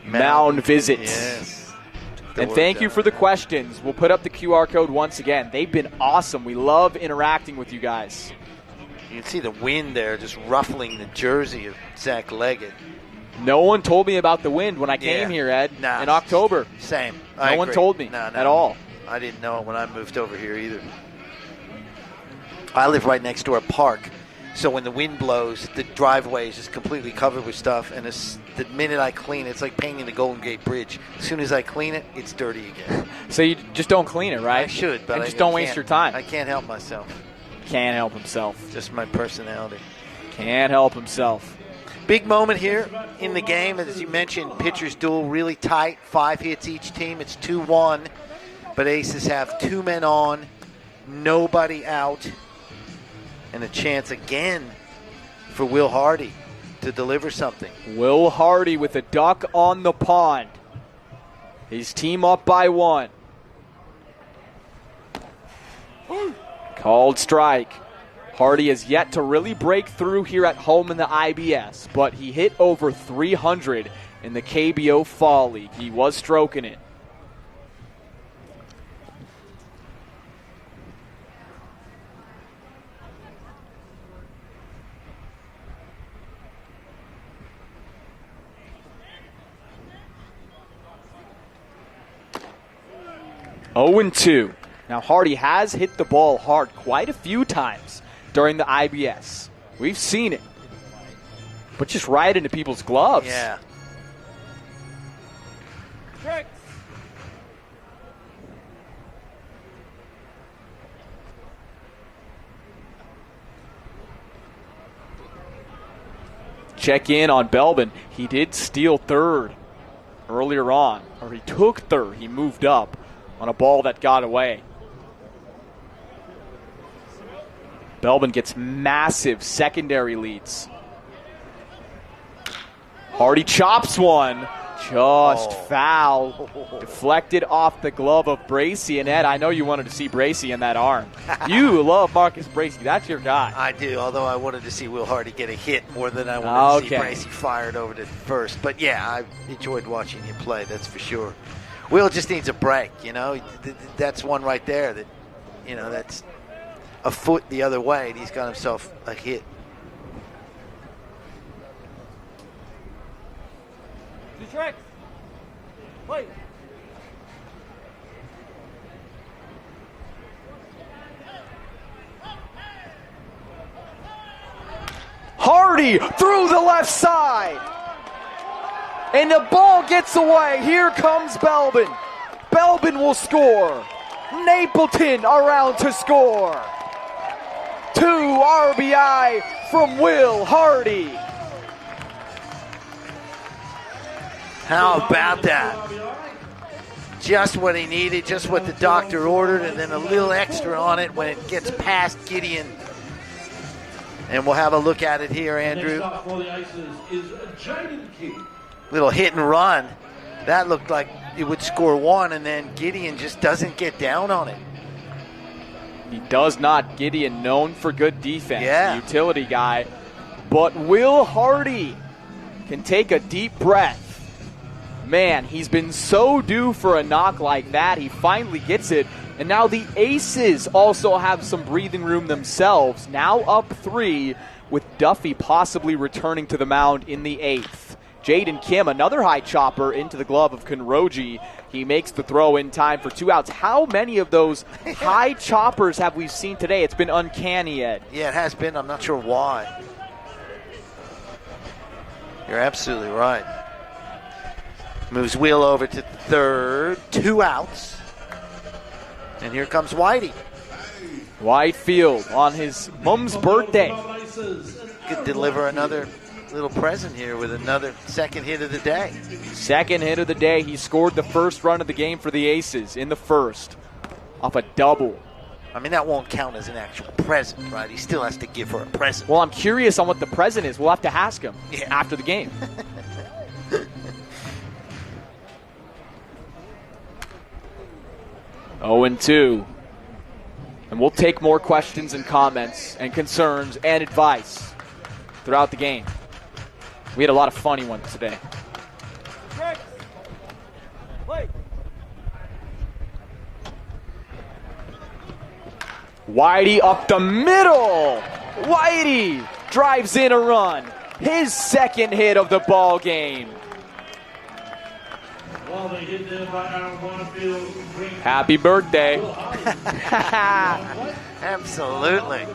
Mound visits. Yes. And thank you for the questions. We'll put up the QR code once again. They've been awesome. We love interacting with you guys. You can see the wind there just ruffling the jersey of Zach Leggett. No one told me about the wind when I came here, Ed, in October. Same. No one told me at all. I didn't know it when I moved over here either. I live right next to a park, so when the wind blows, the driveway is just completely covered with stuff, and the minute I clean it, it's like painting the Golden Gate Bridge. As soon as I clean it, it's dirty again. So you just don't clean it, right? I should, but and I just don't waste can't. your time. I can't help myself. Can't help himself. Just my personality. Can't help himself. Big moment here in the game. As you mentioned, pitchers duel really tight. 5 hits each team. It's 2-1. But Aces have 2 men on, nobody out, and a chance again for Will Hardy to deliver something. Will Hardy with a duck on the pond. His team up by 1. Called strike. Hardy has yet to really break through here at home in the IBS, but he hit over 300 in the KBO Fall League. He was stroking it. Oh, 2. Now, Hardy has hit the ball hard quite a few times during the IBS. We've seen it. But just right into people's gloves. Yeah. Check in on Belbin. He did steal third earlier on, or he took third. He moved up on a ball that got away. Melbourne gets massive secondary leads. Hardy chops one. Just foul. Deflected off the glove of Bracey. And Ed, I know you wanted to see Bracey in that arm. You love Marcus Bracey. That's your guy. I do, although I wanted to see Will Hardy get a hit more than I wanted to see Bracey fired over to first. But yeah, I enjoyed watching him play, that's for sure. Will just needs a break, you know. That's one right there that, you know, that's a foot the other way, and he's got himself a hit. Wait. Hardy through the left side. And the ball gets away. Here comes Belbin. Belbin will score. Napleton around to score. 2 RBI from Will Hardy. How about that? Just what he needed, just what the doctor ordered, and then a little extra on it when it gets past Gideon. And we'll have a look at it here, Andrew. Next up for the Aces is Jaden Key. Little hit and run. That looked like it would score one, and then Gideon just doesn't get down on it. He does not. Gideon, known for good defense, yeah. The utility guy. But Will Hardy can take a deep breath. Man, he's been so due for a knock like that. He finally gets it. And now the Aces also have some breathing room themselves. Now up 3 with Duffy possibly returning to the mound in the 8th. Jaden Kim, another high chopper into the glove of Kenroji. He makes the throw in time for 2 outs. How many of those high choppers have we seen today? It's been uncanny, Ed. Yeah, it has been. I'm not sure why. You're absolutely right. Moves Will over to third. 2 outs. And here comes Whitey. Whitefield on his mom's birthday. Could deliver another little present here with another second hit of the day. Second hit of the day. He scored the first run of the game for the Aces in the first off a double. I mean, that won't count as an actual present, right? He still has to give her a present. Well, I'm curious on what the present is. We'll have to ask him after the game. Oh, 0-2. And we'll take more questions and comments and concerns and advice throughout the game. We had a lot of funny ones today. Whitey up the middle. Whitey drives in a run. His second hit of the ball game. While they hit there by Aaron Whitefield. Happy birthday. Absolutely.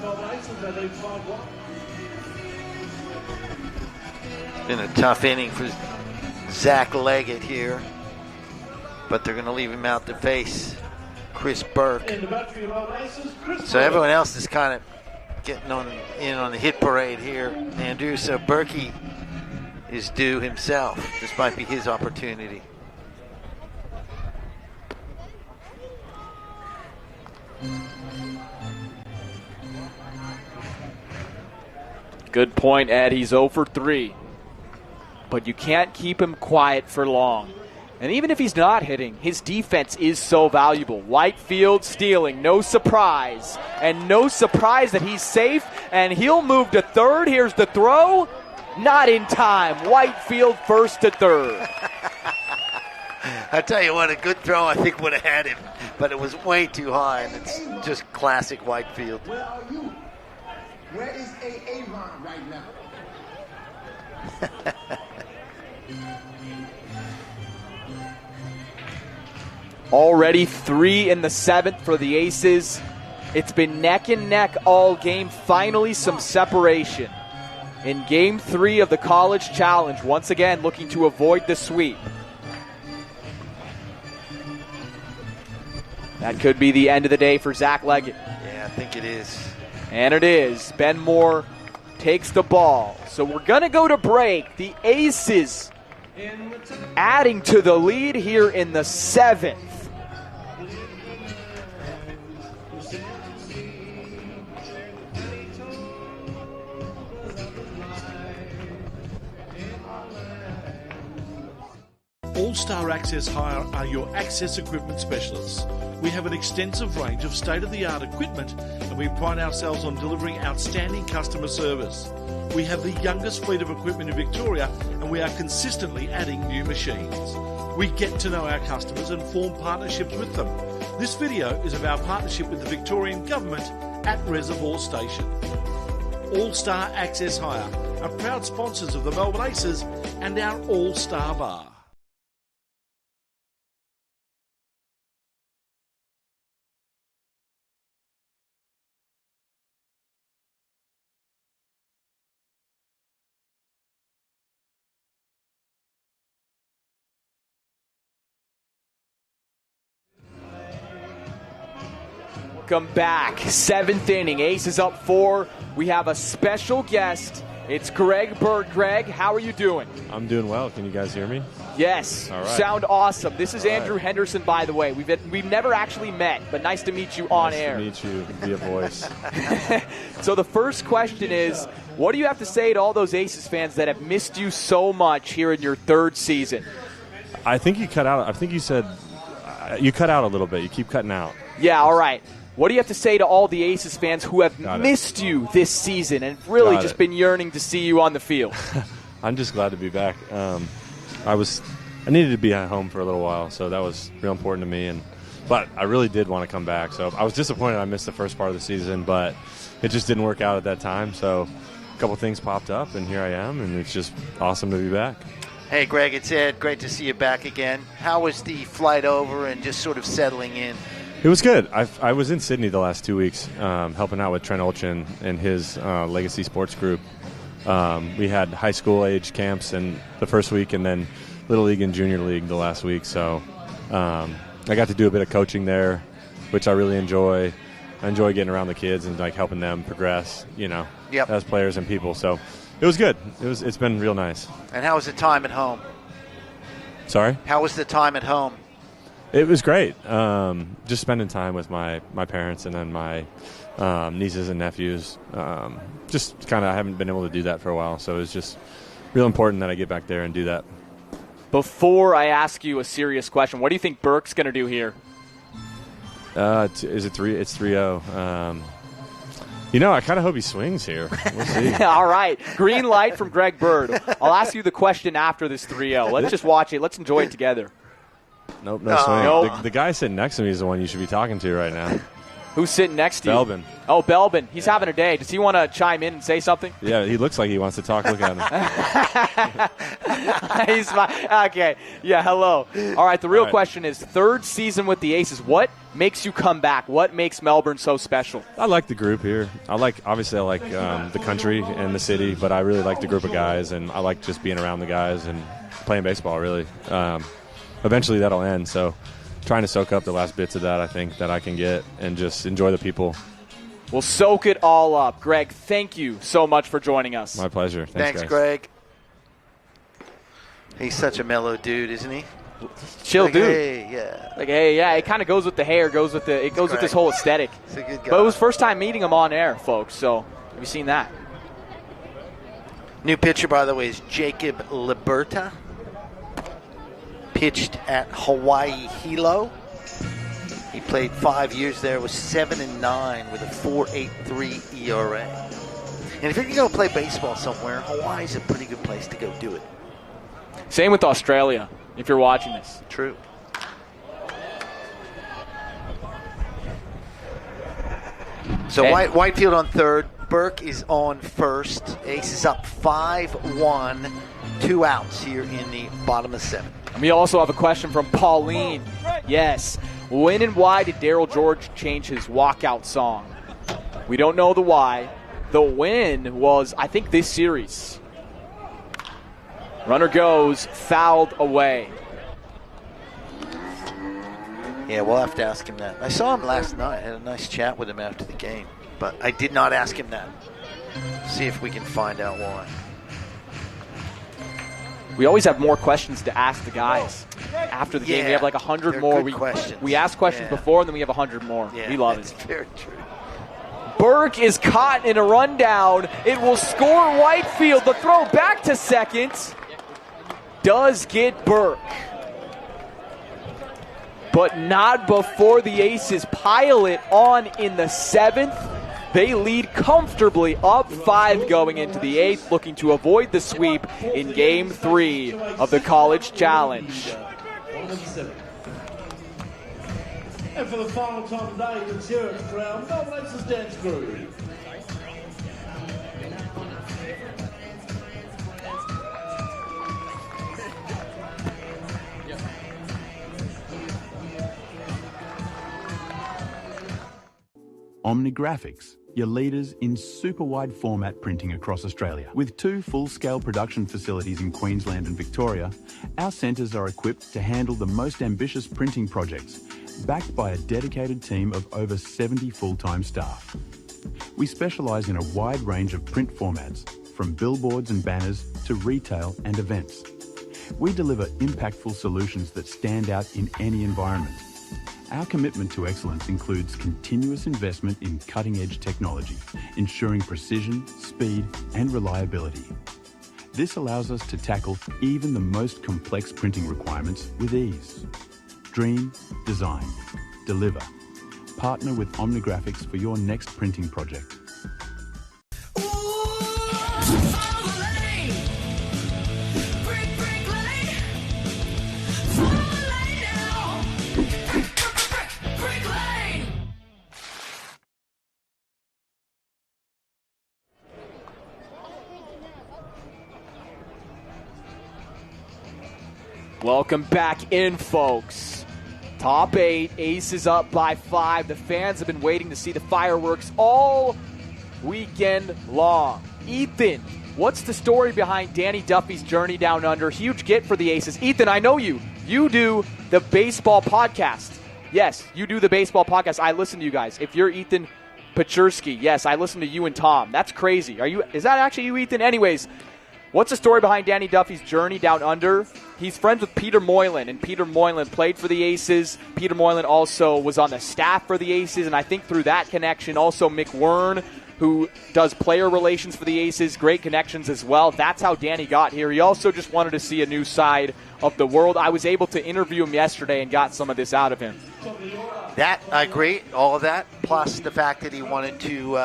Been a tough inning for Zach Leggett here. But they're going to leave him out to face Chris Burke. So everyone else is kind of getting in on the hit parade here, Andrew. So Berkey is due himself. This might be his opportunity. Good point, Ed. He's 0 for 3. But you can't keep him quiet for long. And even if he's not hitting, his defense is so valuable. Whitefield stealing, no surprise. And no surprise that he's safe, and he'll move to third. Here's the throw. Not in time. Whitefield first to third. I tell you what, a good throw I think would have had him, but it was way too high, and it's just classic Whitefield. Where are you? Where is Aaron right now? Already 3 in the 7th for the Aces. It's been neck and neck all game. Finally some separation. In Game 3 of the College Challenge, once again looking to avoid the sweep. That could be the end of the day for Zach Leggett. Yeah, I think it is. And it is. Ben Moore takes the ball. So we're going to go to break. The Aces adding to the lead here in the 7th. All-Star Access Hire are your access equipment specialists. We have an extensive range of state-of-the-art equipment, and we pride ourselves on delivering outstanding customer service. We have the youngest fleet of equipment in Victoria, and we are consistently adding new machines. We get to know our customers and form partnerships with them. This video is of our partnership with the Victorian Government at Reservoir Station. All-Star Access Hire are proud sponsors of the Melbourne Aces and our All-Star Bar. Welcome back. 7th inning. Aces up 4. We have a special guest. It's Greg Bird. Greg, how are you doing? I'm doing well. Can you guys hear me? Yes. All right. Sound awesome. This is All Andrew right. Henderson, by the way. We've never actually met, but nice to meet you on air. Nice to meet you via voice. So the first question is, what do you have to say to all those Aces fans that have missed you so much here in your 3rd season? I think you cut out. I think you said you cut out a little bit. You keep cutting out. Yeah, all right. What do you have to say to all the Aces fans who have missed you this season and really just been yearning to see you on the field? I'm just glad to be back. I needed to be at home for a little while, so that was real important to me. But I really did want to come back. So I was disappointed I missed the first part of the season, but it just didn't work out at that time. So a couple things popped up, and here I am, and it's just awesome to be back. Hey, Greg, it's Ed. Great to see you back again. How was the flight over and just sort of settling in? It was good. I was in Sydney the last 2 weeks helping out with Trent Olchin and his Legacy Sports Group. We had high school age camps in the first week and then Little League and Junior League the last week. So I got to do a bit of coaching there, which I really enjoy. I enjoy getting around the kids and like helping them progress, as players and people. So it was good. It's been real nice. And how was the time at home? Sorry? How was the time at home? It was great. Just spending time with my parents and then my nieces and nephews. Just kind of I haven't been able to do that for a while, so it's just real important that I get back there and do that. Before I ask you a serious question, what do you think Burke's going to do here? Is it 3? It's 3-0. I kind of hope he swings here. We'll see. All right. Green light from Greg Bird. I'll ask you the question after this 3-0. Let's just watch it. Let's enjoy it together. Nope, no swing. Nope. The guy sitting next to me is the one you should be talking to right now. Who's sitting next to you? Belbin. Oh, Belbin. He's having a day. Does he want to chime in and say something? Yeah, he looks like he wants to talk. Look at him. He's okay. Yeah, hello. All right, the real question is, 3rd season with the Aces, what makes you come back? What makes Melbourne so special? I like the group here. Obviously I like the country and the city, but I really like the group of guys, and I like just being around the guys and playing baseball, really. Eventually that'll end, so trying to soak up the last bits of that I think that I can get and just enjoy the people. We'll soak it all up. Greg, thank you so much for joining us. My pleasure. Thanks, guys. Greg. He's such a mellow dude, isn't he? Chill dude. Hey, yeah. It kind of goes with the hair, goes with this whole aesthetic. He's a good guy. But it was first time meeting him on air, folks, so have you seen that? New pitcher, by the way, is Jacob Liberta. Pitched at Hawaii Hilo. He played 5 years there, was 7-9 with a 4.83 ERA. And if you're going to go play baseball somewhere, Hawaii's a pretty good place to go do it. Same with Australia, if you're watching this. True. So Whitefield on 3rd. Burke is on 1st. Ace is up 5-1. 2 outs here in the bottom of 7th. And we also have a question from Pauline. Yes. When and why did Daryl George change his walkout song? We don't know the why. The when was, I think, this series. Runner goes, fouled away. Yeah, we'll have to ask him that. I saw him last night. I had a nice chat with him after the game. But I did not ask him that. See if we can find out why. We always have more questions to ask the guys after the game. We have like 100 more. We ask questions before, and then we have 100 more. We love it. Very true. Burke is caught in a rundown. It will score Whitefield. The throw back to second does get Burke. But not before the Aces pile it on in the 7th. They lead comfortably up 5 going into the 8th, looking to avoid the sweep in Game 3 of the College Challenge. And for the final time today, let's hear it for our Melbourne Aces dance crew. Omnigraphics, your leaders in super wide format printing across Australia. With 2 full-scale production facilities in Queensland and Victoria, our centres are equipped to handle the most ambitious printing projects, backed by a dedicated team of over 70 full-time staff. We specialise in a wide range of print formats, from billboards and banners to retail and events. We deliver impactful solutions that stand out in any environment. Our commitment to excellence includes continuous investment in cutting-edge technology, ensuring precision, speed and reliability. This allows us to tackle even the most complex printing requirements with ease. Dream, design, deliver. Partner with Omnigraphics for your next printing project. Welcome back in, folks. Top 8, Aces up by 5. The fans have been waiting to see the fireworks all weekend long. Ethan, what's the story behind Danny Duffy's journey down under? Huge get for the Aces. Ethan, I know you. You do the baseball podcast. Yes, you do the baseball podcast. I listen to you guys. If you're Ethan Pachursky, yes, I listen to you and Tom. That's crazy. Is that actually you, Ethan? Anyways, what's the story behind Danny Duffy's journey down under? He's friends with Peter Moylan, and Peter Moylan played for the Aces. Peter Moylan also was on the staff for the Aces, and I think through that connection, also Mick Wern, who does player relations for the Aces, great connections as well. That's how Danny got here. He also just wanted to see a new side of the world. I was able to interview him yesterday and got some of this out of him. That, I agree, all of that, plus the fact that he wanted to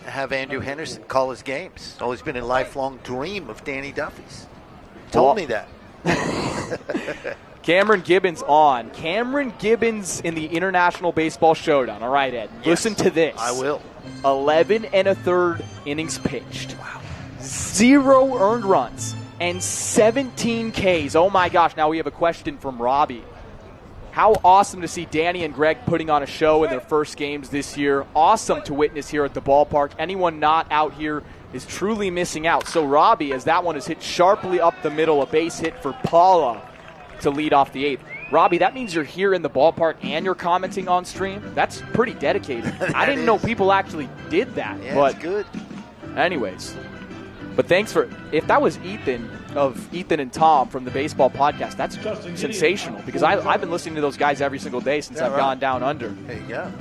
have Andrew Henderson call his games. Always been a lifelong dream of Danny Duffy's. Told me that. Cameron Gibbons on. Cameron Gibbons in the International Baseball Showdown. All right, Ed. Yes, listen to this. I will. 11 1/3 innings pitched. Wow. 0 earned runs and 17 Ks. Oh, my gosh. Now we have a question from Robbie. How awesome to see Danny and Greg putting on a show in their first games this year. Awesome to witness here at the ballpark. Anyone not out here is truly missing out. So Robbie, as that one is hit sharply up the middle, a base hit for Paula to lead off the 8th. Robbie, that means you're here in the ballpark and you're commenting on stream? That's pretty dedicated. I didn't know people actually did that. Yeah, but it's good. Anyways, but thanks for, if that was Ethan of Ethan and Tom from the baseball podcast, that's sensational because I've been listening to those guys every single day since I've gone down under. There you go.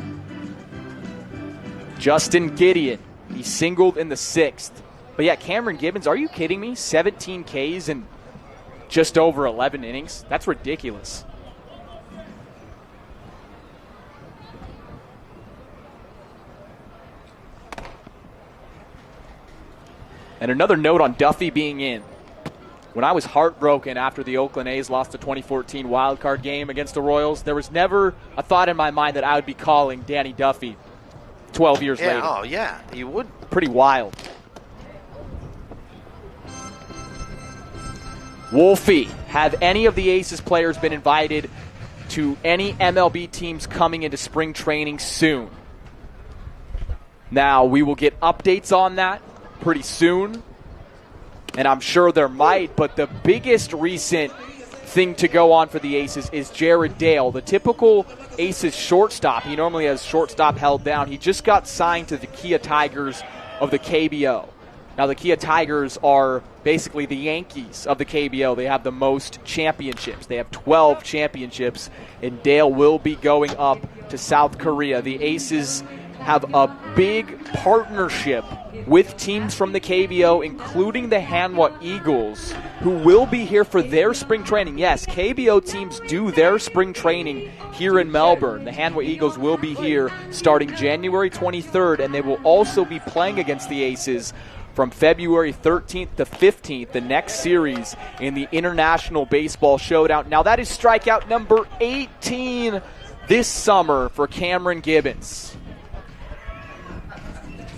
Justin Gideon. He singled in the 6th. But yeah, Cameron Gibbons, are you kidding me? 17 Ks in just over 11 innings? That's ridiculous. And another note on Duffy being in. When I was heartbroken after the Oakland A's lost the 2014 wildcard game against the Royals, there was never a thought in my mind that I would be calling Danny Duffy 12 years later. Oh, yeah, you would. Pretty wild. Wolfie, have any of the Aces players been invited to any MLB teams coming into spring training soon? Now, we will get updates on that pretty soon, and I'm sure there might, but the biggest recent thing to go on for the Aces is Jared Dale, the typical Aces shortstop. He normally has shortstop held down. He just got signed to the Kia Tigers of the KBO. Now, the Kia Tigers are basically the Yankees of the KBO. They have the most championships. They have 12 championships, and Dale will be going up to South Korea. The Aces have a big partnership with teams from the KBO, including the Hanwha Eagles, who will be here for their spring training. Yes, KBO teams do their spring training here in Melbourne. The Hanwha Eagles will be here starting January 23rd, and they will also be playing against the Aces from February 13th to 15th, the next series in the International Baseball Showdown. Now, that is strikeout number 18 this summer for Cameron Gibbons.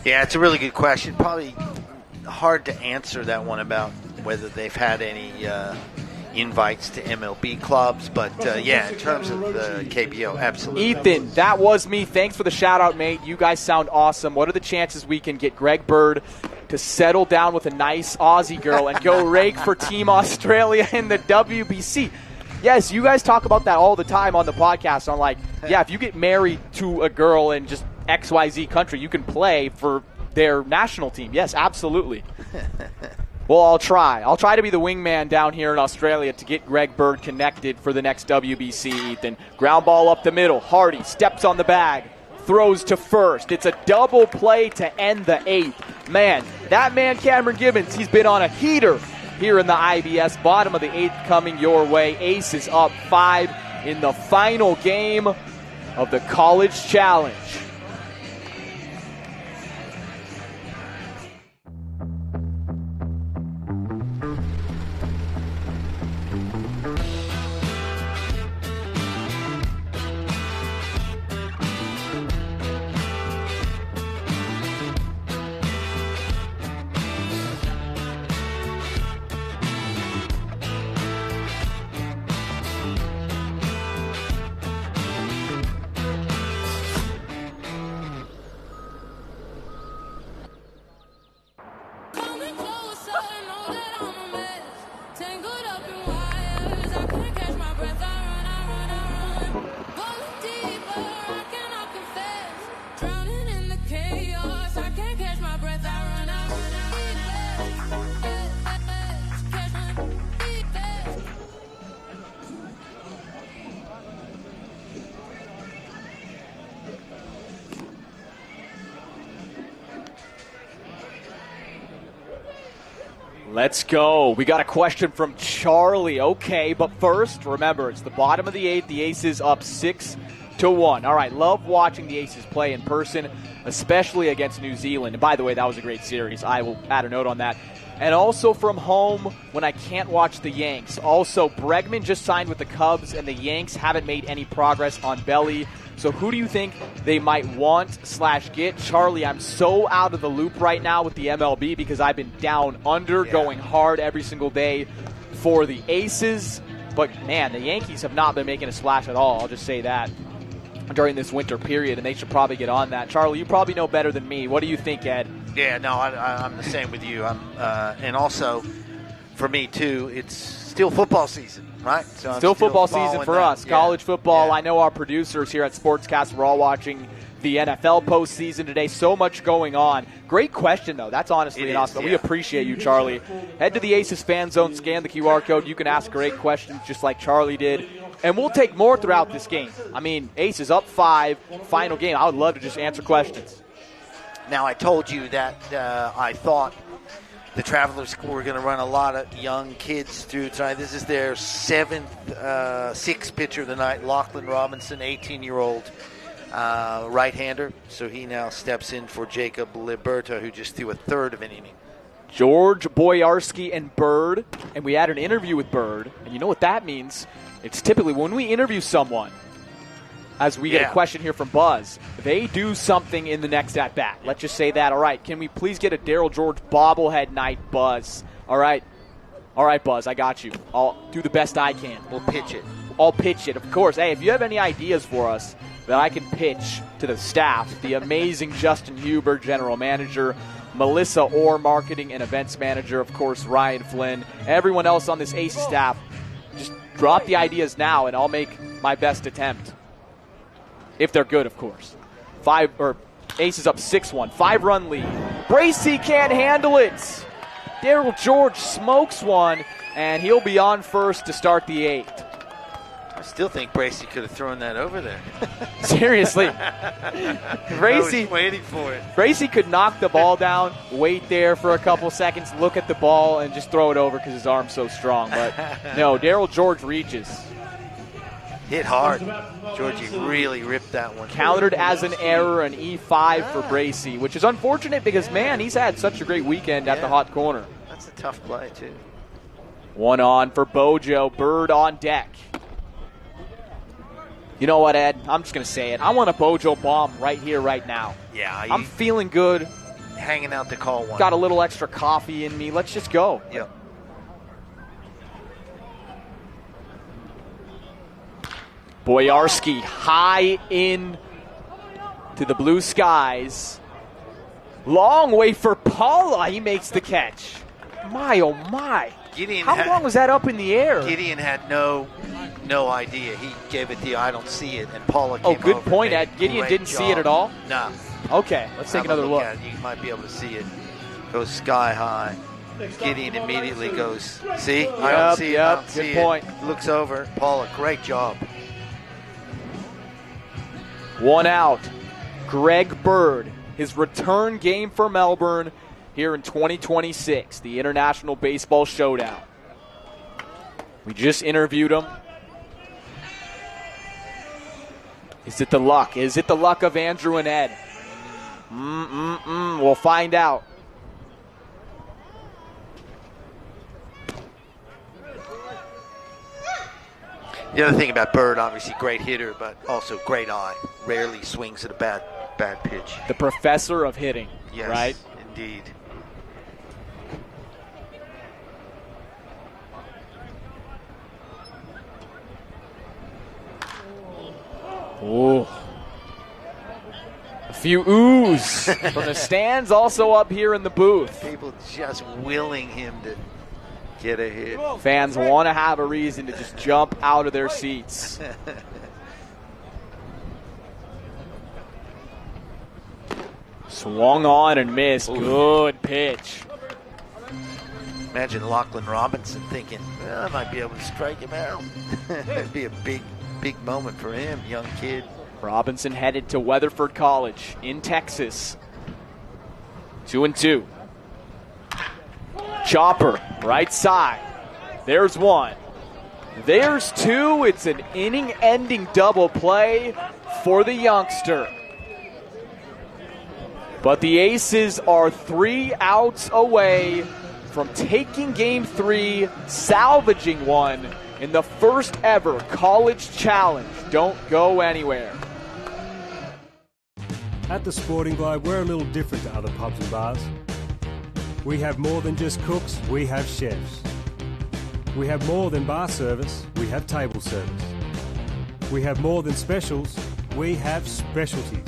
Yeah, it's a really good question. Probably hard to answer that one about whether they've had any invites to MLB clubs. But, yeah, in terms of the KBO, absolutely. Ethan, that was me. Thanks for the shout-out, mate. You guys sound awesome. What are the chances we can get Greg Bird to settle down with a nice Aussie girl and go rake for Team Australia in the WBC? Yes, you guys talk about that all the time on the podcast. I'm like, yeah, if you get married to a girl in just XYZ country, you can play for their national team. Yes, absolutely. Well, I'll try. I'll try to be the wingman down here in Australia to get Greg Bird connected for the next WBC, Ethan. Ground ball up the middle. Hardy steps on the bag, throws to first. It's a double play to end the 8th. Man, that man Cameron Gibbons, he's been on a heater here in the IBS. Bottom of the 8th coming your way. Aces up 5 in the final game of the College Challenge. Let's go. We got a question from Charlie. Okay, but first, remember, it's the bottom of the 8th. The Aces up 6-1. All right, love watching the Aces play in person, especially against New Zealand. And by the way, that was a great series. I will add a note on that. And also from home when I can't watch the Yanks. Also, Pregame just signed with the Cubs, and the Yanks haven't made any progress on Belly. So who do you think they might want/get? Charlie, I'm so out of the loop right now with the MLB because I've been down under, going hard every single day for the Aces. But, man, the Yankees have not been making a splash at all. I'll just say that during this winter period, and they should probably get on that. Charlie, you probably know better than me. What do you think, Ed? Yeah, no, I'm the same with you. And also, for me, too, it's still football season. Right? So still football season for us. College football. Yeah. I know our producers here at Sportscast, we're all watching the NFL postseason today. So much going on. Great question, though. That's honestly an awesome. We appreciate you, Charlie. Head to the Aces Fan Zone, scan the QR code. You can ask great questions just like Charlie did. And we'll take more throughout this game. I mean, Aces up 5, final game. I would love to just answer questions. Now, I told you that I thought the Travelers were going to run a lot of young kids through tonight. This is their 6th pitcher of the night, Lachlan Robinson, 18-year-old right-hander. So he now steps in for Jacob Liberta, who just threw a third of an inning. George Boyarsky and Bird, and we had an interview with Bird, and you know what that means? It's typically when we interview someone, as we get a question here from Buzz, they do something in the next at-bat. Let's just say that. All right, can we please get a Darryl George bobblehead night, Buzz? All right, Buzz, I got you. I'll do the best I can. We'll pitch it. I'll pitch it, of course. Hey, if you have any ideas for us that I can pitch to the staff, the amazing Justin Huber, general manager, Melissa Orr, marketing and events manager, of course, Ryan Flynn, everyone else on this Aces staff, just drop the ideas now, and I'll make my best attempt. If they're good, of course. Aces up 6-1. 5-run lead. Bracy can't handle it. Daryl George smokes one, and he'll be on first to start the 8th. I still think Bracy could have thrown that over there. Seriously. Bracy waiting for it. Bracy could knock the ball down, wait there for a couple seconds, look at the ball, and just throw it over because his arm's so strong. But no, Daryl George reaches. Hit hard. Georgie really ripped that one. Countered as an error, an E5 for Bracy, which is unfortunate because, man, he's had such a great weekend at the hot corner. That's a tough play, too. One on for Bojo. Bird on deck. You know what, Ed? I'm just going to say it. I want a Bojo bomb right here, right now. Yeah. I'm feeling good. Hanging out to call one. Got a little extra coffee in me. Let's just go. Yep. Boyarski high in to the blue skies. Long way for Paula. He makes the catch. My, oh, my. How long was that up in the air? Gideon had no idea. He gave it the I don't see it, and Paula came over. Oh, good point, Ed. Gideon didn't see it at all? No. Okay, let's take another look. You might be able to see it. Goes sky high. Gideon immediately goes, see? I don't see it. I don't see good point. It. Looks over. Paula, great job. One out. Greg Bird, his return game for Melbourne here in 2026, the International Baseball Showdown. We just interviewed him. Is it the luck? Is it the luck of Andrew and Ed? We'll find out. The other thing about Bird, obviously great hitter, but also great eye. Rarely swings at a bad pitch. The professor of hitting, yes, right? Indeed. Ooh. A few oohs from the stands, also up here in the booth. People just willing him to get a hit. Fans want to have a reason to just jump out of their seats. Swung on and missed. Good pitch. Imagine Lachlan Robinson thinking, well, I might be able to strike him out. It'd be a big moment for him, young kid. Robinson headed to Weatherford College in Texas. 2-2. Chopper, right side. There's one. There's two. It's an inning-ending double play for the youngster. But the Aces are 3 outs away from taking Game 3, salvaging one in the first ever college challenge. Don't go anywhere. At the Sporting Globe, we're a little different to other pubs and bars. We have more than just cooks, we have chefs. We have more than bar service, we have table service. We have more than specials, we have specialties.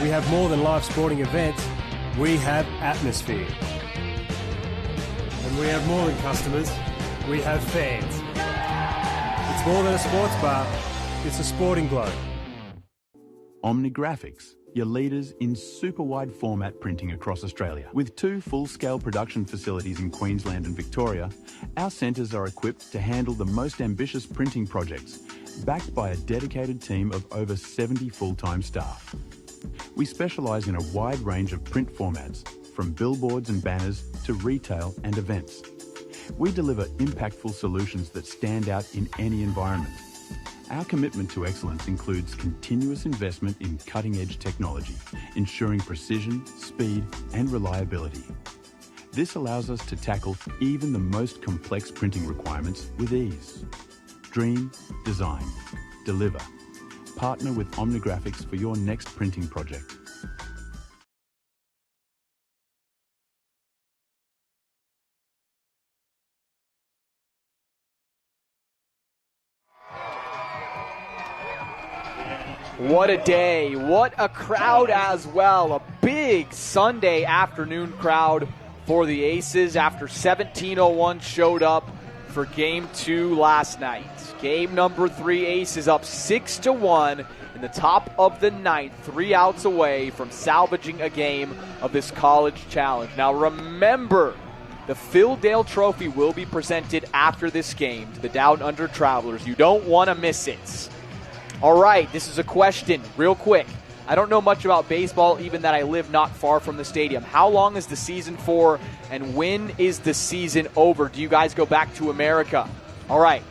We have more than live sporting events, we have atmosphere. And we have more than customers, we have fans. It's more than a sports bar, it's a Sporting Globe. Omnigraphics, your leaders in super wide format printing across Australia. With 2 full-scale production facilities in Queensland and Victoria, our centres are equipped to handle the most ambitious printing projects, backed by a dedicated team of over 70 full-time staff. We specialise in a wide range of print formats, from billboards and banners to retail and events. We deliver impactful solutions that stand out in any environment. Our commitment to excellence includes continuous investment in cutting-edge technology, ensuring precision, speed, and reliability. This allows us to tackle even the most complex printing requirements with ease. Dream, design, deliver. Partner with Omnigraphics for your next printing project. What a day. What a crowd as well. A big Sunday afternoon crowd for the Aces after 17:01 showed up for Game 2 last night. Game number 3, Aces up 6-1 in the top of the ninth, 3 outs away from salvaging a game of this college challenge. Now remember, the Phil Dale Trophy will be presented after this game to the Down Under Travelers. You don't want to miss it. All right, this is a question, real quick. I don't know much about baseball, even that I live not far from the stadium. How long is the season for, and when is the season over? Do you guys go back to America? All right,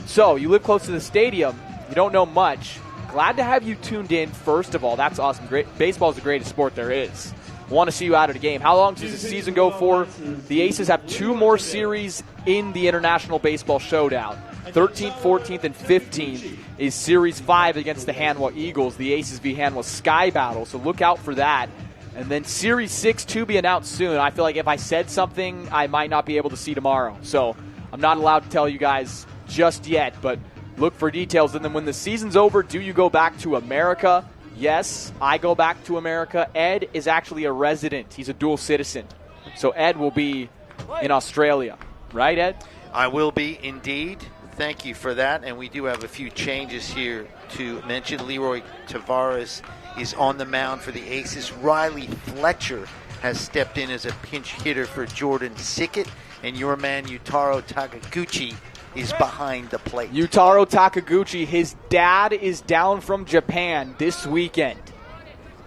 so you live close to the stadium. You don't know much. Glad to have you tuned in, first of all. That's awesome. Great. Baseball is the greatest sport there is. Want to see you out of the game. How long does the season go for? The Aces have 2 more series in the International Baseball Showdown. 13th, 14th, and 15th is Series 5 against the Hanwha Eagles, the Aces v. Hanwha Sky Battle, so look out for that. And then Series 6 to be announced soon. I feel like if I said something, I might not be able to see tomorrow. So I'm not allowed to tell you guys just yet, but look for details. And then when the season's over, do you go back to America? Yes, I go back to America. Ed is actually a resident. He's a dual citizen. So Ed will be in Australia. Right, Ed? I will be indeed. Thank you for that. And we do have a few changes here to mention. Leroy Tavares is on the mound for the Aces. Riley Fletcher has stepped in as a pinch hitter for Jordan Sickett. And your man, Yutaro Takaguchi, is behind the plate. Yutaro Takaguchi, his dad is down from Japan this weekend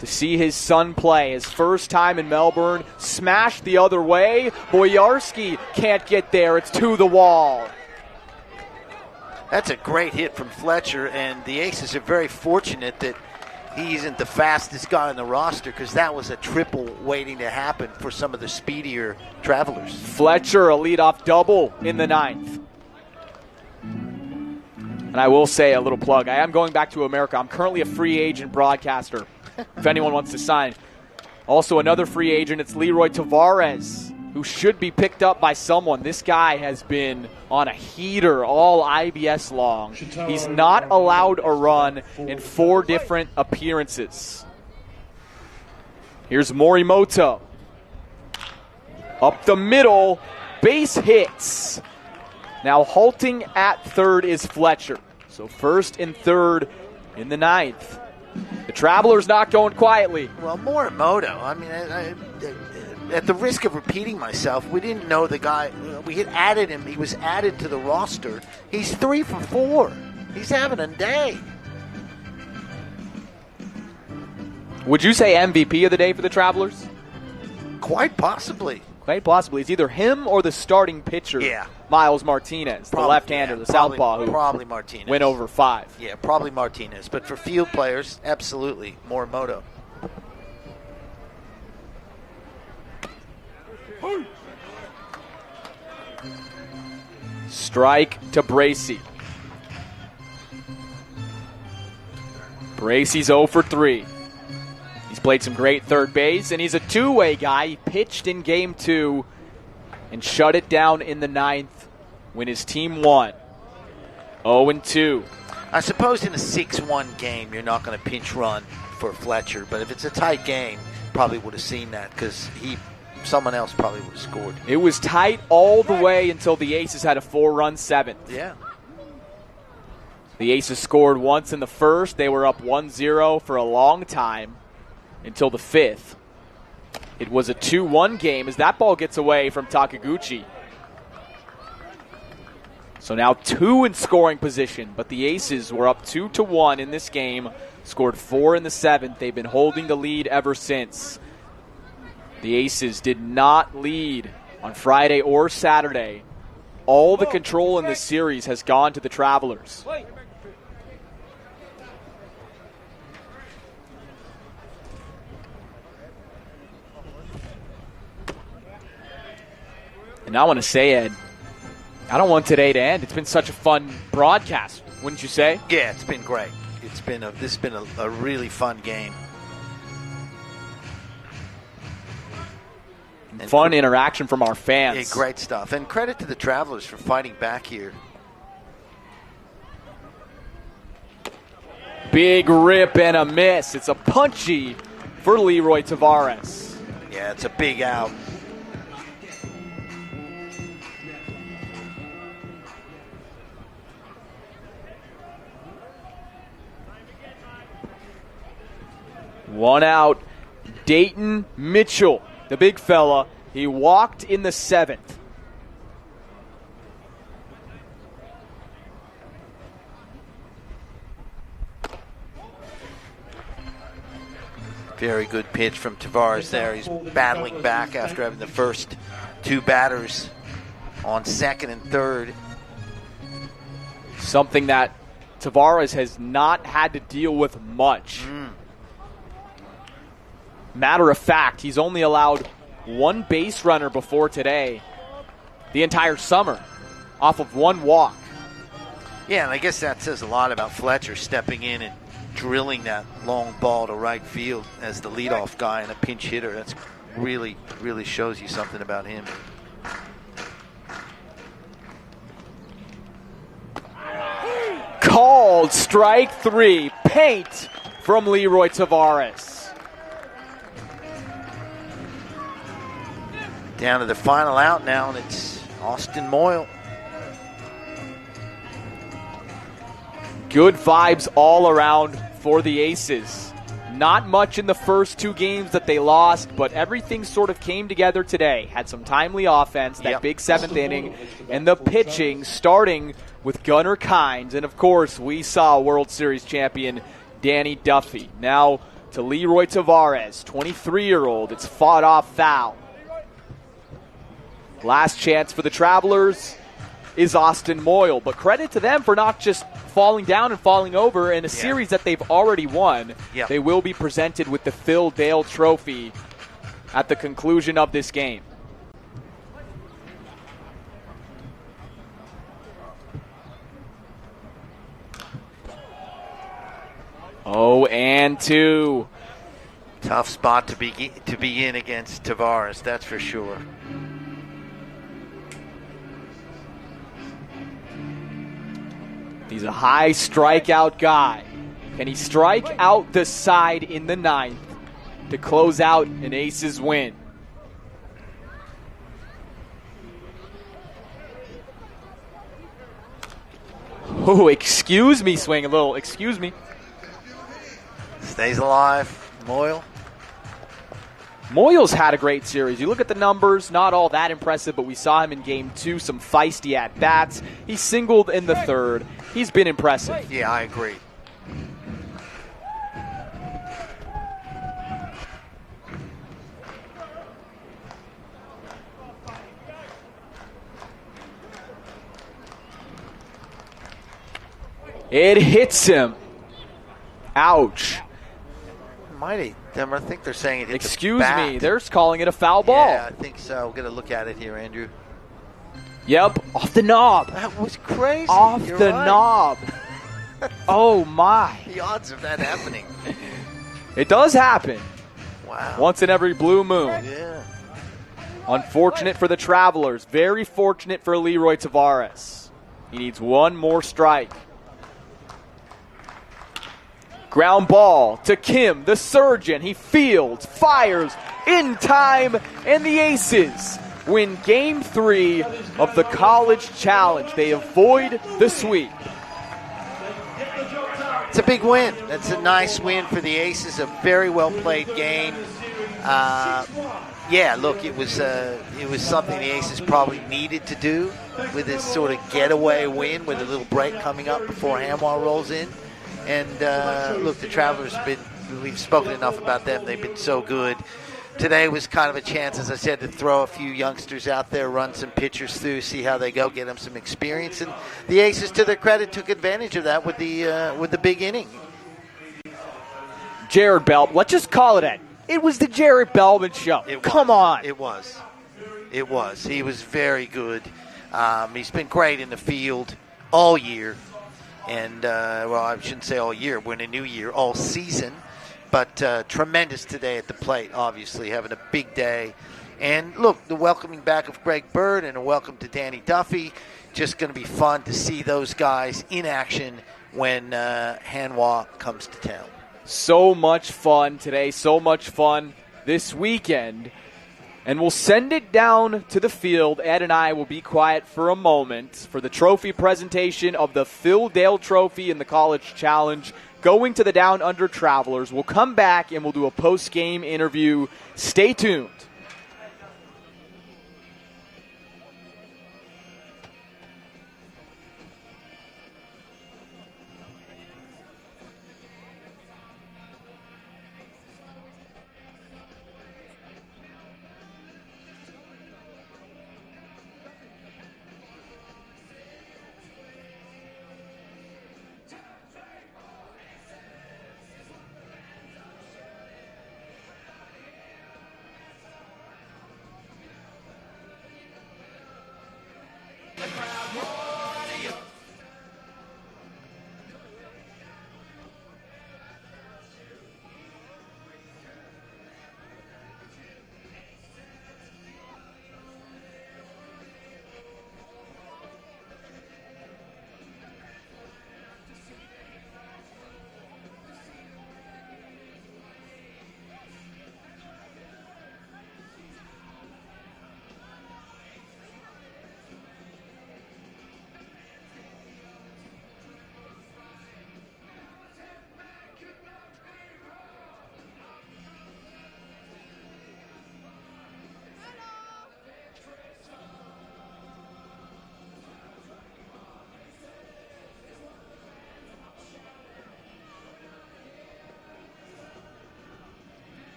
to see his son play. His first time in Melbourne, smashed the other way. Boyarski can't get there. It's to the wall. That's a great hit from Fletcher, and the Aces are very fortunate that he isn't the fastest guy on the roster, because that was a triple waiting to happen for some of the speedier Travelers. Fletcher, a leadoff double in the ninth. And I will say a little plug. I am going back to America. I'm currently a free agent broadcaster, if anyone wants to sign. Also, another free agent, it's Leroy Tavares, who should be picked up by someone. This guy has been on a heater all IBS long. He's not allowed a run in 4 different appearances. Here's Morimoto. Up the middle, base hits. Now halting at third is Fletcher. So first and third in the ninth. The Travelers not going quietly. Well, Morimoto, I mean, at the risk of repeating myself, we didn't know the guy. We had added him. He was added to the roster. He's 3 for 4. He's having a day. Would you say MVP of the day for the Travelers? Quite possibly. Quite possibly. It's either him or the starting pitcher, Miles Martinez, the left-hander, the southpaw, who probably Martinez. went over 5. Yeah, probably Martinez. But for field players, absolutely Morimoto. Strike to Bracey. Bracey's 0 for 3. He's played some great third base, and he's a two-way guy. He pitched in Game 2 and shut it down in the ninth when his team won. 0-2. I suppose in a 6-1 game, you're not going to pinch run for Fletcher, but if it's a tight game, probably would have seen that, because someone else probably would have scored. It was tight all the way until the Aces had a 4-run 7th. Yeah. The Aces scored once in the first. They were up 1-0 for a long time until the 5th. It was a 2-1 game as that ball gets away from Takaguchi. So now 2 in scoring position, but the Aces were up 2-1 in this game, scored 4 in the 7th. They've been holding the lead ever since. The Aces did not lead on Friday or Saturday. All the control in this series has gone to the Travelers. And I want to say, Ed, I don't want today to end. It's been such a fun broadcast, wouldn't you say? Yeah, it's been great. This has been a really fun game. And fun interaction from our fans. Yeah, great stuff. And credit to the Travelers for fighting back here. Big rip and a miss. It's a punchy for Leroy Tavares. Yeah, it's a big out. One out. Dayton Mitchell, the big fella, he walked in the 7th. Very good pitch from Tavares there. He's battling back after having the first 2 batters on 2nd and 3rd. Something that Tavares has not had to deal with much. Matter of fact, he's only allowed 1 base runner before today, the entire summer, off of 1 walk. Yeah, and I guess that says a lot about Fletcher stepping in and drilling that long ball to right field as the leadoff guy and a pinch hitter. That's really, really shows you something about him. Called strike 3. Paint from Leroy Tavares. Down to the final out now, and it's Austin Moyle. Good vibes all around for the Aces. Not much in the first 2 games that they lost, but everything sort of came together today. Had some timely offense, that big 7th inning, and the pitching starting with Gunnar Kynes. And, of course, we saw World Series champion Danny Duffy. Now to Leroy Tavares, 23-year-old. It's fought off foul. Last chance for the Travelers is Austin Moyle, but credit to them for not just falling down and falling over in a series that they've already won. They will be presented with the Phil Dale Trophy at the conclusion of this game. Oh, and 2. Tough spot to be in against Tavares, that's for sure. He's a high strikeout guy. Can he strike out the side in the 9th to close out an Aces win? Oh, excuse me, swing a little. Excuse me. Stays alive, Moyle. Moyle's had a great series. You look at the numbers, not all that impressive, but we saw him in Game 2, some feisty at-bats. He singled in the 3rd. He's been impressive. Yeah, I agree. It hits him. Ouch. I think they're saying it hit Excuse the bat. me, they're calling it a foul ball. Yeah, I think so. We're going to look at it here, Andrew. Yep, off the knob. That was crazy. Off You're the right. knob. Oh, my. The odds of that happening. It does happen. Wow. Once in every blue moon. Yeah. Unfortunate for the Travelers. Very fortunate for Leroy Tavares. He needs 1 more strike. Ground ball to Kim, the surgeon. He fields, fires, in time, and the Aces win Game 3 of the College Challenge. They avoid the sweep. It's a big win. That's a nice win for the Aces. A very well played game. Yeah, look, it was something the Aces probably needed to do with this sort of getaway win with a little break coming up before Hamwah rolls in. And look, the Travelers have been, we've spoken enough about them. They've been so good. Today was kind of a chance, as I said, to throw a few youngsters out there, run some pitchers through, see how they go, get them some experience. And the Aces, to their credit, took advantage of that with the big inning. Jared Bell, let's just call it that. It was the Jared Bellman show. Come on. It was. He was very good. He's been great in the field all year. And, well, I shouldn't say all year. We're in a new year, all season. But tremendous today at the plate, obviously, having a big day. And, look, the welcoming back of Greg Bird and a welcome to Danny Duffy. Just going to be fun to see those guys in action when Hamwah comes to town. So much fun today, so much fun this weekend. And we'll send it down to the field. Ed and I will be quiet for a moment for the trophy presentation of the Phil Dale Trophy and the College Challenge going to the Down Under Travelers. We'll come back and we'll do a post-game interview. Stay tuned.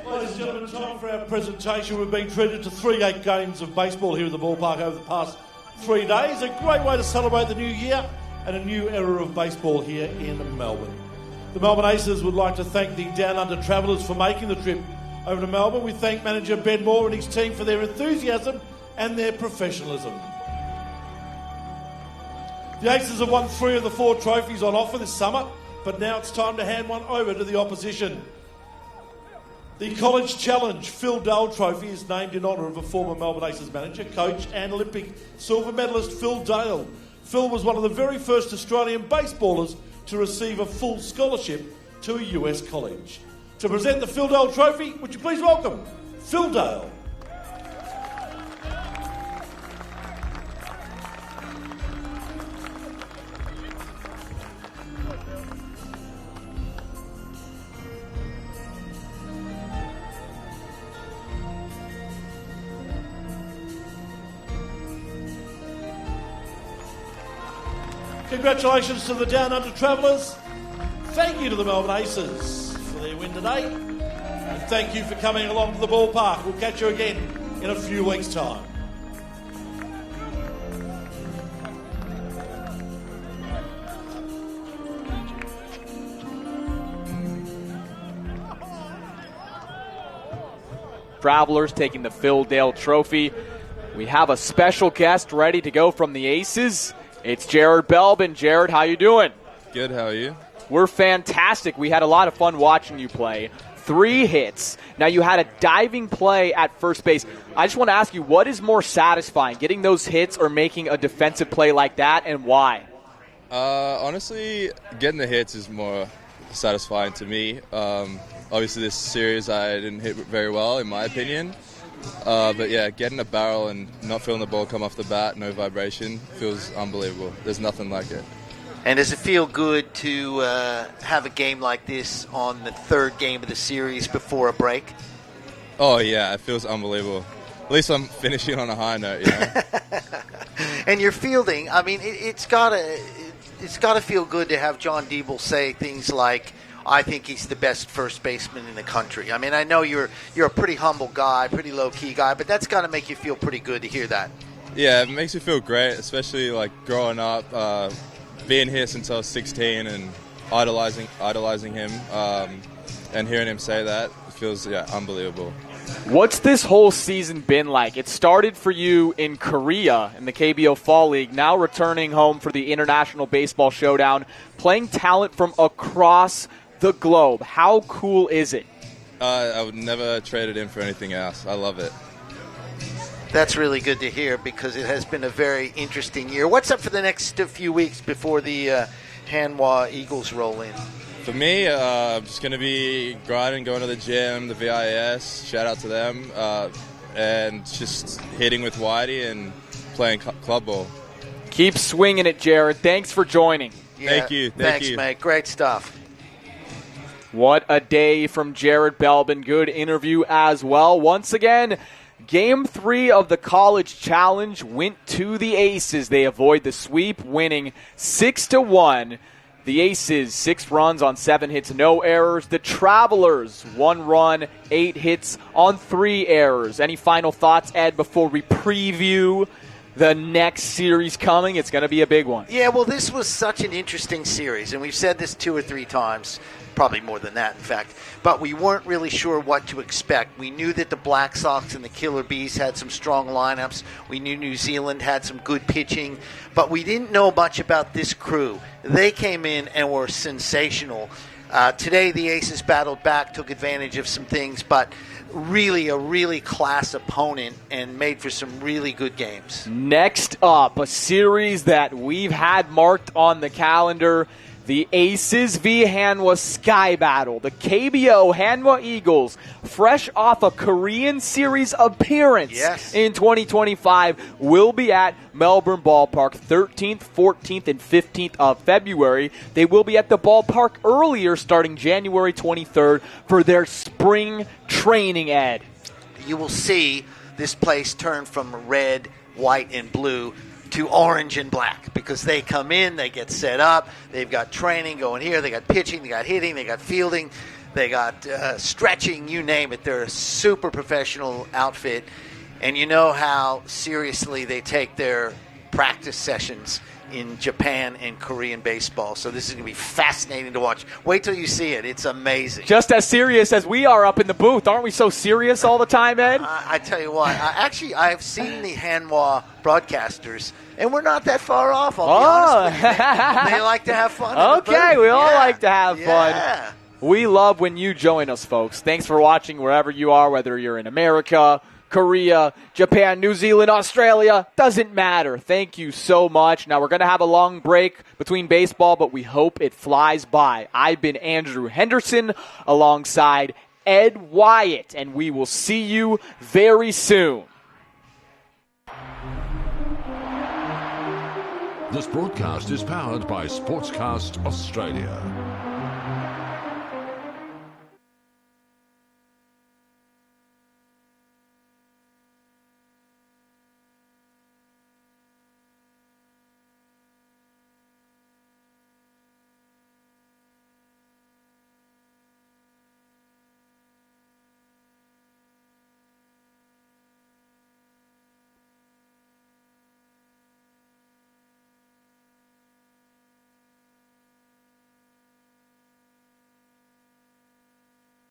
Ladies and gentlemen, time for our presentation. We've been treated to 3 games of baseball here at the ballpark over the past 3 days. A great way to celebrate the new year and a new era of baseball here in Melbourne. The Melbourne Aces would like to thank the Down Under Travellers for making the trip over to Melbourne. We thank manager Ben Moore and his team for their enthusiasm and their professionalism. The Aces have won 3 of the 4 trophies on offer this summer, but now it's time to hand one over to the opposition. The College Challenge Phil Dale Trophy is named in honour of a former Melbourne Aces manager, coach and Olympic silver medalist Phil Dale. Phil was one of the very first Australian baseballers to receive a full scholarship to a US college. To present the Phil Dale Trophy, would you please welcome Phil Dale. Congratulations to the Down Under Travellers. Thank you to the Melbourne Aces for their win today. And thank you for coming along to the ballpark. We'll catch you again in a few weeks' time. Travellers taking the Phil Dale Trophy. We have a special guest ready to go from the Aces. It's Jared Belbin. Jared, how you doing? Good, how are you? We're fantastic. We had a lot of fun watching you play. 3 hits. Now, you had a diving play at first base. I just want to ask you, what is more satisfying, getting those hits or making a defensive play like that, and why? Honestly, getting the hits is more satisfying to me. Obviously, this series I didn't hit very well, in my opinion. But yeah, getting a barrel and not feeling the ball come off the bat, no vibration, feels unbelievable. There's nothing like it. And does it feel good to have a game like this on the 3rd game of the series before a break? Oh yeah, it feels unbelievable. least I'm finishing on a high note, you know. And your fielding, I mean, it's gotta feel good to have John Diebel say things like, I think he's the best first baseman in the country. I mean, I know you're a pretty humble guy, pretty low-key guy, but that's got to make you feel pretty good to hear that. Yeah, it makes me feel great, especially like growing up, being here since I was 16 and idolizing him, and hearing him say that feels unbelievable. What's this whole season been like? It started for you in Korea in the KBO Fall League, now returning home for the International Baseball Showdown, playing talent from across the globe. How cool is it? I would never trade it in for anything else. I love it. That's really good to hear because it has been a very interesting year. What's up for the next few weeks before the Hanwha Eagles roll in? For me, I'm just going to be grinding, going to the gym, the VIS, shout out to them, and just hitting with Whitey and playing club ball. Keep swinging it, Jared. Thanks for joining. Yeah, Thank you. Thanks, mate. Great stuff. What a day from Jared Belbin. Good interview as well. Once again, Game 3 of the College Challenge went to the Aces. They avoid the sweep, winning 6-1. The Aces, 6 runs on 7 hits, no errors. The Travelers, 1 run, 8 hits on 3 errors. Any final thoughts, Ed, before we preview the next series coming? It's going to be a big one. Yeah, well, this was such an interesting series, and we've said this 2 or 3 times, probably more than that, in fact. But we weren't really sure what to expect. We knew that the Black Sox and the Killer Bees had some strong lineups. We knew New Zealand had some good pitching. But we didn't know much about this crew. They came in and were sensational. Today, the Aces battled back, took advantage of some things, but really a really class opponent and made for some really good games. Next up, a series that we've had marked on the calendar. The Aces v. Hanwha Sky Battle. The KBO Hanwha Eagles, fresh off a Korean Series appearance in 2025, will be at Melbourne Ballpark 13th, 14th, and 15th of February. They will be at the ballpark earlier, starting January 23rd, for their spring training, Ed. You will see this place turn from red, white, and blue to orange and black because they come in, they get set up, they've got training going here, they got pitching, they got hitting, they got fielding, they got stretching, you name it. They're a super professional outfit, and you know how seriously they take their practice sessions in Japan and Korean baseball. So this is going to be fascinating to watch. Wait till you see it. It's amazing. Just as serious as we are up in the booth. Aren't we so serious all the time, Ed? I tell you what. I've seen the Hanwha broadcasters, and we're not that far off, I'll be honest with you. They like to have fun. Okay, we all like to have fun. We love when you join us, folks. Thanks for watching wherever you are, whether you're in America, Korea, Japan, New Zealand, Australia, doesn't matter. Thank you so much. Now, we're going to have a long break between baseball, but we hope it flies by. I've been Andrew Henderson alongside Ed Wyatt, and we will see you very soon. This broadcast is powered by Sportscast Australia.